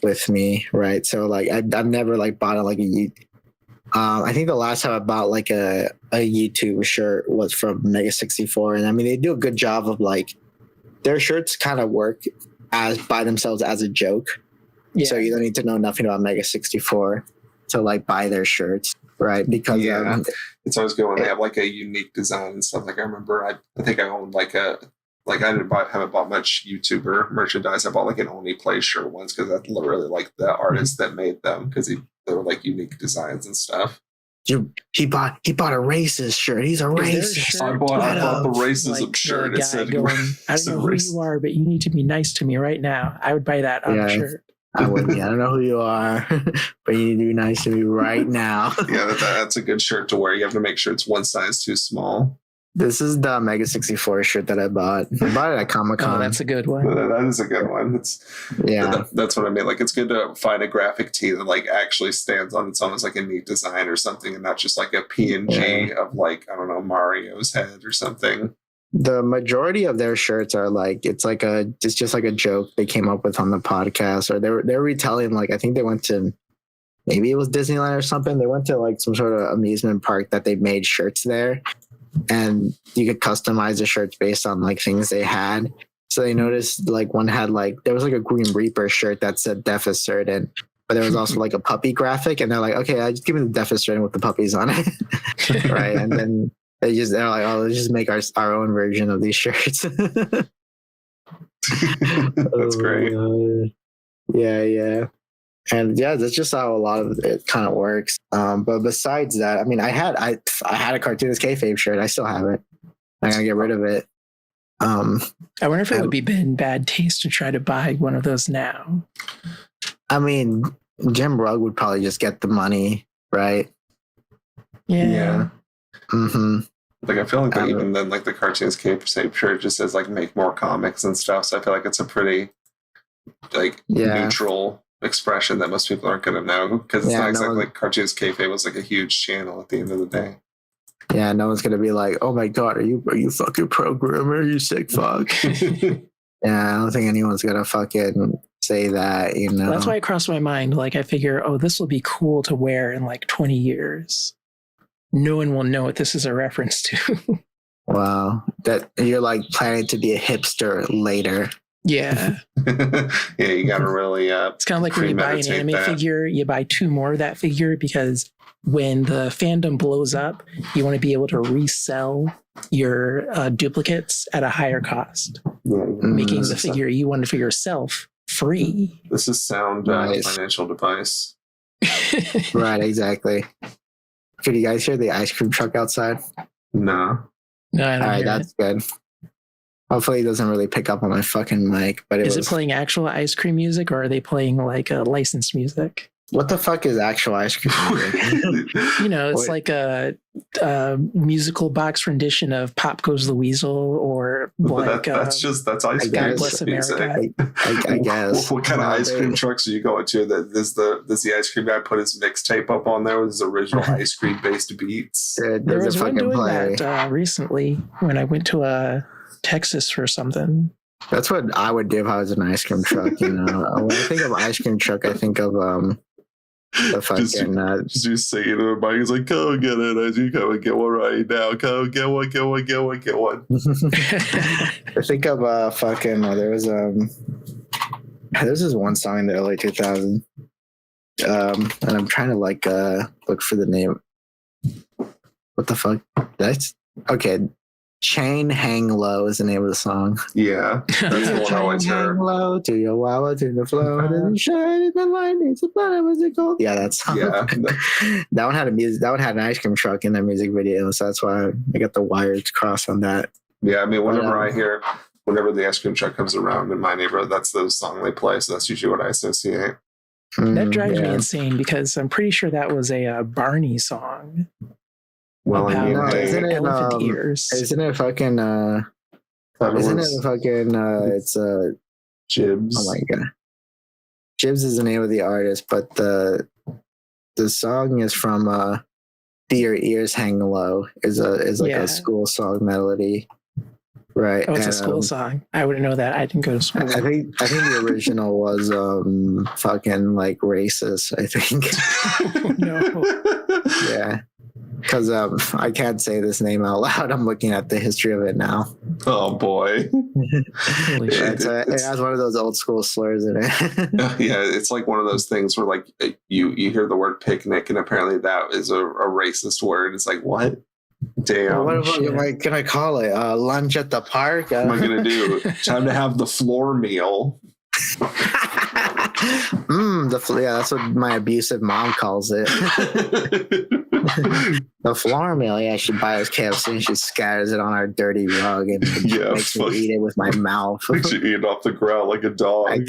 with me, right? So like I've never like bought like I think the last time I bought like a YouTube shirt was from Mega 64, and I mean they do a good job of like their shirts kind of work as by themselves as a joke. Yeah. So you don't need to know nothing about Mega 64 to like buy their shirts, right? Because it's always good when they have like a unique design and stuff. Like I remember, I think I owned like I haven't bought much YouTuber merchandise. I bought like an Only Play shirt once because I really like the artist that made them because they were like unique designs and stuff. He bought a racist shirt. He's a racist. I bought the racism like shirt. It said, I don't know who you are, but you need to be nice to me right now. I would buy that shirt. I wouldn't. I don't know who you are, but you need to be nice to me right now. Yeah, that's a good shirt to wear. You have to make sure it's one size too small. This is the Mega 64 shirt that I bought. I bought it at Comic-Con. Oh, that's a good one. That is a good one. That's what I mean. Like, it's good to find a graphic tee that like actually stands on its own as like a neat design or something, and not just like a PNG of like, I don't know, Mario's head or something. The majority of their shirts are like it's just like a joke they came up with on the podcast, or they're retelling. Like, I think they went to, maybe it was Disneyland or something. They went to like some sort of amusement park that they made shirts there, and you could customize the shirts based on like things they had. So they noticed like one had like, there was like a Green Reaper shirt that said Death is Certain, but there was also like a puppy graphic, and they're like, okay, I just give me the Death is Certain with the puppies on it. Right. And then they're like, oh, let's just make our own version of these shirts. That's great. Yeah. And yeah, that's just how a lot of it kind of works. But besides that, I mean, I had a Cartoonist Kayfabe shirt. I still have it. I'm gonna get rid of it. I wonder if it would be in bad taste to try to buy one of those now. I mean, Jim Rugg would probably just get the money, right? Yeah. Mm-hmm. Like, I feel like even then, like the Cartoonist Kayfabe shirt just says like make more comics and stuff. So I feel like it's a pretty like neutral expression that most people aren't going to know, because it's not exactly like Cartoonist Kayfabe was like a huge channel at the end of the day. Yeah, no one's going to be like, oh my God, are you fucking programmer? You sick fuck. Yeah, I don't think anyone's going to fucking say that, you know. That's why it crossed my mind. Like, I figure, this will be cool to wear in like 20 years. No one will know what this is a reference to. Wow. That you're like planning to be a hipster later. Yeah. Yeah, you got to really it's kind of like when you buy an anime figure, you buy 2 more of that figure, because when the fandom blows up, you want to be able to resell your duplicates at a higher cost, making the figure you wanted for yourself free. This is sound financial device. Right, exactly. Could you guys hear the ice cream truck outside? No. No, I don't. All right, that's good. Hopefully it doesn't really pick up on my fucking mic. But is it playing actual ice cream music, or are they playing like licensed music? What the fuck is actual ice cream music? You know, it's like a musical box rendition of "Pop Goes the Weasel," or like that's ice cream. God Bless America. I guess. What kind of ice cream trucks are you going to? Does the ice cream guy put his mixtape up on there with his original ice cream based beats? There was one doing that recently when I went to Texas for something. That's what I would do if I was an ice cream truck. You know, when I think of ice cream truck, I think of the fucking just you singing to everybody. He's like, "Come get it! I do come and get one right now. Come get one, get one, get one, get one." I think of fucking. There's this one song in the early 2000s, and I'm trying to like look for the name. What the fuck? That's okay. Chain Hang Low is the name of the song. Yeah, that's the one I always heard. Hang low to your wawa to the flow, and shine in the light. It's a planet, was it called? Yeah, that song. Yeah, that one had That one had an ice cream truck in their music video, so that's why I got the wires crossed on that. Yeah, I mean, whenever the ice cream truck comes around in my neighborhood, that's the song they play. So that's usually what I associate. That drives me insane, because I'm pretty sure that was a Barney song. Well, isn't it elephant ears? Isn't it fucking it's Jibs. Oh my God. Jibs is the name of the artist, but the song is from Do Your Ears Hang Low is like a school song melody. Right. Oh, it's a school song. I wouldn't know that. I didn't go to school. I think the original was fucking like racist, I think. No. Yeah. Because I can't say this name out loud. I'm looking at the history of it now. Oh boy. Holy shit. It has one of those old school slurs in it. Yeah, it's like one of those things where like you hear the word picnic and apparently that is a racist word. It's like, what? Damn. What am I gonna call it? Lunch at the park? What am I gonna do? Time to have the floor meal. That's what my abusive mom calls it. The floor meal. Yeah, she buys KFC and she scatters it on our dirty rug and makes me eat it with my mouth. Makes you eat it off the ground like a dog.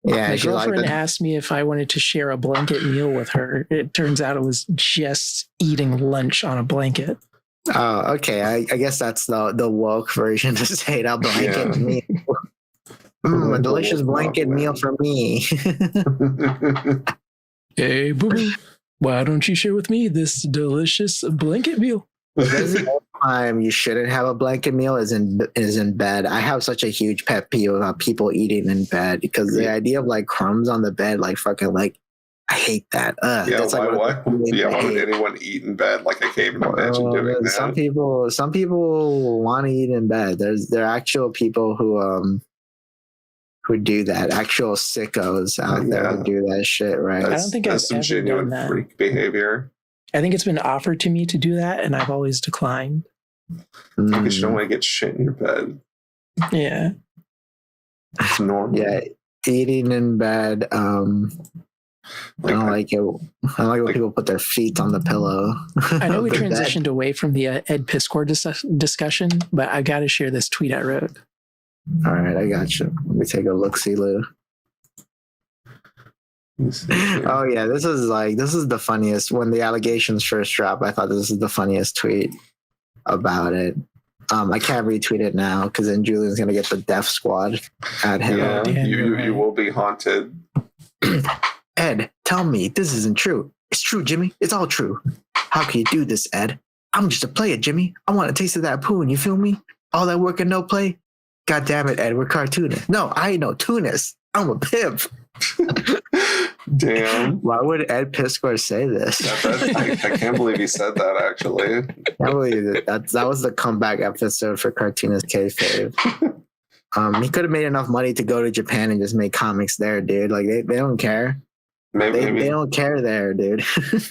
My girlfriend asked me if I wanted to share a blanket meal with her. It turns out it was just eating lunch on a blanket. Oh, okay. I guess that's the woke version to say a blanket meal. A delicious blanket meal for me. Hey, boo. Why don't you share with me this delicious blanket meal? The time you shouldn't have a blanket meal is in bed. I have such a huge pet peeve about people eating in bed because the idea of like crumbs on the bed, like fucking like, I hate that. That's why would anyone eat in bed? Like I can't even imagine doing that. Some people want to eat in bed. There are actual people who do that. Actual sickos out there who do that shit, right? I don't think I've some ever genuine done that. Freak behavior. I think it's been offered to me to do that, and I've always declined. Because you don't want to get shit in your bed. Yeah. It's normal. Yeah, eating in bed. I don't like it. I like when people put their feet on the pillow. I know we transitioned away from the Ed Piscor discussion, but I got to share this tweet I wrote. All right, I got you. Let me take a look-see, Lou. Oh yeah, this is the funniest. When the allegations first dropped, I thought this is the funniest tweet about it. I can't retweet it now because then Julian's gonna get the death squad at him. Yeah, you will be haunted. Ed, tell me this isn't true. It's true, Jimmy. It's all true. How can you do this, Ed? I'm just a player, Jimmy. I want a taste of that poon. You feel me? All that work and no play. God damn it, Ed. We're cartoonists. No, I ain't no tunist. I'm a pimp. Damn. Why would Ed Piscor say this? I can't believe he said that, actually. I can't believe it. That was the comeback episode for Cartoonist Kayfabe. He could have made enough money to go to Japan and just make comics there, dude. Like, they don't care. Maybe. They don't care there, dude.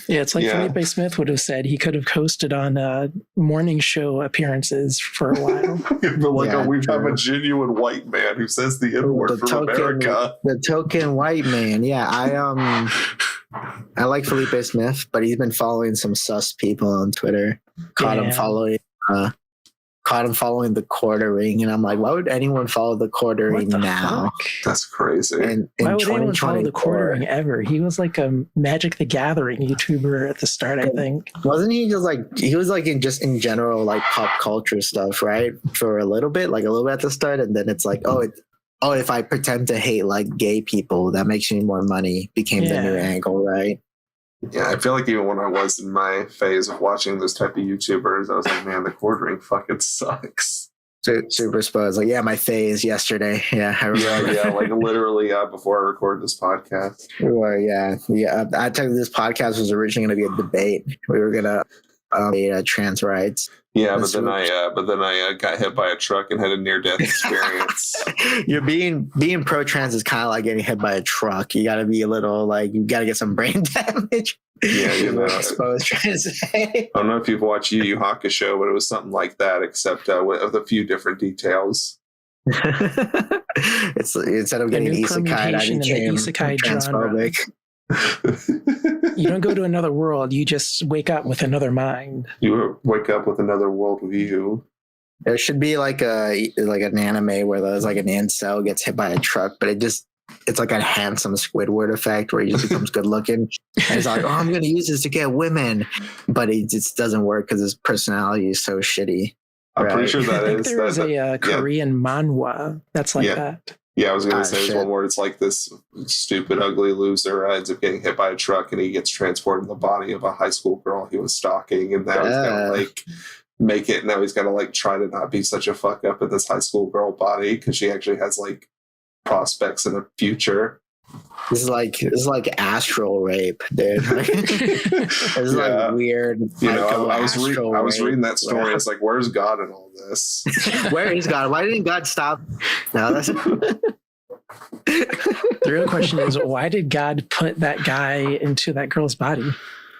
Yeah, it's like Felipe Smith would have said he could have hosted on morning show appearances for a while. We have a genuine white man who says the N-word from America. The token white man. Yeah, I like Felipe Smith, but he's been following some sus people on Twitter. Caught him following the quartering, and I'm like, why would anyone follow the quartering now? Fuck? That's crazy. Why would anyone follow the quartering ever? He was like a Magic the Gathering YouTuber at the start, I think. Wasn't he just like in general like pop culture stuff, right? For a little bit at the start, and then it's like, if I pretend to hate like gay people, that makes me more money. Became the new angle, right? Yeah, I feel like even when I was in my phase of watching those type of YouTubers, I was like, man, the quartering fucking sucks. SuperSpoe is like, yeah, my phase yesterday. Yeah, I remember. Yeah, like literally before I recorded this podcast. I tell you, this podcast was originally going to be a debate. We were going to trans rights. Yeah, but then I got hit by a truck and had a near-death experience. You're being pro-trans is kind of like getting hit by a truck. You got to be a little like, you got to get some brain damage. Yeah, you know. Exposed, trying to say. I don't know if you've watched Yu Yu Hakusho, but it was something like that, except with a few different details. It's instead of getting isekai, I became transphobic. You don't go to another world. You just wake up with another mind. You wake up with another world view. There should be like an anime where there's like an incel gets hit by a truck, but it's like a handsome Squidward effect where he just becomes good looking. And he's like, oh, I'm going to use this to get women. But it just doesn't work because his personality is so shitty. I'm pretty sure that is. There is a Korean manhwa that's like that. Yeah, I was going to say there's one where it's like this stupid, ugly loser ends up getting hit by a truck and he gets transported in the body of a high school girl he was stalking. And now he's going to like make it. Now he's going to like try to not be such a fuck up in this high school girl body because she actually has like prospects in the future. This is like astral rape, dude. This is like weird. I was reading that story. It's like, where's God in all this? Where is God? Why didn't God stop? No, that's The real question is, why did God put that guy into that girl's body?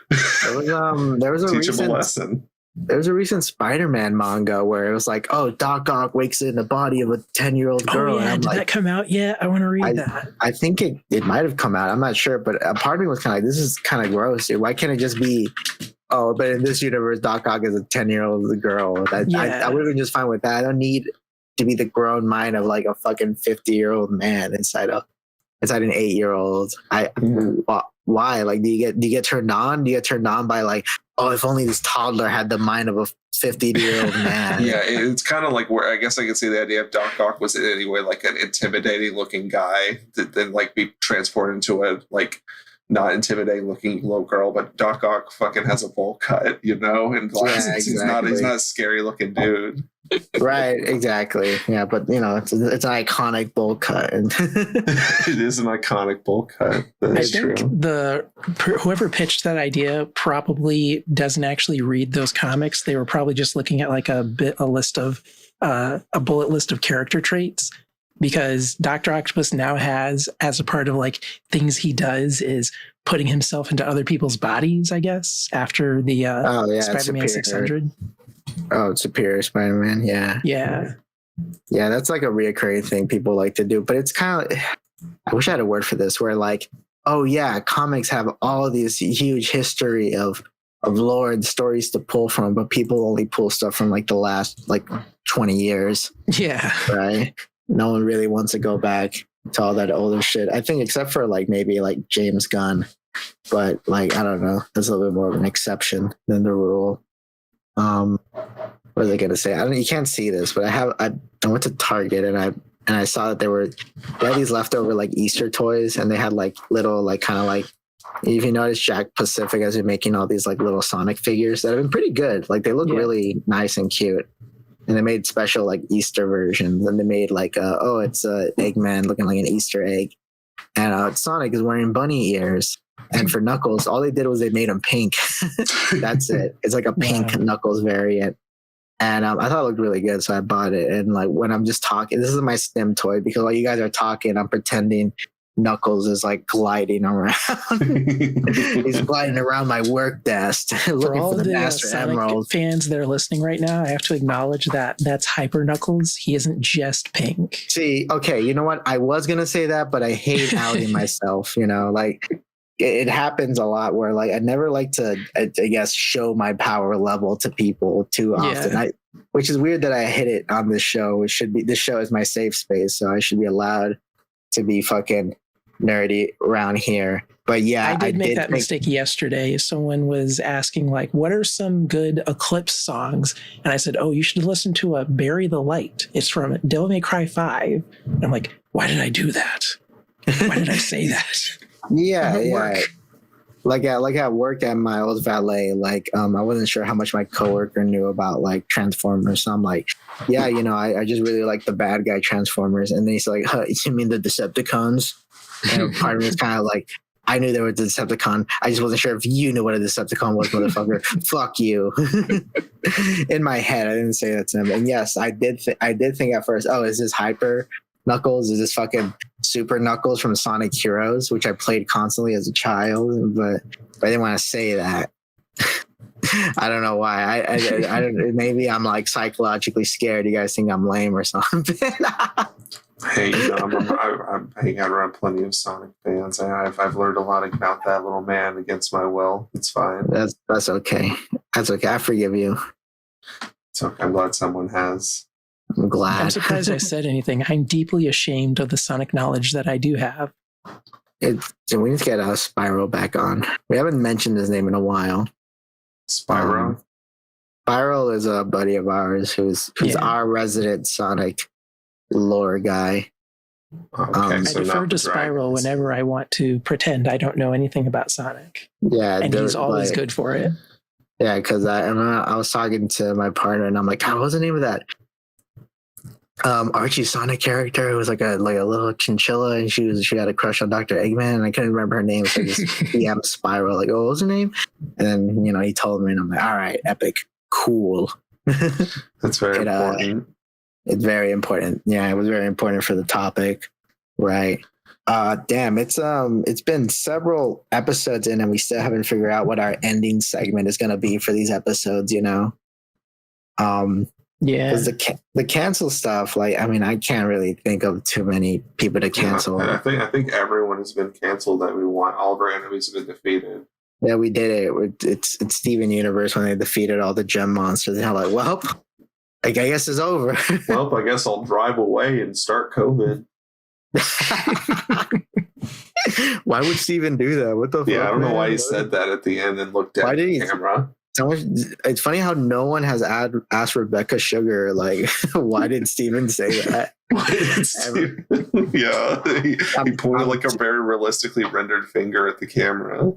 There was a teach him a lesson. There was a recent Spider-Man manga where it was like, oh, Doc Ock wakes in the body of a 10-year-old girl. Oh, yeah. Did that come out yet? I want to read that. I think it might have come out. I'm not sure, but a part of me was kind of like, this is kind of gross, dude. Why can't it just be, oh, but in this universe, Doc Ock is a 10-year-old girl? I would have been just fine with that. I don't need to be the grown mind of like a fucking 50-year-old man inside an 8-year-old. Why? Like, do you get turned on? Do you get turned on by like, oh, if only this toddler had the mind of a 50-year-old man? Yeah, it's kind of like where I guess I could see the idea if Doc Ock was in any way like an intimidating looking guy that then like be transported into a like not intimidating looking little girl, but Doc Ock fucking has a bowl cut, and glasses. Yeah, exactly. He's not a scary looking dude. Right, exactly. Yeah, but it's an iconic bowl cut. It is an iconic bowl cut. I think whoever pitched that idea probably doesn't actually read those comics. They were probably just looking at like a bullet list of character traits, because Dr. Octopus now has, as a part of like things he does, is putting himself into other people's bodies, I guess, after the Spider-Man 600. Oh, Superior Spider-Man, yeah. Yeah. Yeah, that's like a reoccurring thing people like to do. But it's kind of, I wish I had a word for this, where like, oh yeah, comics have all these huge history of lore and stories to pull from, but people only pull stuff from like the last like 20 years. Yeah. Right? No one really wants to go back to all that older shit. I think except for like maybe like James Gunn. But like, I don't know. That's a little bit more of an exception than the rule. What are they gonna say? You can't see this, but I went to Target and I saw that they had these leftover like Easter toys, and they had like little like kind of like, if you notice, Jack Pacific has been making all these like little Sonic figures that have been pretty good. Like they look really nice and cute. And they made special like Easter versions, and they made like it's Eggman looking like an Easter egg, and Sonic is wearing bunny ears. And for Knuckles, all they did was they made him pink. That's it. It's like a pink Knuckles variant. And I thought it looked really good, so I bought it. And like when I'm just talking, this is my STEM toy, because while you guys are talking, I'm pretending Knuckles is like gliding around. He's gliding around my work desk looking for the Master Sonic Emerald. Fans that are listening right now, I have to acknowledge that's Hyper Knuckles. He isn't just pink. See, okay, you know what? I was gonna say that, but I hate outing myself. Like it happens a lot where like I never like to, I guess, show my power level to people too often. Which is weird that I hit it on this show. This show is my safe space, so I should be allowed to be fucking nerdy around here. But yeah, I did make that mistake yesterday. Someone was asking like, what are some good Eclipse songs? And I said, oh, you should listen to Bury the Light. It's from Devil May Cry 5. And I'm like, why did I do that? Why did I say that? Yeah. Like at work at my old valet, like I wasn't sure how much my coworker knew about like Transformers. So I'm like, yeah, I just really like the bad guy Transformers. And then he's like, huh, you mean the Decepticons? And part of me is kind of like, I knew there was a Decepticon. I just wasn't sure if you knew what a Decepticon was, motherfucker. Fuck you. In my head, I didn't say that to him. And yes, I did think at first, oh, is this Hyper Knuckles? Is this fucking Super Knuckles from Sonic Heroes, which I played constantly as a child? But I didn't want to say that. I don't know why. I don't. Maybe I'm like psychologically scared. You guys think I'm lame or something? Hey, I'm hanging out around plenty of Sonic fans. I've learned a lot about that little man against my will. It's fine. That's okay. That's okay. I forgive you. It's okay. I'm glad someone has. I'm glad. I'm surprised I said anything. I'm deeply ashamed of the Sonic knowledge that I do have. So we need to get Spyro back on. We haven't mentioned his name in a while. Spyro? Spyro is a buddy of ours who's our resident Sonic lore guy. Okay, I defer to Spyro whenever I want to pretend I don't know anything about Sonic. Yeah, and he's always good for it. Yeah, because I was talking to my partner and I'm like, God, what's the name of that Archie's Sonic character was like a little chinchilla, and she had a crush on Dr. Eggman, and I couldn't remember her name. So this DM Spiral, like, oh, what was her name? And then he told me, and I'm like, all right, epic, cool. That's very important. It's very important. Yeah, it was very important for the topic, right? Damn, it's been several episodes in, and we still haven't figured out what our ending segment is going to be for these episodes. Yeah, because the cancel stuff, like, I mean, I can't really think of too many people to cancel. Yeah, I think everyone has been canceled that we want. All of our enemies have been defeated. Yeah, we did it. It's Steven Universe when they defeated all the gem monsters. And I'm like, well, I guess it's over. Well, I guess I'll drive away and start COVID. Why would Steven do that? What the fuck? Yeah, I don't know why he said that at the end and looked at the camera. It's funny how no one has asked Rebecca Sugar, like, why did Steven say that? Yeah, he pointed like a very realistically rendered finger at the camera.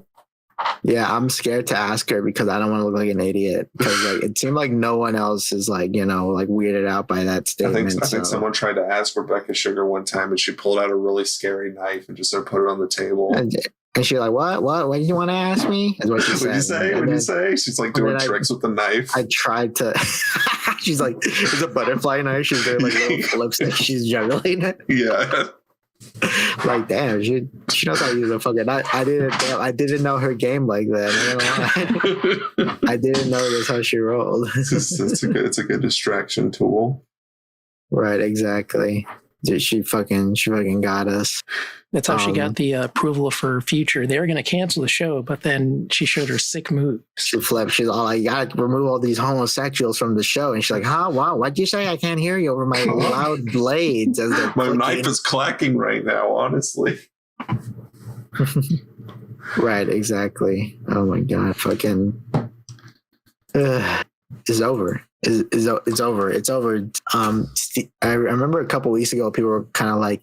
Yeah, I'm scared to ask her because I don't want to look like an idiot. Because like it seemed like no one else is like weirded out by that statement. I think someone tried to ask Rebecca Sugar one time, and she pulled out a really scary knife and just sort of put it on the table. And she's like, what did you want to ask me? Is what she said. What'd you say? She's like doing tricks with the knife. I tried to. She's like, it's a butterfly knife. She's doing like little flips that she's juggling it. Yeah. Like, damn, she knows how to use a fucking. I didn't know her game like that. I didn't know that's how she rolled. It's a good distraction tool. Right, exactly. She fucking got us. That's how she got the approval for Future. They were going to cancel the show, but then she showed her sick moves. She flipped. She's all like, "I gotta remove all these homosexuals from the show." And she's like, "Huh? Wow? What'd you say? I can't hear you over my loud blades." As my knife is clacking right now. Honestly. Right. Exactly. Oh my god. Fucking. It's over. It's over. It's over. I remember a couple weeks ago, people were kind of like,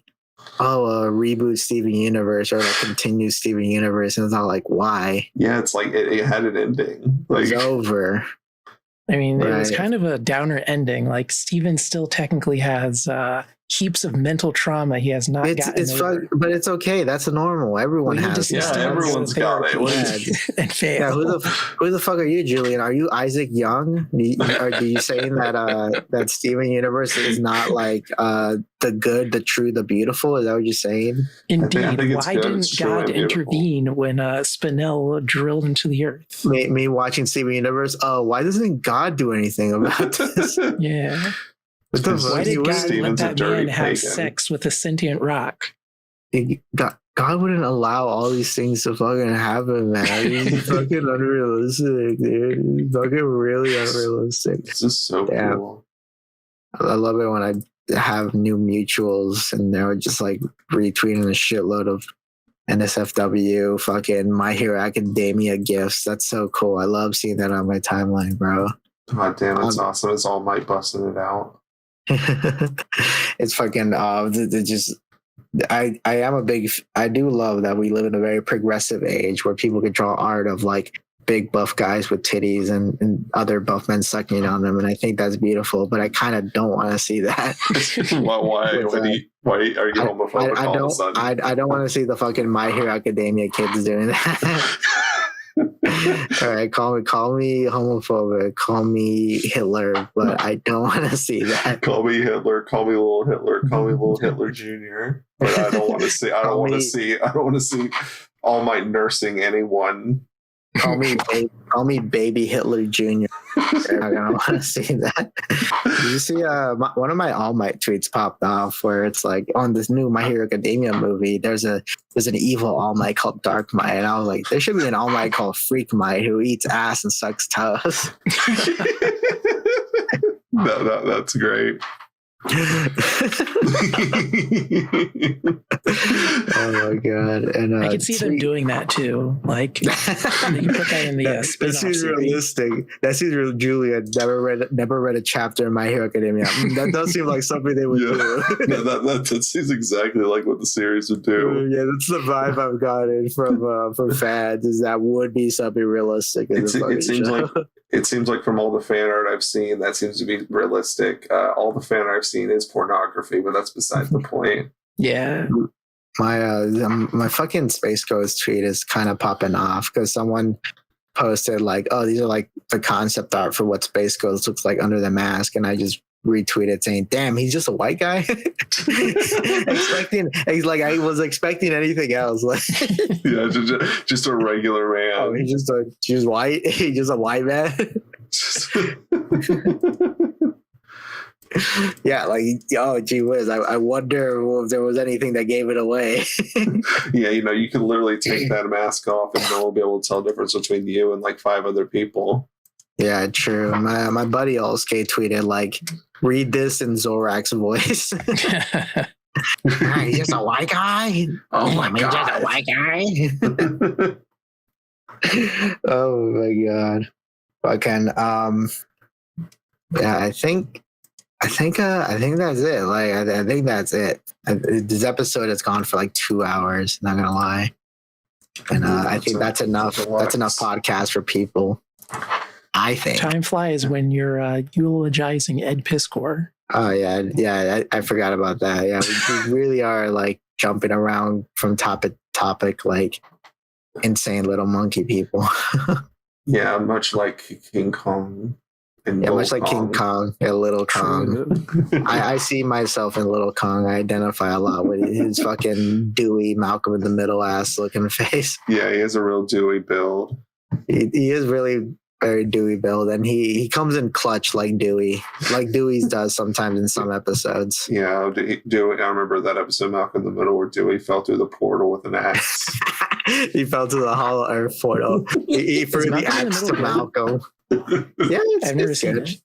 "Oh, reboot Steven Universe or like continue Steven Universe," and it's not like, why? Yeah, it's like it had an ending. Like, it's over. I mean, It was kind of a downer ending. Like Steven still technically has heaps of mental trauma he has not gotten over. But it's okay. That's normal. Everyone has. Everyone's got it. And fail. Yeah, who the fuck are you, Julian? Are you Isaac Young? Are you saying that Steven Universe is not like the good, the true, the beautiful? Is that what you're saying? Indeed. I think why didn't God intervene when Spinel drilled into the earth? Me watching Steven Universe. Oh, why doesn't God do anything about this? Yeah. Why did God let that man have sex with a sentient rock? God wouldn't allow all these things to fucking happen, man. It's fucking unrealistic, dude. It's fucking really unrealistic. This is so cool. I love it when I have new mutuals and they're just like retweeting a shitload of NSFW, fucking My Hero Academia gifts. That's so cool. I love seeing that on my timeline, bro. God damn, that's awesome. It's All Might busting it out. It's fucking I do love that we live in a very progressive age where people can draw art of like big buff guys with titties and other buff men sucking on them, and I think that's beautiful, but I kind of don't want to see that. Why are you homophobic all of a sudden? I don't want to see the fucking My Hero Academia kids doing that. All right, call me homophobic, call me Hitler, but I don't want to see that. Call me Hitler, call me little Hitler, call me little Hitler Jr. But I don't want to see. I don't want to see All Might nursing anyone. Call me baby Hitler Jr. I don't want to see that. Did you see one of my All Might tweets popped off where it's like on this new My Hero Academia movie, there's an evil All Might called Dark Might, and I was like, there should be an All Might called Freak Might who eats ass and sucks toes. That's great. Oh my god! And I can see them doing that too. Like they can put that in the spin-off seems realistic. That seems real. Julia never read a chapter in My Hero Academia. That does seem like something they would do. That seems exactly like what the series would do. Yeah, that's the vibe I've gotten from fans. Is that would be something realistic. It it seems like from all the fan art I've seen, that seems to be realistic. All the fan art I've seen is pornography, but that's beside the point. Yeah. My fucking Space Ghost tweet is kind of popping off because someone posted like, "Oh, these are like the concept art for what Space Ghost looks like under the mask," and I just retweeted saying, "Damn, he's just a white guy." I was expecting anything else. Like, yeah, just a regular man. Oh, he's just white. He's just a white man. Yeah, like, oh, gee whiz. I wonder if there was anything that gave it away. Yeah, you can literally take that mask off and no one will be able to tell the difference between you and like 5 other people. Yeah, true. My buddy Olskay tweeted like, "Read this in Zorak's voice." He's just a white guy. Oh my god, just a white guy. Oh my god. Fucking yeah, I think that's it. Like, I think that's it. This episode has gone for like 2 hours. Not gonna lie, and I think that's enough. That's enough podcast for people. I think time flies when you're eulogizing Ed Piskor. Oh yeah. I forgot about that. Yeah, we really are like jumping around from topic to topic, like insane little monkey people. Yeah, much like King Kong. Much like King Kong, Little Kong. I see myself in Little Kong. I identify a lot with his fucking Dewey, Malcolm in the Middle ass looking face. Yeah, he has a real Dewey build. He is really very Dewey build, and he comes in clutch like Dewey's does sometimes in some episodes. Yeah, Dewey. I remember that episode of Malcolm in the Middle where Dewey fell through the portal with an axe. He fell to the Hollow Earth portal. He threw the axe to Malcolm. Yeah, I've never seen good. it.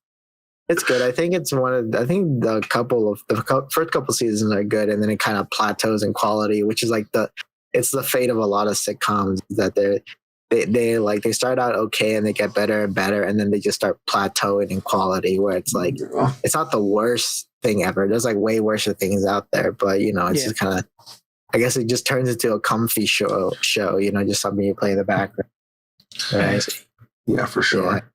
It's good. I think it's the first couple seasons are good, and then it kind of plateaus in quality, which is like it's the fate of a lot of sitcoms that they start out okay and they get better and better, and then they just start plateauing in quality where it's like it's not the worst thing ever. There's like way worse things out there, but it's just kind of, I guess it just turns into a comfy show, just something you play in the background. Right? Yeah, for sure.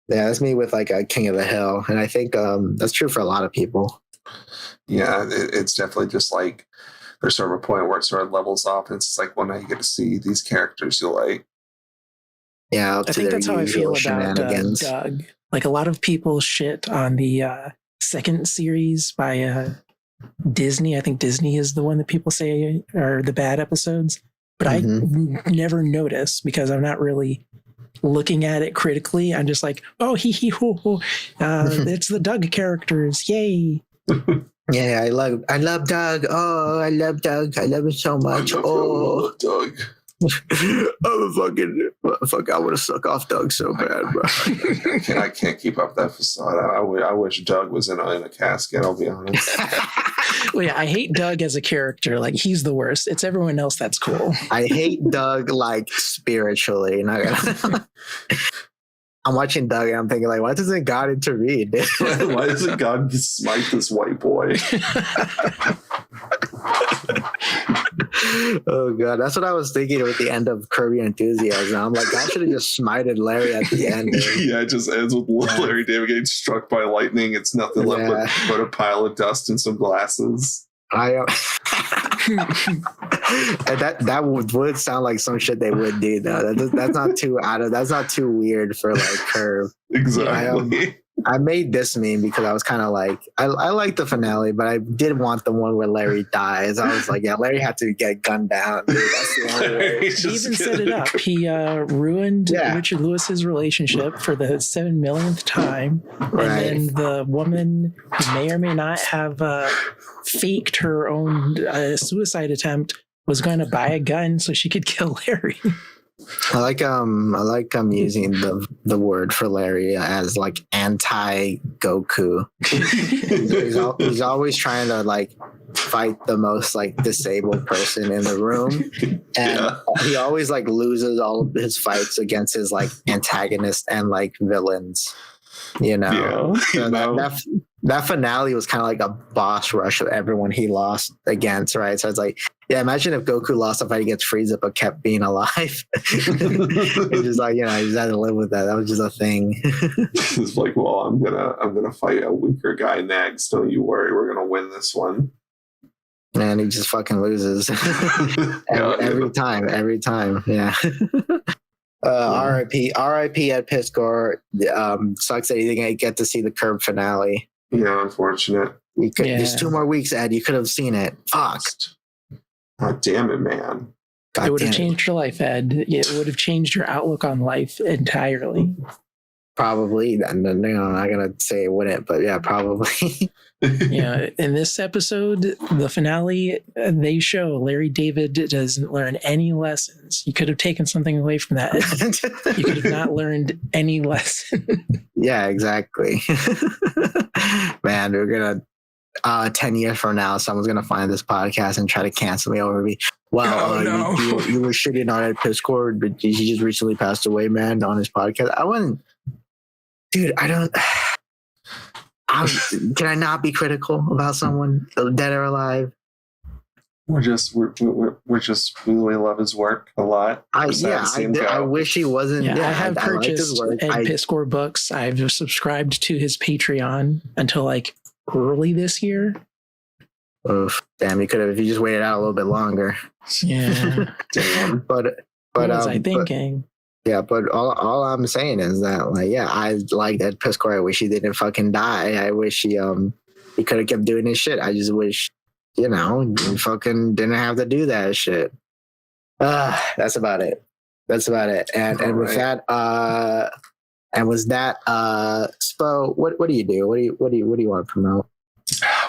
Yeah, that's me with like a King of the Hill, and I think that's true for a lot of people. Yeah, it's definitely just like there's sort of a point where it sort of levels off, and it's like, well, now you get to see these characters you like. Yeah, I think that's how I feel about Doug. Like a lot of people shit on the second series by Disney. I think Disney is the one that people say are the bad episodes, but I never notice because I'm not really looking at it critically. I'm just like, oh, hee hee hoo hoo. It's the Doug characters, yay! Yeah, I love Doug. Oh, I love Doug. I love him so much. I love Doug. I'm fuck. I want to suck off Doug so bad, bro. I can't keep up that facade. I wish Doug was in a casket. I'll be honest. Well, yeah, I hate Doug as a character. Like, he's the worst. It's everyone else that's cool. I hate Doug like spiritually. I'm watching Doug and I'm thinking like, why doesn't God intervene? Why doesn't God smite this white boy? Oh god, that's what I was thinking with the end of Curb Your Enthusiasm. I'm like, God should have just smited Larry at the end. Yeah, it just ends with Larry David getting struck by lightning. It's nothing left but a pile of dust and some glasses. And that would sound like some shit they would do though. That's not too weird for like Curb. Exactly. I made this meme because I was kind of like, I like the finale, but I did want the one where Larry dies. I was like, yeah, Larry had to get gunned down. Dude. That's the only way. He even set it up. He ruined Richard Lewis's relationship for the 7 millionth time. Right. And then the woman who may or may not have faked her own suicide attempt was going to buy a gun so she could kill Larry. I like using the word for Larry as like anti Goku. he's always trying to like fight the most like disabled person in the room, and he always like loses all of his fights against his like antagonists and like villains. So that finale was kind of like a boss rush of everyone he lost against, right? So it's like, yeah, imagine if Goku lost a fight against Frieza but kept being alive. It's just like, you know, he just had to live with that. That was just a thing. It's like, well, I'm gonna fight a weaker guy next. Don't you worry, we're gonna win this one. And he just fucking loses every time. Yeah. RIP Ed Piscor. Sucks that he didn't get to see the Curb finale. Yeah, unfortunate. There's 2 more weeks, Ed. You could have seen it. Fuck. God damn it, man. It would have changed your life, Ed. It would have changed your outlook on life entirely. Probably. I'm not gonna say it wouldn't, but yeah, probably. Yeah, in this episode, the finale, they show Larry David doesn't learn any lessons. You could have taken something away from that. You could have not learned any lesson. Yeah, exactly. Man, we're gonna 10 years from now, someone's gonna find this podcast and try to cancel me over me. Wow, you were shitting on Ed Piscor, but he just recently passed away, man, on his podcast. I wouldn't, dude. Can I not be critical about someone, dead or alive? We love his work a lot. I wish he wasn't. Yeah, I have purchased Ed Piscor books. I've subscribed to his Patreon until like early this year. Oof, damn, you could have if you just waited out a little bit longer. Yeah. Damn. But what was I thinking? But all I'm saying is that, like, yeah, I like Ed Piscor. I wish he didn't fucking die. I wish he could have kept doing his shit. I just wish, you know, he fucking didn't have to do that shit. That's about it. And with that, and was that Spo? What do you do? What do you want to promote?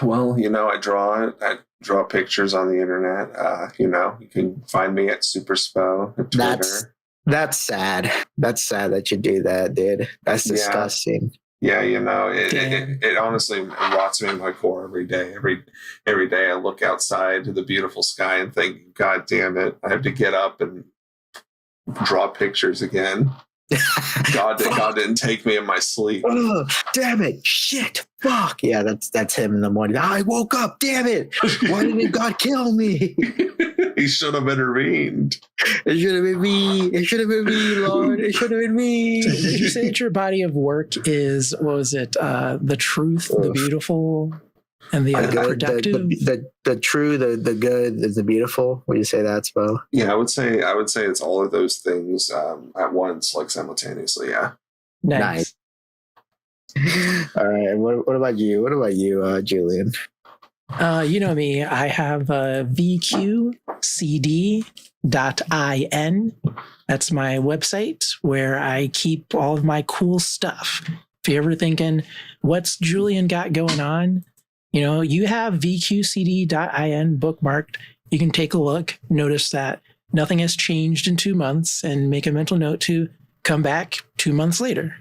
Well, you know, I draw pictures on the internet. You know, you can find me at SuperSpoe at Twitter. That's sad. That's sad that you do that, dude. That's disgusting. Yeah, you know, it honestly rots me in my core every day. Every day I look outside to the beautiful sky and think, God damn it, I have to get up and draw pictures again. God didn't take me in my sleep. Oh, damn it. Shit. Fuck. Yeah, that's him in the morning. I woke up. Damn it. Why didn't God kill me? He should have intervened. It should have been me, Lord. It should have been me. Did you say that your body of work is, what was it? The truth, the beautiful, and the productive? The true, the good, the beautiful. Would you say that, Spo? Yeah, I would say it's all of those things at once, like simultaneously. Yeah. Nice. All right. What about you? Julian? You know me. I have vqcd.in. That's my website where I keep all of my cool stuff. If you're ever thinking, what's Julian got going on? You know, you have vqcd.in bookmarked. You can take a look, notice that nothing has changed in 2 months, and make a mental note to come back 2 months later.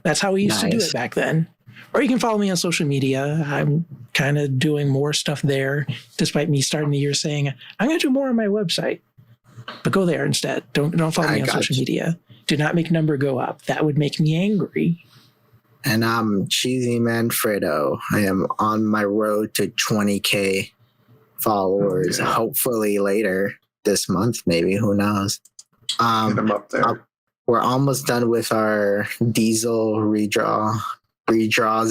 That's how we used to do it back then. Or you can follow me on social media. I'm kind of doing more stuff there, despite me starting the year saying, I'm going to do more on my website. But go there instead. Don't follow me on social media. Do not make number go up. That would make me angry. And I'm Cheesymanfredo. I am on my road to 20K followers. Okay. Hopefully later this month, maybe. Who knows? Get them up there. We're almost done with our Diesel bizarre redraw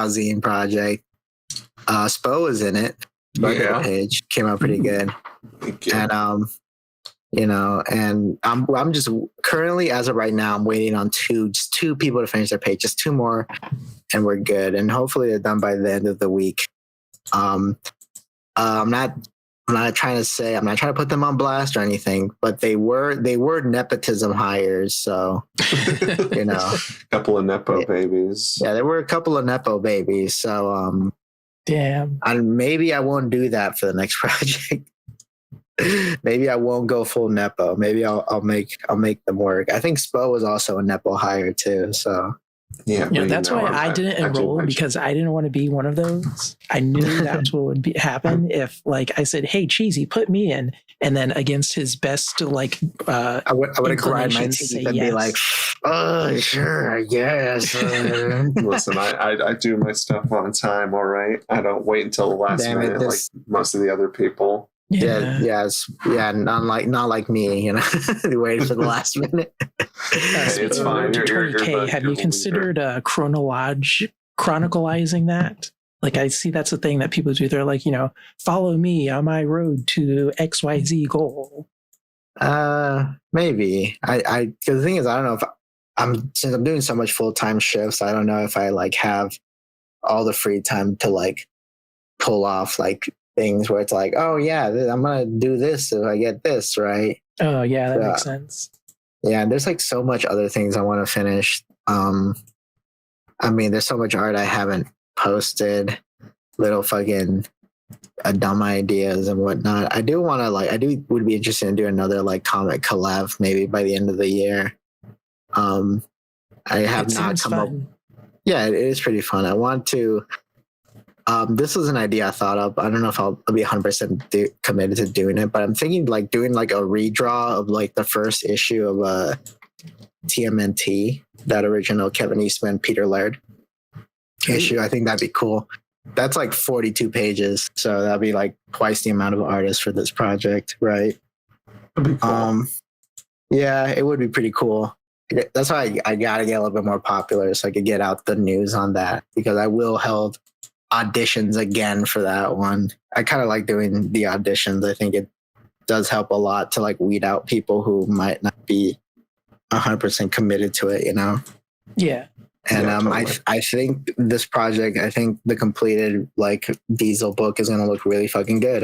zine project. Spo is in it. Yeah. Page came out pretty good. And you know, and I'm just currently, as of right now, I'm waiting on two people to finish their page, just 2 more, and we're good. And hopefully they're done by the end of the week. I'm not trying to put them on blast or anything, but they were nepotism hires. So, you know, a couple of nepo babies. Yeah, there were a couple of nepo babies. So, damn. And maybe I won't do that for the next project. Maybe I won't go full nepo. Maybe I'll make them work. I think Spo was also a nepo hire too. So Yeah, that's why I didn't enroll, because I didn't want to be one of those. I knew that's what would happen if, like, I said, "Hey, Cheesy, put me in," and then against his best, like, I would grind my teeth and be like, "Oh, sure, I guess." Listen, I do my stuff on time. All right, I don't wait until the last minute like most of the other people. Not like me, you know, waiting for the last minute. It's fine. Have you considered chronicalizing that? Like, I see that's the thing that people do. They're like, follow me on my road to XYZ goal. Maybe. Because the thing is, I don't know if since I'm doing so much full-time shifts, I don't know if I like have all the free time to like pull off like things where it's like, oh yeah, I'm gonna do this if I get this right. Oh yeah, that makes sense. Yeah, there's like so much other things I want to finish. I mean, there's so much art I haven't posted, little fucking dumb ideas and whatnot. I do want to would be interested in doing another like comic collab maybe by the end of the year. I have not come up. Yeah, it is pretty fun. I want to. This was an idea I thought of. I don't know if I'll be 100% committed to doing it, but I'm thinking like doing like a redraw of like the first issue of TMNT, that original Kevin Eastman, Peter Laird issue. I think that'd be cool. That's like 42 pages, so that'd be like twice the amount of artists for this project, right? That'd be cool. Yeah, it would be pretty cool. That's why I gotta get a little bit more popular so I could get out the news on that, because I will hold auditions again for that one. I kind of like doing the auditions. I think it does help a lot to like weed out people who might not be 100% committed to it, Yeah. And totally. I think this project, I think the completed like Diesel book is gonna look really fucking good.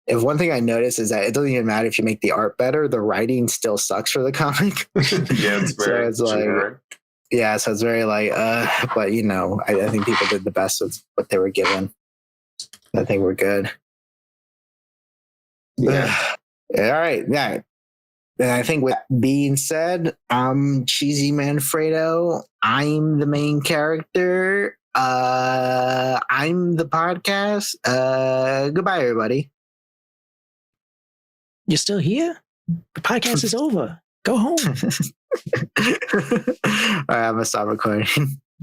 If one thing I noticed is that it doesn't even matter if you make the art better, the writing still sucks for the comic. Yeah, it's very generic. Yeah, so it's very like, but I think people did the best with what they were given. I think we're good. Yeah. All right. Yeah. And I think with being said, I'm Cheesymanfredo. I'm the main character. I'm the podcast. Goodbye, everybody. You're still here? The podcast is over. Go home. All right, I'm gonna stop recording.